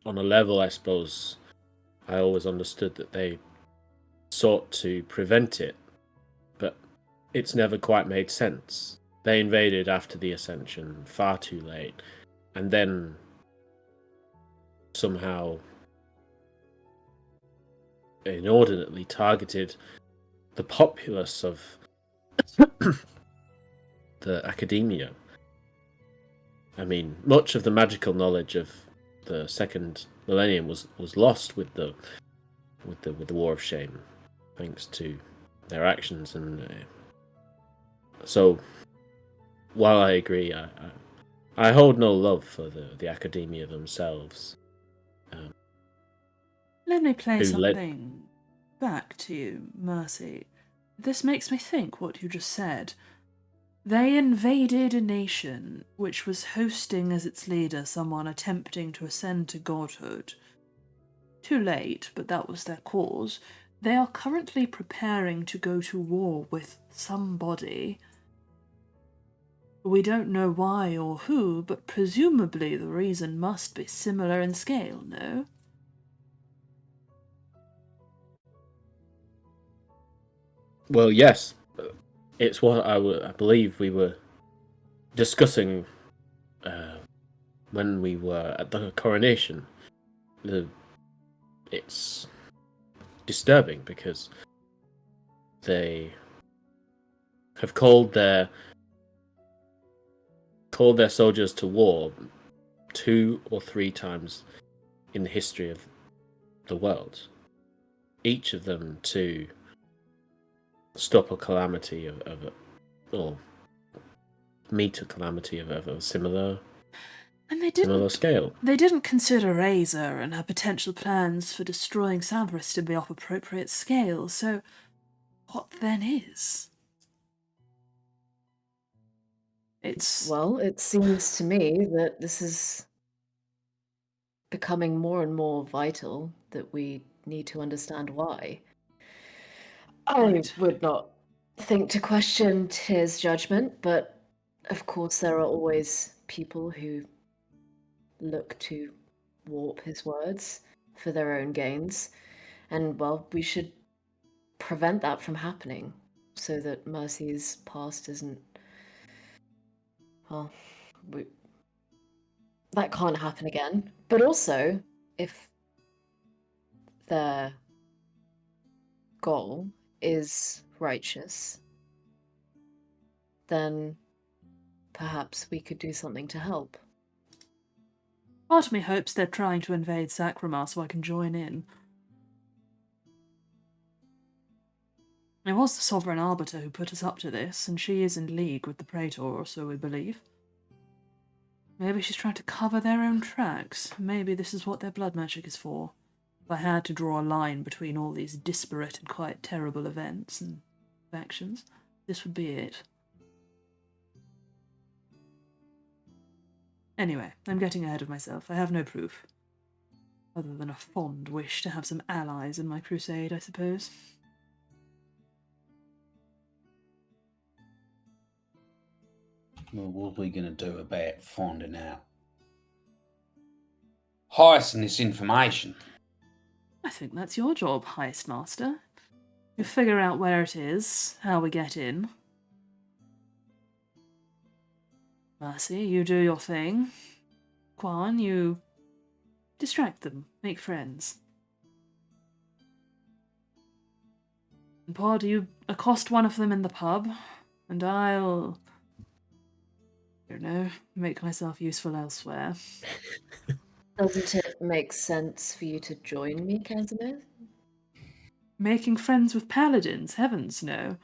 On a level, I suppose, I always understood that they sought to prevent it, but it's never quite made sense. They invaded after the Ascension, far too late, and then somehow inordinately targeted the populace of the academia. I mean, much of the magical knowledge of the second millennium was lost with the War of Shame, thanks to their actions, and so while I agree, I hold no love for the academia themselves. Let me play Who led- something back to you, Mercy. This makes me think what you just said. They invaded a nation which was hosting as its leader someone attempting to ascend to godhood. Too late, but that was their cause. They are currently preparing to go to war with somebody. We don't know why or who, but presumably the reason must be similar in scale, no? Well, yes. It's what I believe we were discussing when we were at the coronation. It's disturbing because they have called their soldiers to war 2 or 3 times in the history of the world. Each of them to stop a calamity or meet a calamity of a similar scale. They didn't consider Aza and her potential plans for destroying Savras to be off appropriate scale, so what then is? Well, it seems to me that this is becoming more and more vital, that we need to understand why. I would not think to question his judgment, but of course there are always people who look to warp his words for their own gains, and well, we should prevent that from happening so that Mercy's past isn't, well, that can't happen again. But also, if their goal is righteous, then perhaps we could do something to help. Part of me hopes they're trying to invade Sacramar so I can join in. It was the Sovereign Arbiter who put us up to this, and she is in league with the Praetor, or so we believe. Maybe she's trying to cover their own tracks. Maybe this is what their blood magic is for. If I had to draw a line between all these disparate and quite terrible events and factions, this would be it. Anyway, I'm getting ahead of myself. I have no proof. Other than a fond wish to have some allies in my crusade, I suppose. Well, what are we going to do about finding out? Heisting this information. I think that's your job, Heist Master. You figure out where it is, how we get in. Mercy, you do your thing. Quan, you distract them, make friends. And Pod, you accost one of them in the pub, and I'll, I don't know, make myself useful elsewhere. Doesn't it make sense for you to join me, Casimir? Making friends with paladins, heavens no.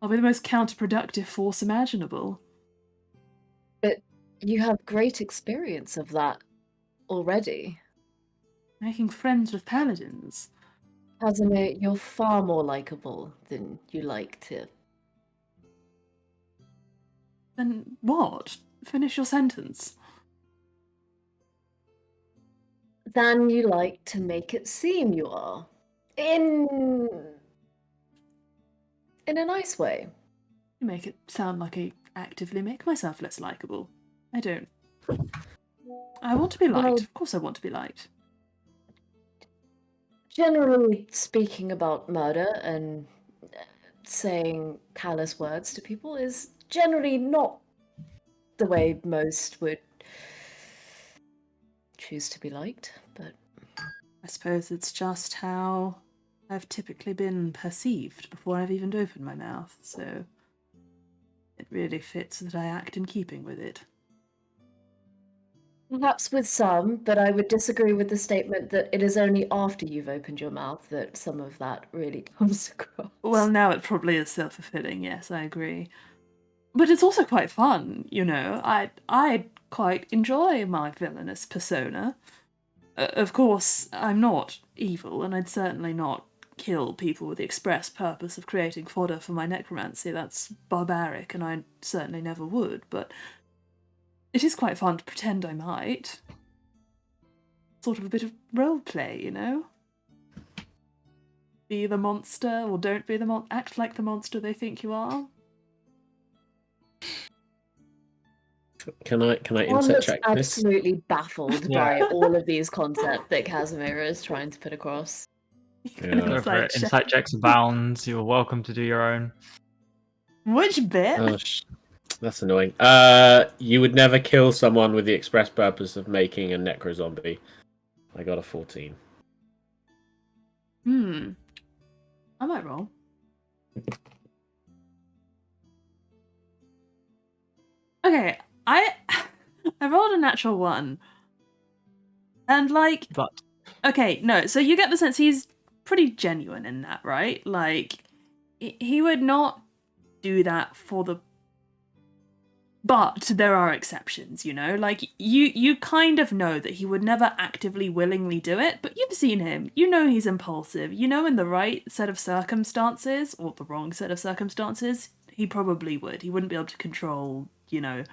I'll be the most counterproductive force imaginable. But you have great experience of that already. Making friends with paladins. Casimir, you're far more likable than you like to. Then what? Finish your sentence. Than you like to make it seem you are. In a nice way. You make it sound like I actively make myself less likable. I don't. I want to be liked. Well- Of course I want to be liked. Generally speaking about murder and saying callous words to people is generally not the way most would choose to be liked, but I suppose it's just how I've typically been perceived before I've even opened my mouth, so it really fits that I act in keeping with it. perhaps with some, but I would disagree with the statement that it is only after you've opened your mouth that some of that really comes across. Well, now it probably is self-fulfilling, yes, I agree. But it's also quite fun, you know. I quite enjoy my villainous persona. Of course, I'm not evil, and I'd certainly not kill people with the express purpose of creating fodder for my necromancy. That's barbaric, and I certainly never would, but it is quite fun to pretend I might. Sort of a bit of role play, you know? Be the monster, or don't be the monster. Act like the monster they think you are. Can I One insert looks check this? absolutely baffled by all of these concepts that Casimir is trying to put across. Yeah. Go for it. Insight checks abound. You're welcome to do your own. Which bit? Oh, that's annoying. You would never kill someone with the express purpose of making a necro zombie. I got a 14. I might roll. Okay, I rolled a natural 1. And like, But okay, no, so you get the sense he's pretty genuine in that, right? Like, he would not do that for the... But there are exceptions, you know? Like, you kind of know that he would never actively, willingly do it, but you've seen him. You know he's impulsive. You know in the right set of circumstances, or the wrong set of circumstances, he probably would. He wouldn't be able to control, you know,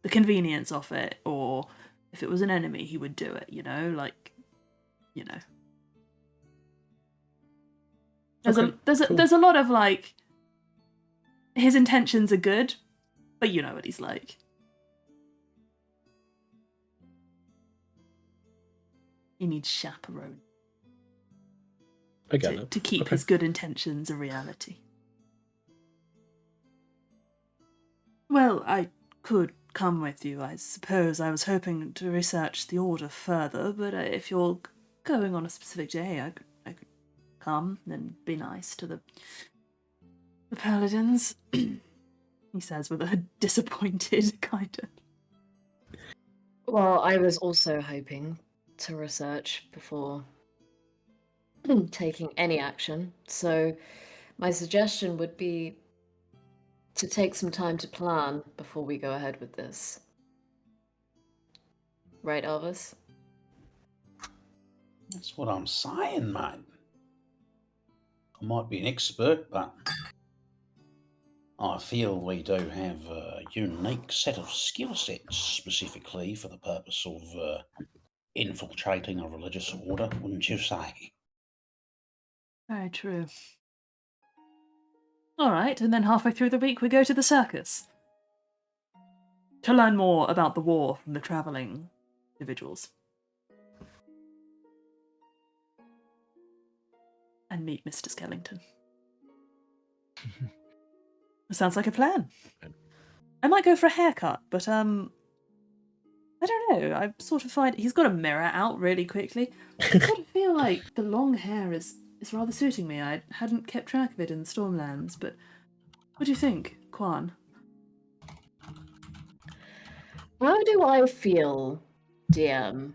the convenience of it, or if it was an enemy, he would do it, you know? Like, you know. There's a lot of, like, his intentions are good, but you know what he's like. He needs chaperone I get it. to keep Okay. his good intentions a reality. Well, I could come with you, I suppose. I was hoping to research the order further, but if you're going on a specific day, I could come and be nice to the paladins. He says with a disappointed kind of... Well, I was also hoping to research before taking any action, so my suggestion would be to take some time to plan before we go ahead with this. Right, Elvis? That's what I'm saying, mate. I might be an expert, but I feel we do have a unique set of skill sets specifically for the purpose of infiltrating a religious order, wouldn't you say? Very true. Alright, and then halfway through the week we go to the circus. To learn more about the war from the travelling individuals. And meet Mr. Skellington. Sounds like a plan. I might go for a haircut, but I don't know. I sort of find he's got a mirror out really quickly. I sort of feel like the long hair is rather suiting me. I hadn't kept track of it in the Stormlands, but what do you think, Quan? How do I feel, DM,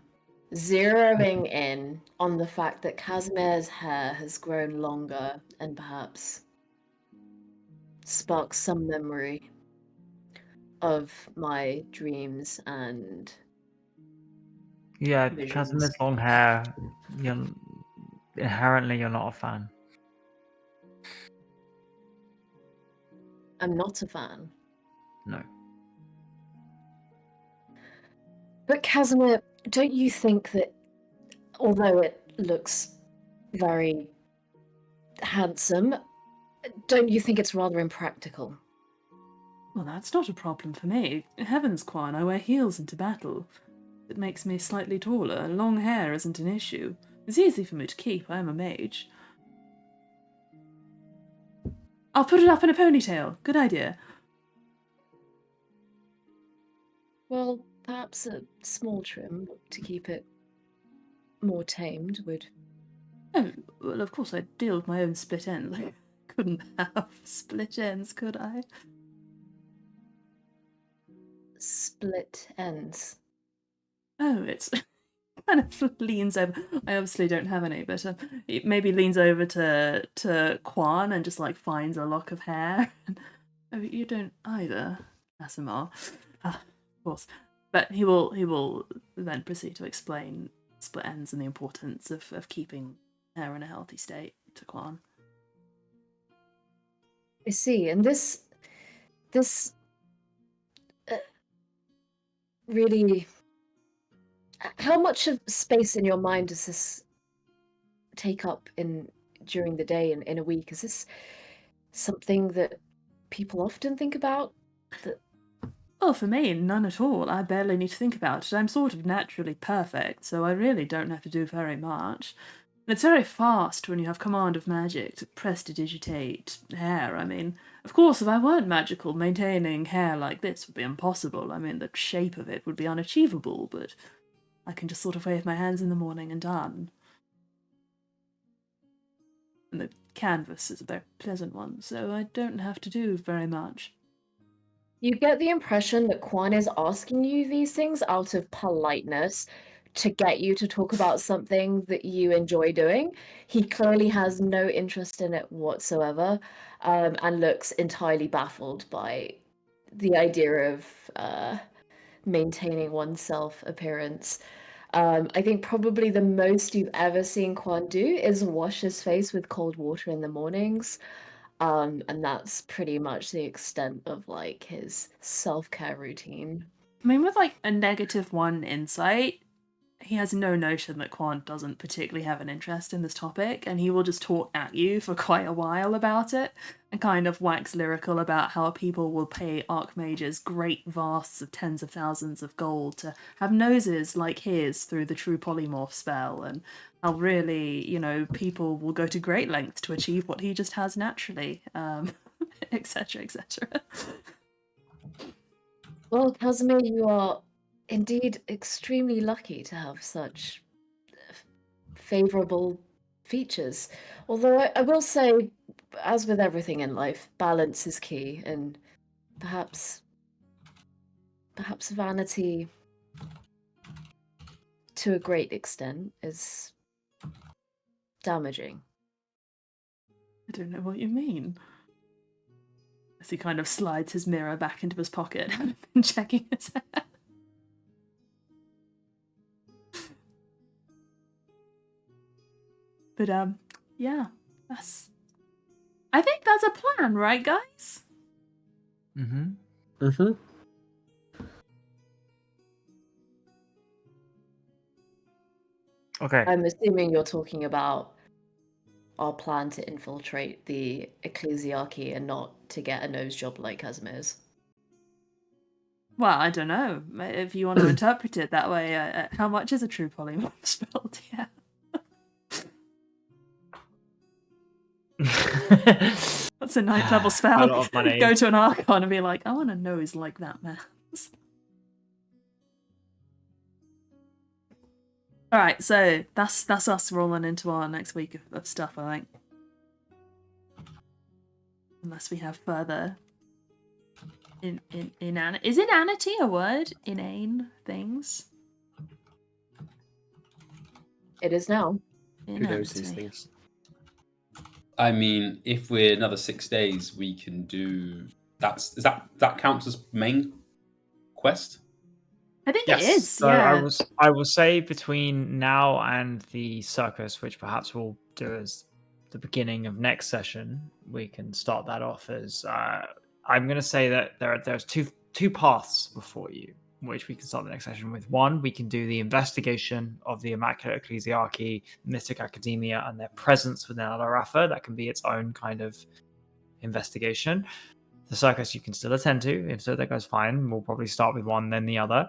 zeroing in on the fact that Casimir's hair has grown longer and perhaps sparks some memory of my dreams and Yeah, visions. Casimir's long hair. Inherently, you're not a fan. I'm not a fan. No. But Casimir, don't you think that although it looks very handsome, don't you think it's rather impractical? Well, that's not a problem for me. Heavens, Quan, I wear heels into battle. It makes me slightly taller. Long hair isn't an issue. It's easy for me to keep. I am a mage. I'll put it up in a ponytail. Good idea. Well, perhaps a small trim to keep it more tamed would. Oh, well, of course, I'd deal with my own split ends. I couldn't have split ends, could I? Split ends. Oh, it's kind of leans over. I obviously don't have any, but it maybe leans over to Quan and just like finds a lock of hair. Oh, you don't either, Asimar. Of course, but he will then proceed to explain split ends and the importance of keeping hair in a healthy state to Quan. I see, and this really. How much of space in your mind does this take up during the day and in a week? Is this something that people often think about? Well, for me, none at all. I barely need to think about it. I'm sort of naturally perfect, so I really don't have to do very much. And it's very fast when you have command of magic to prestidigitate hair. I mean, of course, if I weren't magical, maintaining hair like this would be impossible. I mean, the shape of it would be unachievable, but I can just sort of wave my hands in the morning and done. And the canvas is a very pleasant one, so I don't have to do very much. You get the impression that Quan is asking you these things out of politeness to get you to talk about something that you enjoy doing. He clearly has no interest in it whatsoever, and looks entirely baffled by the idea of maintaining one's self-appearance. I think probably the most you've ever seen Quan do is wash his face with cold water in the mornings. And that's pretty much the extent of like his self-care routine. I mean, with like a -1 insight, he has no notion that Quan doesn't particularly have an interest in this topic, and he will just talk at you for quite a while about it, and kind of wax lyrical about how people will pay archmages great vasts of tens of thousands of gold to have noses like his through the true polymorph spell, and how really, people will go to great lengths to achieve what he just has naturally, etc., etc. Well, Casimir, you are indeed extremely lucky to have such favorable features. Although I will say, as with everything in life, balance is key, and perhaps vanity to a great extent is damaging. I don't know what you mean. As he kind of slides his mirror back into his pocket and checking his hair. But yeah, I think that's a plan, right, guys? Mm-hmm. Mm-hmm. Okay. I'm assuming you're talking about our plan to infiltrate the ecclesiarchy and not to get a nose job like Casimir's. Well, I don't know. If you want to interpret it that way, how much is a true polymorph spell? Yeah. That's a 9th level spell. A lot of money. Go to an archon and be like, I want a nose like that man's. Alright, so that's us rolling into our next week of stuff, I think. Unless we have further is inanity a word? Inane things? It is now. Who knows these Inanity. things? I mean, if we're another 6 days, we can do that counts as main quest? I think Yes. it is. So Yeah. I will say between now and the circus, which perhaps we'll do as the beginning of next session, we can start that off as I'm going to say that there's two paths before you, which we can start the next session with. One, we can do the investigation of the Immaculate Ecclesiarchy, Mystic Academia, and their presence within Al-Arafa. That can be its own kind of investigation. The circus you can still attend to. If so, that goes fine. We'll probably start with one, then the other.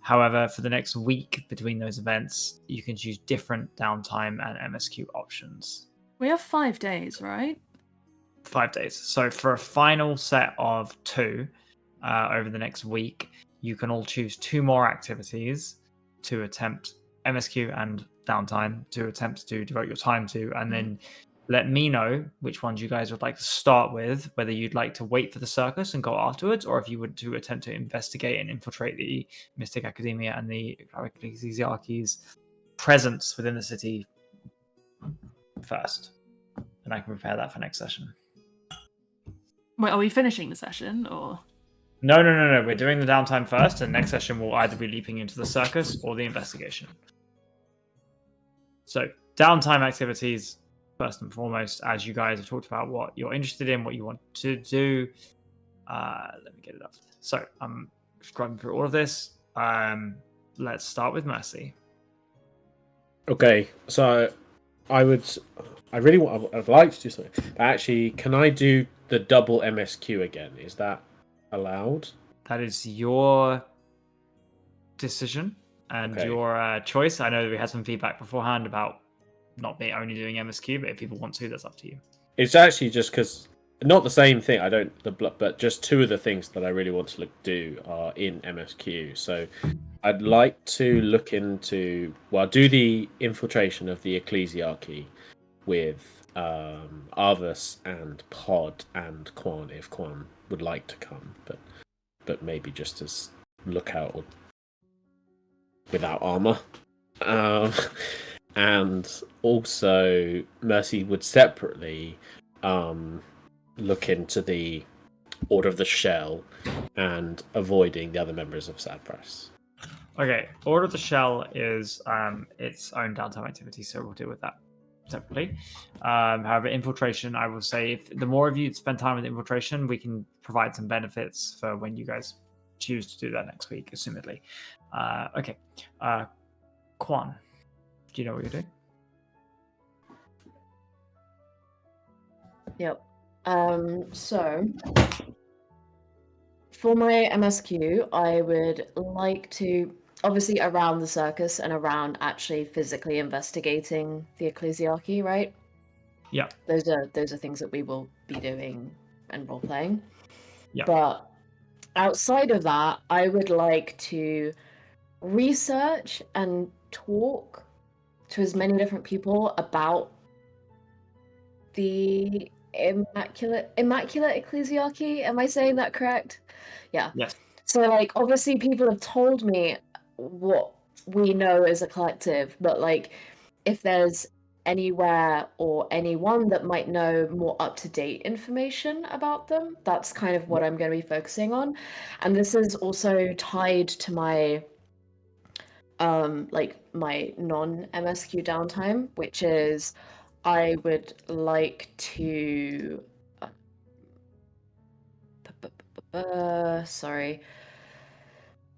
However, for the next week between those events, you can choose different downtime and MSQ options. We have 5 days, right? 5 days. So for a final set of 2 over the next week, you can all choose 2 more activities to attempt MSQ and downtime to attempt to devote your time to, and then let me know which ones you guys would like to start with, whether you'd like to wait for the circus and go afterwards, or if you would to attempt to investigate and infiltrate the Mystic Academia and the Ecclesiarchy's presence within the city first. And I can prepare that for next session. Wait, are we finishing the session or? No. We're doing the downtime first, and next session we'll either be leaping into the circus or the investigation. So, downtime activities, first and foremost, as you guys have talked about what you're interested in, what you want to do. Let me get it up. So, I'm scrubbing through all of this. Let's start with Mercy. Okay, so I'd like to do something. But actually, can I do the double MSQ again? Is that allowed? That is your decision and Okay. your choice. I know that we had some feedback beforehand about not being only doing MSQ, but if people want to, that's up to you. It's actually just because not the same thing. But just 2 of the things that I really want to do are in MSQ. So I'd like to look into do the infiltration of the Ecclesiarchy with Arvis and Pod and Quan if Quan would like to come, but maybe just as lookout or without armor. And also Mercy would separately look into the Order of the Shell and avoiding the other members of Sadpress. Okay, Order of the Shell is its own downtime activity, so we'll deal with that separately. However, infiltration, I will say, if the more of you spend time with infiltration, we can provide some benefits for when you guys choose to do that next week, assumedly. Okay, Quan, do you know what you're doing? Yep. So for my MSQ, I would like to, obviously around the circus and around actually physically investigating the Ecclesiarchy, right? Yeah. Those are things that we will be doing and role playing. Yeah. But outside of that, I would like to research and talk to as many different people about the Immaculate Ecclesiarchy. Am I saying that correct? Yeah. Yes. So, like, obviously people have told me what we know as a collective, but, like, if there's anywhere or anyone that might know more up-to-date information about them, that's kind of what I'm going to be focusing on. And this is also tied to my like my non-MSQ downtime, which is I would like to sorry.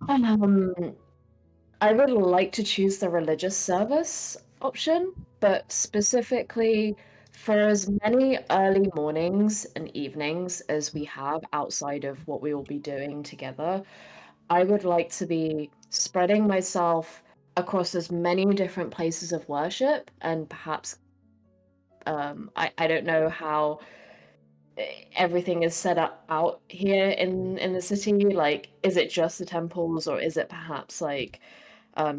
I would like to choose the religious service option, but specifically for as many early mornings and evenings as we have outside of what we will be doing together, I would like to be spreading myself across as many different places of worship, and perhaps I don't know how everything is set up out here in the city. Like, is it just the temples, or is it perhaps like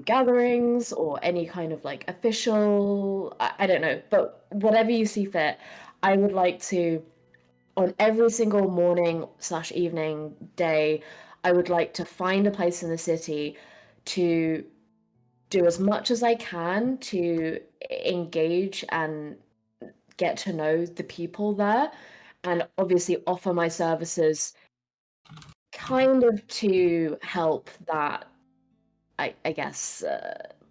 gatherings or any kind of like official, I don't know, but whatever you see fit. I would like to, on every single morning / evening day, I would like to find a place in the city to do as much as I can to engage and get to know the people there, and obviously offer my services kind of to help that I guess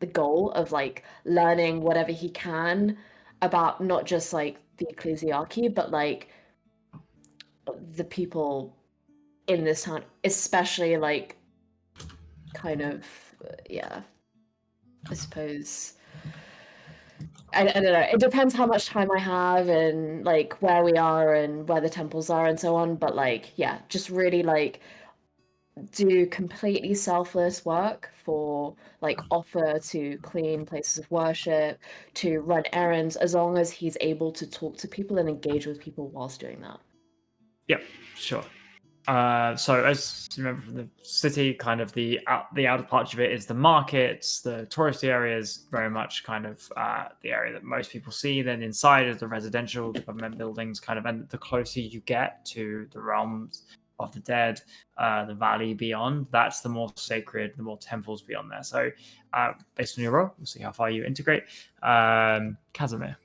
the goal of like learning whatever he can about not just like the ecclesiarchy, but like the people in this town, especially like kind of yeah, I suppose. I don't know. It depends how much time I have and like where we are and where the temples are and so on. But like, yeah, just really like do completely selfless work for like offer to clean places of worship, to run errands, as long as he's able to talk to people and engage with people whilst doing that. Yep, sure. So as you remember from the city, kind of the outer part of it is the markets, the touristy areas, very much kind of the area that most people see. Then inside is the residential, the government buildings, kind of, and the closer you get to the realms of the dead, the valley beyond, that's the more sacred, the more temples beyond there. So based on your role, we'll see how far you integrate. Casimir.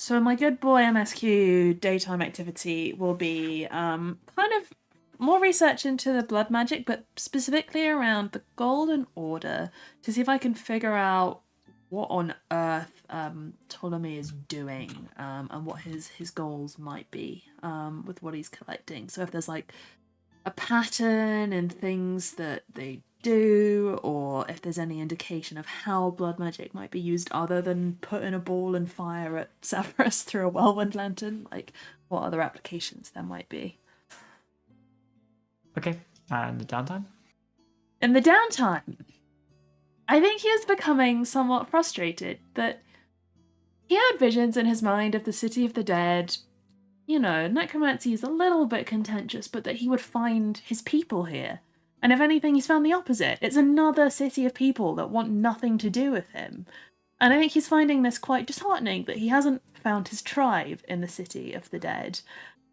So my good boy MSQ daytime activity will be kind of more research into the blood magic, but specifically around the Golden Order, to see if I can figure out what on earth Ptolemy is doing, and what his goals might be with what he's collecting. So if there's like a pattern and things that they do, or if there's any indication of how blood magic might be used other than putting a ball and fire at Severus through a whirlwind lantern, like what other applications there might be. Okay, and the downtime? In the downtime, I think he is becoming somewhat frustrated that he had visions in his mind of the city of the dead. You know, necromancy is a little bit contentious, but that he would find his people here. And if anything, he's found the opposite. It's another city of people that want nothing to do with him. And I think he's finding this quite disheartening, that he hasn't found his tribe in the city of the dead.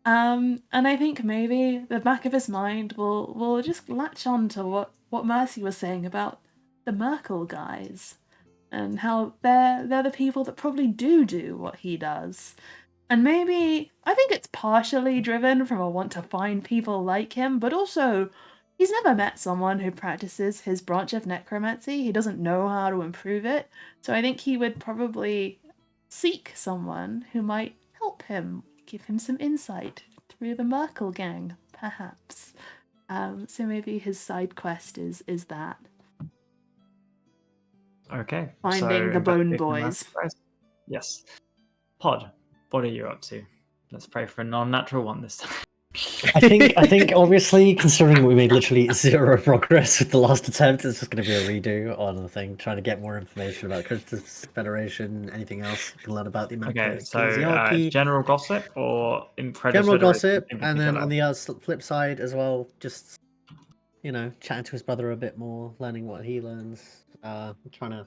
And I think maybe the back of his mind will just latch on to what Mercy was saying about the Merkel guys, and how they're the people that probably do what he does. And maybe, I think it's partially driven from a want to find people like him, but also he's never met someone who practices his branch of necromancy. He doesn't know how to improve it. So I think he would probably seek someone who might help him, give him some insight through the Merkel gang, perhaps. So maybe his side quest is that. Okay. Finding the Bone Boys. Yes. Pod, what are you up to? Let's pray for a non-natural one this time. I think obviously, considering we made literally 0 progress with the last attempt, it's just going to be a redo on the thing, trying to get more information about Christus Federation, anything else you can learn about the Okay, so ecclesiarchy. general gossip or in General gossip, and then on the flip side as well, just, you know, chatting to his brother a bit more, learning what he learns, trying to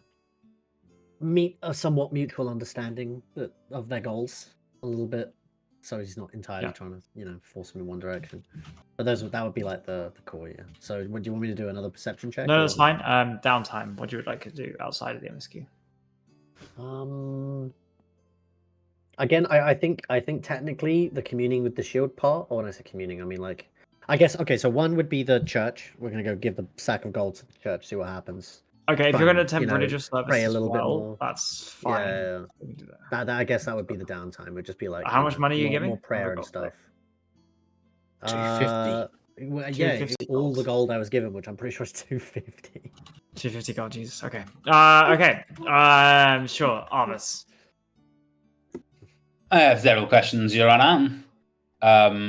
meet a somewhat mutual understanding of their goals a little bit. So he's not entirely trying to, you know, force him in one direction. But that would be like the core, yeah. So do you want me to do another perception check? No, that's fine. Downtime. What you would like to do outside of the MSQ? Again, I think technically the communing with the shield part, or when I say communing, I mean like, I guess, okay, so one would be the church. We're gonna go give the sack of gold to the church, see what happens. Okay, if you're going to attempt religious service pray a as little bit well, more. that's fine. Yeah. We can do that. That I guess that would be the downtime. It would just be like, How much money are you giving? More prayer and stuff. 250. Well, 250 yeah, all gold. the gold I was given, which I'm pretty sure is 250. 250 gold, Jesus. Okay. Okay. Sure. Armus. I have several questions, Your Honor.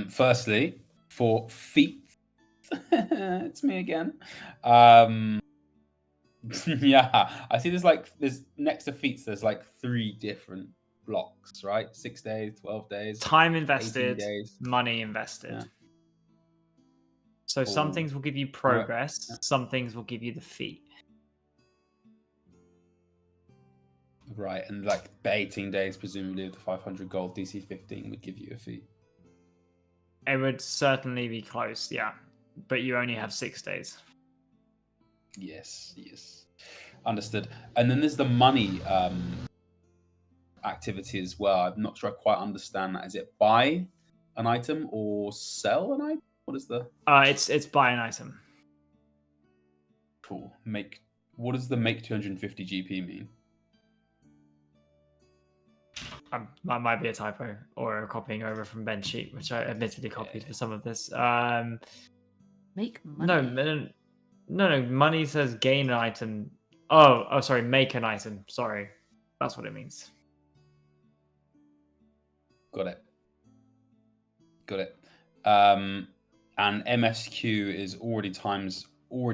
Firstly, for feet, it's me again. Yeah, I see. There's next to feats. There's like 3 different blocks, right? 6 days, 12 days, Time 18 invested, days. money invested. Yeah. So some Cool. things will give you progress, some things will give you the feat. Right, and like the 18 days, presumably with the 500 gold, DC 15 would give you a fee. It would certainly be close, yeah. But you only have 6 days. Yes. Understood. And then there's the money activity as well. I'm not sure I quite understand that. Is it buy an item or sell an item? What is the... It's buy an item. Cool. What does the make 250 GP mean? That might be a typo or a copying over from Ben's sheet, which I admittedly copied for some of this. Make money. No. Money says gain an item. Oh, sorry. Make an item. Sorry, that's what it means. Got it. And MSQ is already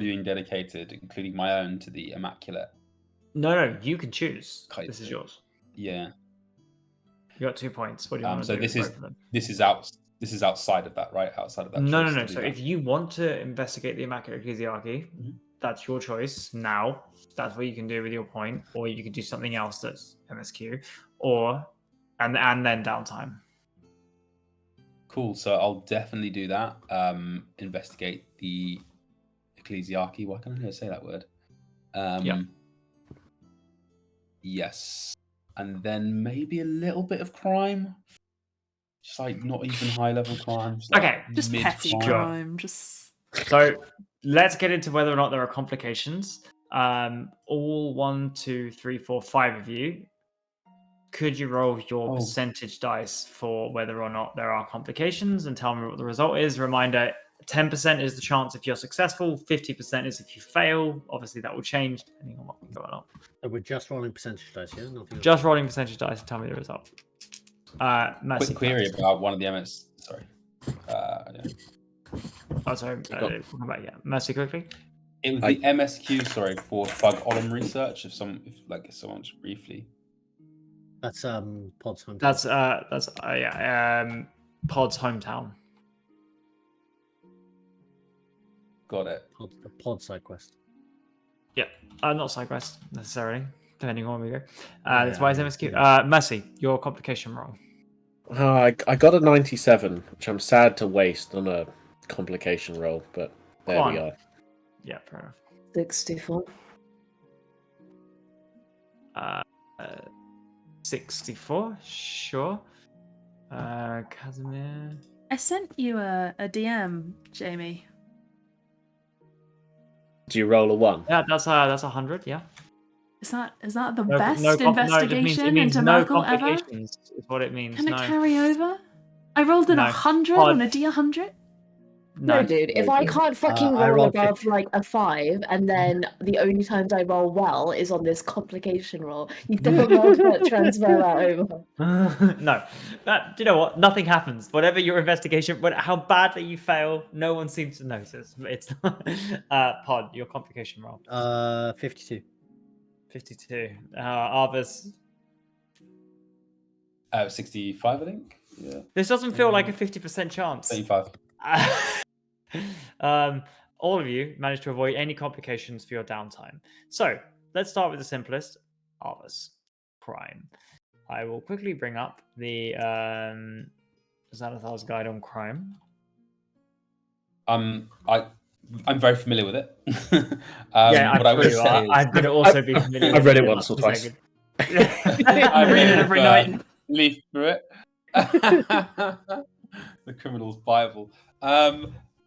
being dedicated, including my own, to the Immaculate. No. You can choose. Kite This is thing. yours. Yeah. You got 2 points. What do you want to So do? this with is both of them? this is outside of that, right? Outside of that. No. choice to do So that. if you want to investigate the Immaculate Ecclesiarchy, that's your choice. Now, that's what you can do with your point, or you can do something else that's MSQ, and then downtime. Cool. So I'll definitely do that. Investigate the Ecclesiarchy. Why can't I never say that word? Yeah. Yes. And then maybe a little bit of crime. Just like not even high level crime. Okay. Just petty Sure. crime. Just So let's get into whether or not there are complications. All 1, 2, 3, 4, 5 of you. Could you roll your percentage dice for whether or not there are complications and tell me what the result is? Reminder, 10% is the chance if you're successful, 50% is if you fail. Obviously, that will change depending on what can go on. So we're just rolling percentage dice, yeah? Nothing else. Just rolling percentage dice and tell me the result. Mercy Quick query first. about one of the MS. Sorry. Yeah. Oh, sorry. We'll come back. Yeah, Mercy quickly. It was the MSQ. Sorry, for Fug Olem research. If someone just briefly. That's Pod's hometown. That's Pod's hometown. Got it. The Pod side quest. Yeah, not side quest necessarily, depending on where we go. That's why it's MSQ. Yeah. Mercy, your complication roll. I got a 97, which I'm sad to waste on a complication roll, but there we are. Yeah, fair enough. 64. 64, sure. Casimir. I sent you a DM, Jamie. Do you roll a 1? Yeah, that's 100. Yeah. Is that the best investigation it means into no Merkel ever? complications. Is what it means. Can no. it carry over? I rolled an No. 100 Pod. on a D100. No, dude. If I can't fucking I roll rolled above like a 5, and then the only times I roll well is on this complication roll, you don't want to transfer that over. No. Do you know what? Nothing happens. Whatever your investigation, how badly you fail, no one seems to notice. It's Pod, your complication roll. 52. 52. Arvis. 65, I think. Yeah. This doesn't feel like a 50% chance. 35. All of you managed to avoid any complications for your downtime. So let's start with the simplest, Arvis. Crime. I will quickly bring up the Xanathar's Guide on Crime. I'm very familiar with it. Yeah, what I would say is, I'm going to also be familiar with I've read it in once or twice. I read it every night. Leaf through it. The criminal's Bible.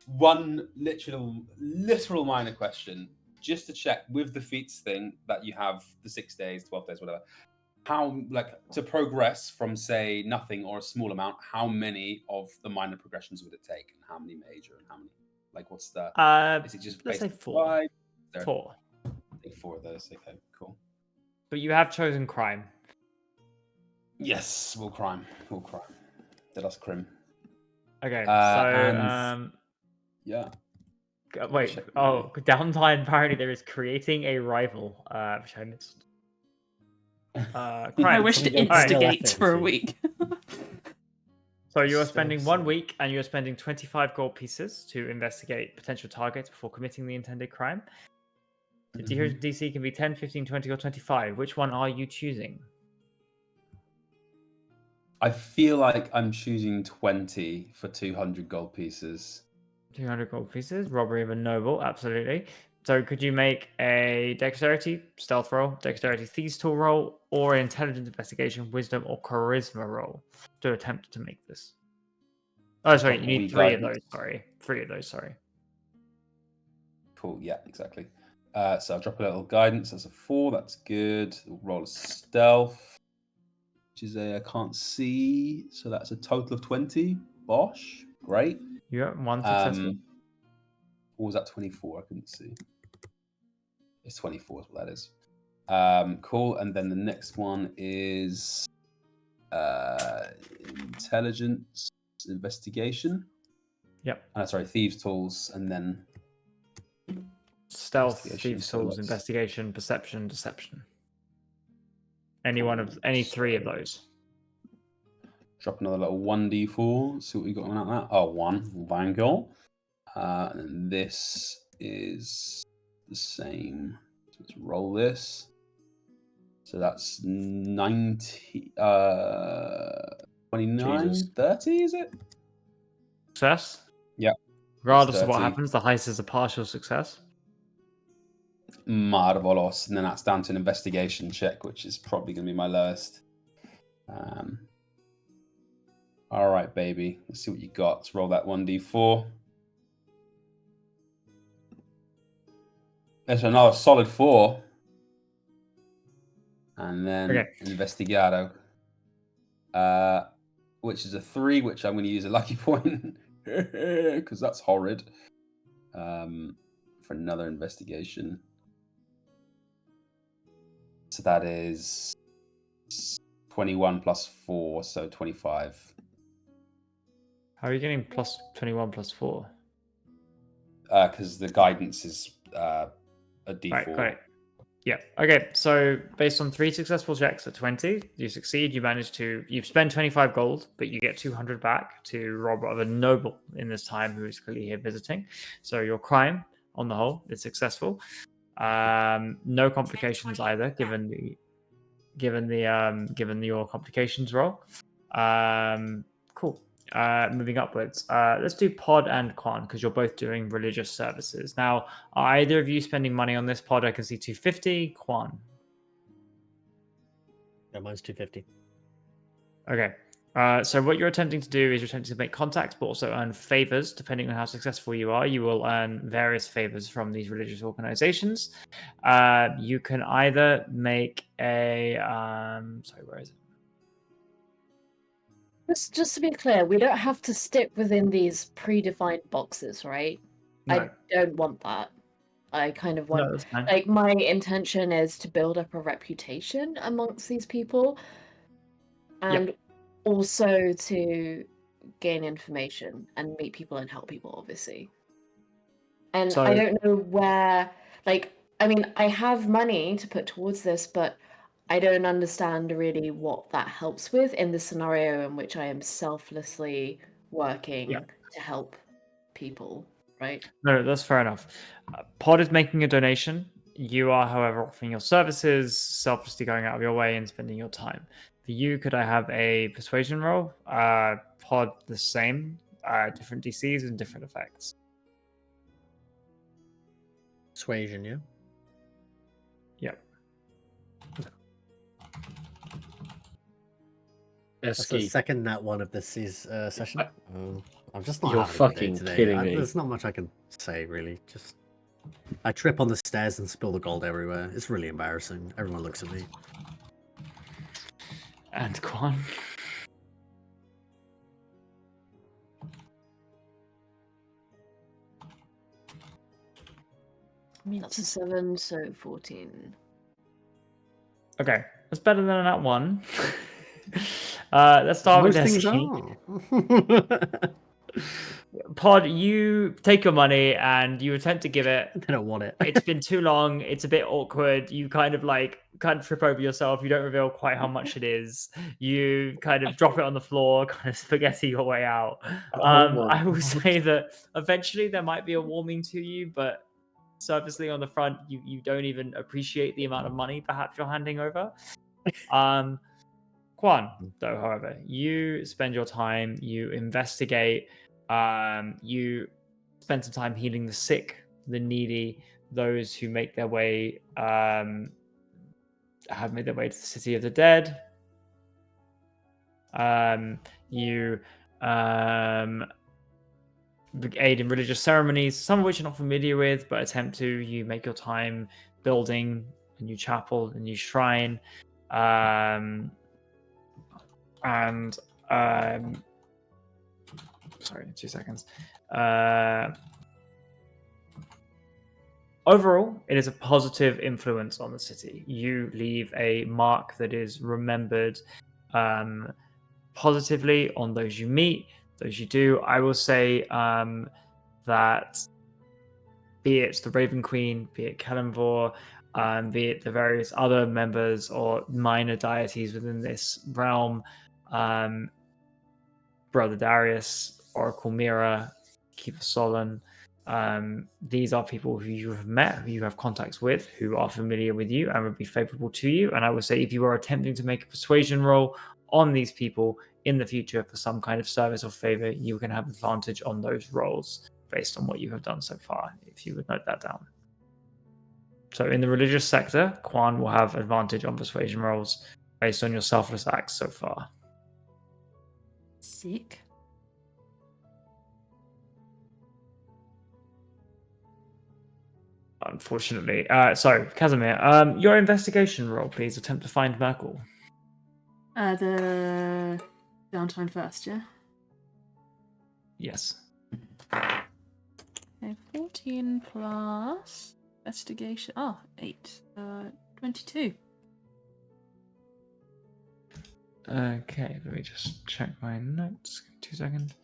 One literal minor question, just to check with the feats thing that you have the 6 days, 12 days, whatever. How, to progress from say nothing or a small amount, how many of the minor progressions would it take, and how many major, and how many? What's the? Is it just let's say based 4. on 4. I think 4 of those. Okay, cool. But you have chosen crime. Yes, we'll crime. Let us crim. Okay, Yeah. Wait. Check Downtime. Apparently, there is creating a rival, which I missed. I Crime. wish to Alright. instigate for a week. So you are spending 1 week, and you are spending 25 gold pieces to investigate potential targets before committing the intended crime. The DC can be 10, 15, 20, or 25. Which one are you choosing? I feel like I'm choosing 20 for 200 gold pieces. 200 gold pieces. Robbery of a noble. Absolutely. So could you make a dexterity stealth roll, dexterity thieves tool roll, or an intelligence investigation, wisdom, or charisma roll to attempt to make this? Oh, sorry. You need 3 of those. Sorry. 3 of those. Sorry. Cool. Yeah, exactly. So I'll drop a little guidance. That's a 4. That's good. We'll roll a stealth, which is I can't see. So that's a total of 20. Bosh. Great. You got one successful. Or was that 24? I couldn't see. It's 24 is what that is. Cool. And then the next one is intelligence investigation. Yep. Sorry, thieves tools, and then Stealth, investigation, thieves so tools, let's- investigation, perception, deception. Any 3 of those. drop another little 1d4. See what we got on that. Oh, 1. Thank you. And this is the same. So let's roll this. So that's 90, 29, Jesus. 30, is it? Success? Yeah. Regardless of what 30. happens, the heist is a partial success. Marvelous. And then that's down to an investigation check, which is probably going to be my lowest. All right, baby. Let's see what you got. Let's roll that 1d4. There's another solid 4. And then Okay. Investigado. Which is a 3, which I'm going to use a lucky point. Because that's horrid. For another investigation. So that is 21 plus 4, so 25. How are you getting plus 21 plus 4? Because the guidance is a d4. Right, got it. Yeah. Okay. So based on 3 successful checks at 20, you succeed. You've spent 25 gold, but you get 200 back to rob of a noble in this time who is clearly here visiting. So your crime, on the whole, is successful. No complications either, given your complications roll. Cool. Moving upwards. Let's do Pod and Quan because you're both doing religious services. Now, are either of you spending money on this? Pod, I can see 250. Quan. Yeah, mine's 250. Okay. So what you're attempting to do is you're attempting to make contacts, but also earn favors. Depending on how successful you are, you will earn various favors from these religious organizations. You can either make a sorry, where is it? Just to be clear, we don't have to stick within these predefined boxes, right? No. I don't want that. I kind of want, No, that's fine. like, my intention is to build up a reputation amongst these people, and also to gain information and meet people and help people, obviously. And So- I don't know where, like, I mean, I have money to put towards this, but I don't understand really what that helps with in the scenario in which I am selflessly working to help people, right? No, that's fair enough. Pod is making a donation. You are, however, offering your services, selflessly going out of your way and spending your time. For you, could I have a persuasion roll? Pod the same, different DCs and different effects. Persuasion, yeah? Yep. That's the second nat one of this session. I'm just not You're having a good day fucking today. kidding me. There's not much I can say, really. Just I trip on the stairs and spill the gold everywhere. It's really embarrassing. Everyone looks at me. And Quan. I mean, that's a 7, so 14. Okay, that's better than that one. Let's start with Most things Destiny. are. Pod, you take your money and you attempt to give it. They don't want it. It's been too long. It's a bit awkward. You kind of trip over yourself. You don't reveal quite how much it is. You kind of drop it on the floor, kind of spaghetti your way out. I will say that eventually there might be a warming to you, but surfacely on the front, you don't even appreciate the amount of money perhaps you're handing over. Quan, though, however, you spend your time, you investigate, you spend some time healing the sick, the needy, those who make their way, have made their way to the city of the dead. You aid in religious ceremonies, some of which you're not familiar with, but attempt to. You make your time building a new chapel, a new shrine, and sorry, 2 seconds. Overall, it is a positive influence on the city. You leave a mark that is remembered positively on those you meet, those you do. I will say that be it the Raven Queen, be it Kalimvor, be it the various other members or minor deities within this realm, Brother Darius, Oracle Mira, Keeper Solon. These are people who you have met, who you have contacts with, who are familiar with you and would be favorable to you. And I would say if you are attempting to make a persuasion roll on these people in the future for some kind of service or favor, you can have advantage on those rolls based on what you have done so far, if you would note that down. So in the religious sector, Quan will have advantage on persuasion rolls based on your selfless acts so far. Sick. Unfortunately. So, Casimir, your investigation roll, please. Attempt to find Merkel. The downtime first, yeah? Yes. Okay, 14 plus investigation. Oh, 8. 22. Okay, let me just check my notes. 2 seconds.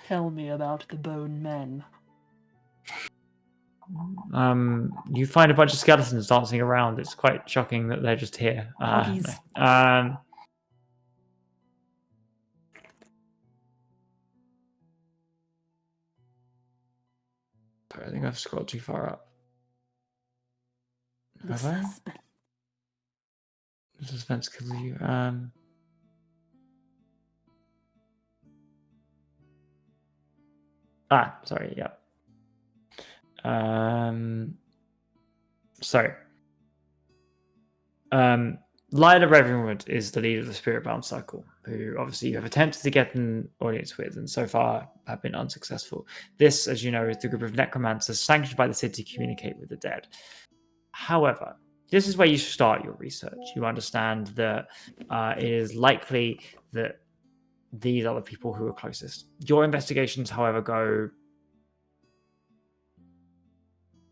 Tell me about the bone men. You find a bunch of skeletons dancing around. It's quite shocking that they're just here. Hoggies. No. Sorry, I think I've scrolled too far up. The Have I? suspense. The suspense kills you. Sorry, yeah. So, Lila Ravenwood is the leader of the Spiritbound Circle, who obviously you have attempted to get an audience with, and so far have been unsuccessful. This, as you know, is the group of necromancers sanctioned by the city to communicate with the dead. However, this is where you start your research. You understand that it is likely that these are the people who are closest. Your investigations, however, go...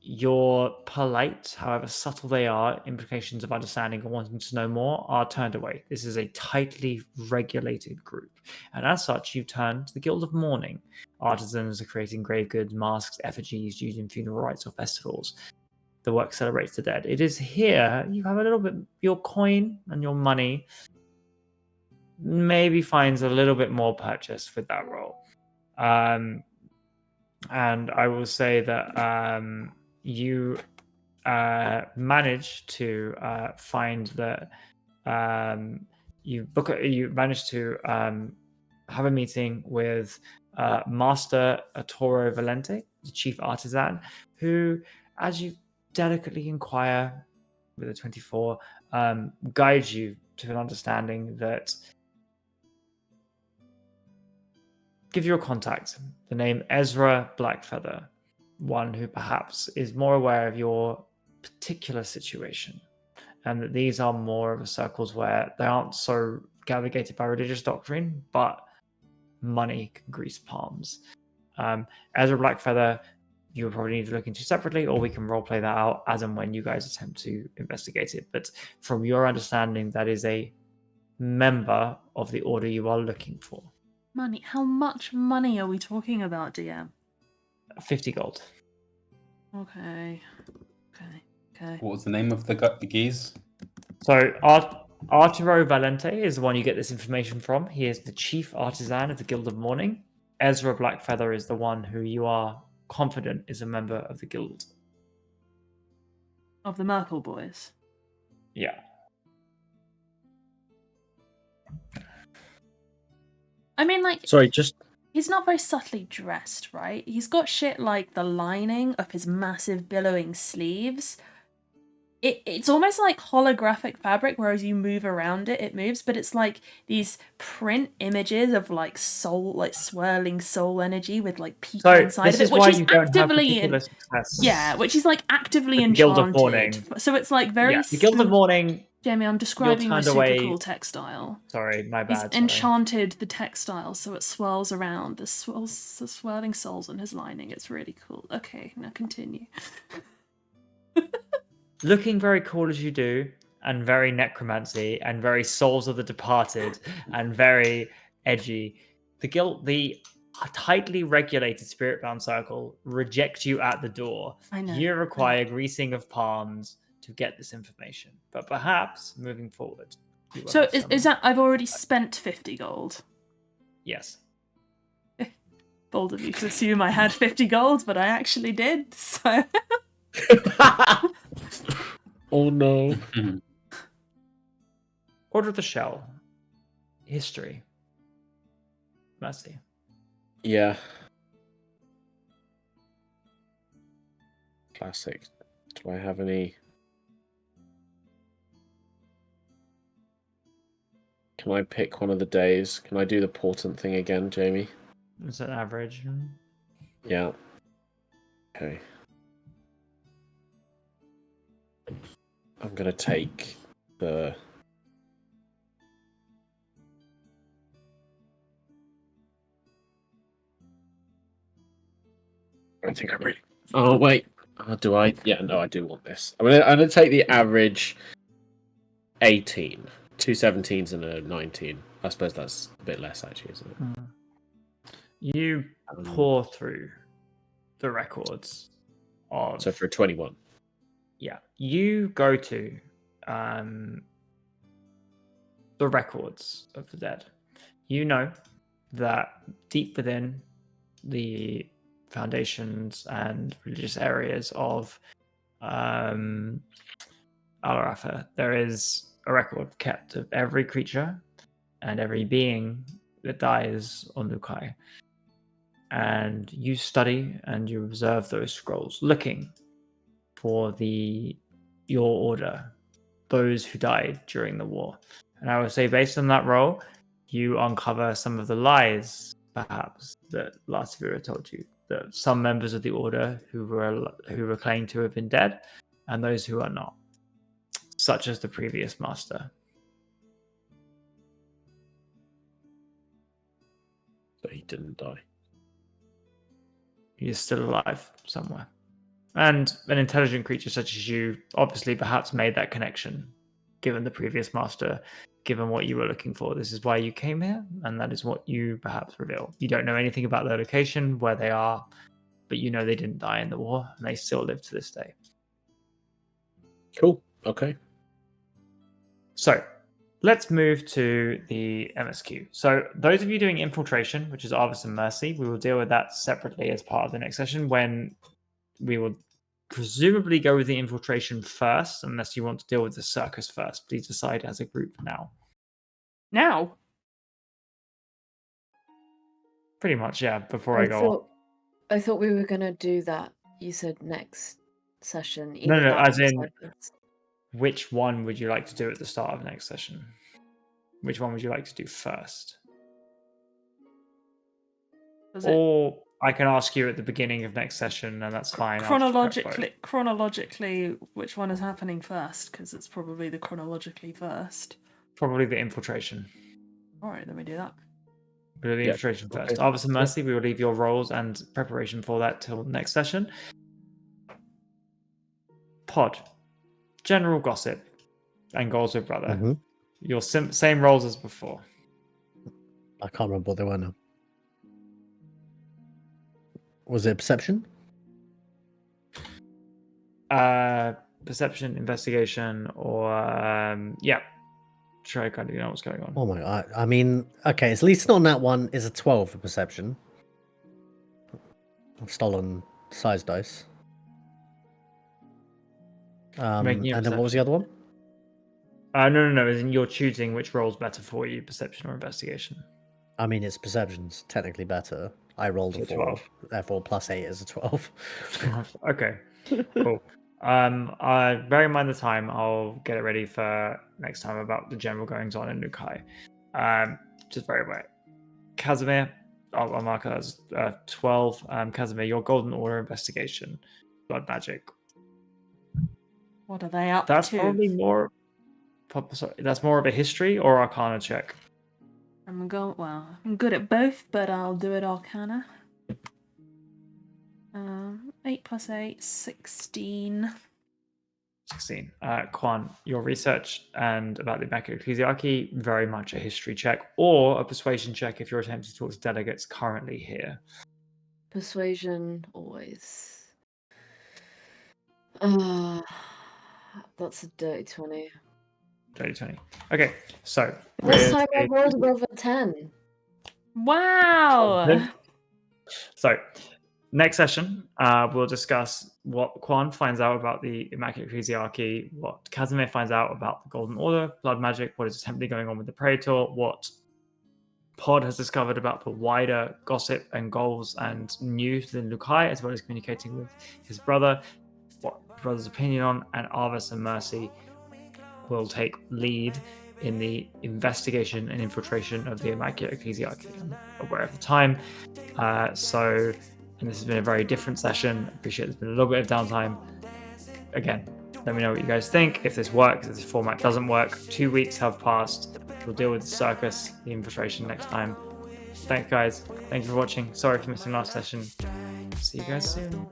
Your polite, however subtle they are, implications of understanding and wanting to know more are turned away. This is a tightly regulated group. And as such, you turn to the Guild of Mourning. Artisans are creating grave goods, masks, effigies used in funeral rites or festivals. The work celebrates the dead. It is here you have a little bit, your coin and your money maybe finds a little bit more purchase with that role. And I will say that you manage to find that you manage to have a meeting with Master Arturo Valente, the chief artisan, who, as you delicately inquire with a 24, guides you to an understanding that give you a contact, the name Ezra Blackfeather, one who perhaps is more aware of your particular situation, and that these are more of the circles where they aren't so navigated by religious doctrine, but money can grease palms. Ezra Blackfeather, you would probably need to look into separately, or we can roleplay that out as and when you guys attempt to investigate it. But from your understanding, that is a member of the order you are looking for. Money. How much money are we talking about, DM? 50 gold. Okay. What was the name of the geese? So Arturo Valente is the one you get this information from. He is the chief artisan of the Guild of Mourning. Ezra Blackfeather is the one who you are confident is a member of the guild. Of the Merkel boys? Yeah. I mean, like... Sorry, just... He's not very subtly dressed, right? He's got shit like the lining of his massive billowing sleeves. it's almost like holographic fabric, whereas you move around it, it moves, but it's like these print images of like soul, like swirling soul energy with like people So inside this of it, is which why is you don't have actively particular success. yeah, which is like actively With the Guild of enchanted. Mourning. So it's like very Yeah, the Guild of spook- Mourning. Jamie, I'm describing my turned super away- cool textile. Sorry, my He's bad. Sorry. enchanted the textile so it swirls around. The swirling souls in his lining. It's really cool. Okay, now continue. Looking very cool as you do, and very necromancy, and very souls of the departed, and very edgy. The tightly regulated spirit-bound circle reject you at the door. I know. You require greasing of palms to get this information, but perhaps moving forward. you will So have is some- that I've already spent 50 gold? Yes. Bold of you to assume I had 50 gold, but I actually did. So Oh no. Order of the Shell. History. Mercy. Yeah. Classic. Do I have any? Can I pick one of the days? Can I do the portent thing again, Jamie? Is that average? Yeah. Okay. I'm gonna take the. I think I'm ready. Oh wait. Do I? Yeah, no, I do want this. I'm gonna take the average 18. Two 17s and a 19. I suppose that's a bit less actually, isn't it? You pour through the records of. So for a 21. Yeah, you go to the records of the dead. You know that deep within the foundations and religious areas of Alarafa, there is a record kept of every creature and every being that dies on Lukai. And you study and you observe those scrolls, looking for your order, those who died during the war. And I would say, based on that role, you uncover some of the lies, perhaps, that Lasavira told you. That some members of the order who were claimed to have been dead, and those who are not, such as the previous master. So he didn't die. He is still alive somewhere. And an intelligent creature such as you obviously perhaps made that connection, given the previous master, given what you were looking for. This is why you came here, and that is what you perhaps reveal. You don't know anything about their location, where they are, but you know they didn't die in the war, and they still live to this day. Cool. Okay. So let's move to the MSQ. So those of you doing infiltration, which is Arvis and Mercy, we will deal with that separately as part of the next session, when we will presumably go with the infiltration first, unless you want to deal with the circus first. Please decide as a group now. now, Pretty much, yeah, before I go on. I thought we were gonna do that. You said next session. No, either no, that as or in- circus. Which one would you like to do at the start of next session? Which one would you like to do first? does it Or I can ask you at the beginning of next session, and that's fine. I'll just prep both. chronologically, which one is happening first? Because it's probably the chronologically first. Probably the infiltration. All right, let me do that. We'll do the Yeah, infiltration okay. first. Arvis and Mercy, we will leave your roles and preparation for that till next session. Pod. General gossip and goals with brother. Mhm. Your same roles as before. I can't remember what they were now. Was it perception? Perception, investigation, or yeah. Try kind of know what's going on. Oh my god! I mean, okay, at least on that one is a 12 for perception. I've stolen size dice. Making And a then what was the other one? No. As in you're choosing which role's better for you, perception or investigation. I mean, it's perception's technically better. I rolled So a 4, 12. therefore plus 8 is a 12. Okay, cool. Bear in mind the time. I'll get it ready for next time about the general goings on in Nukai. Just very aware. Casimir, I'll mark it as 12. Casimir, your Golden Order investigation, blood magic. What are they up That's to? probably more. Sorry, that's more of a history or Arcana check. I'm good at both, but I'll do it Arcana. 8 + 8, 16. 16. Quan, your research and about the Immaculate Ecclesiarchy, very much a history check or a persuasion check if you're attempting to talk to delegates currently here. Persuasion, always. That's a dirty 20. Dirty 20. Okay, so This time I rolled above a 10. Wow! So, next session, we'll discuss what Quan finds out about the Immaculate Ecclesiarchy, what Casimir finds out about the Golden Order, blood magic, what is attempting going on with the Praetor, what Pod has discovered about the wider gossip and goals and news within Lukai, as well as communicating with his brother, what his brother's opinion on, and Arvis and Mercy will take lead in the investigation and infiltration of the Immaculate Ecclesiarchy. I'm aware of the time. And this has been a very different session. I appreciate there's been a little bit of downtime. Again, let me know what you guys think. If this works, if this format doesn't work, 2 weeks have passed. We'll deal with the circus, the infiltration next time. Thanks, guys. Thank you for watching. Sorry for missing last session. See you guys soon.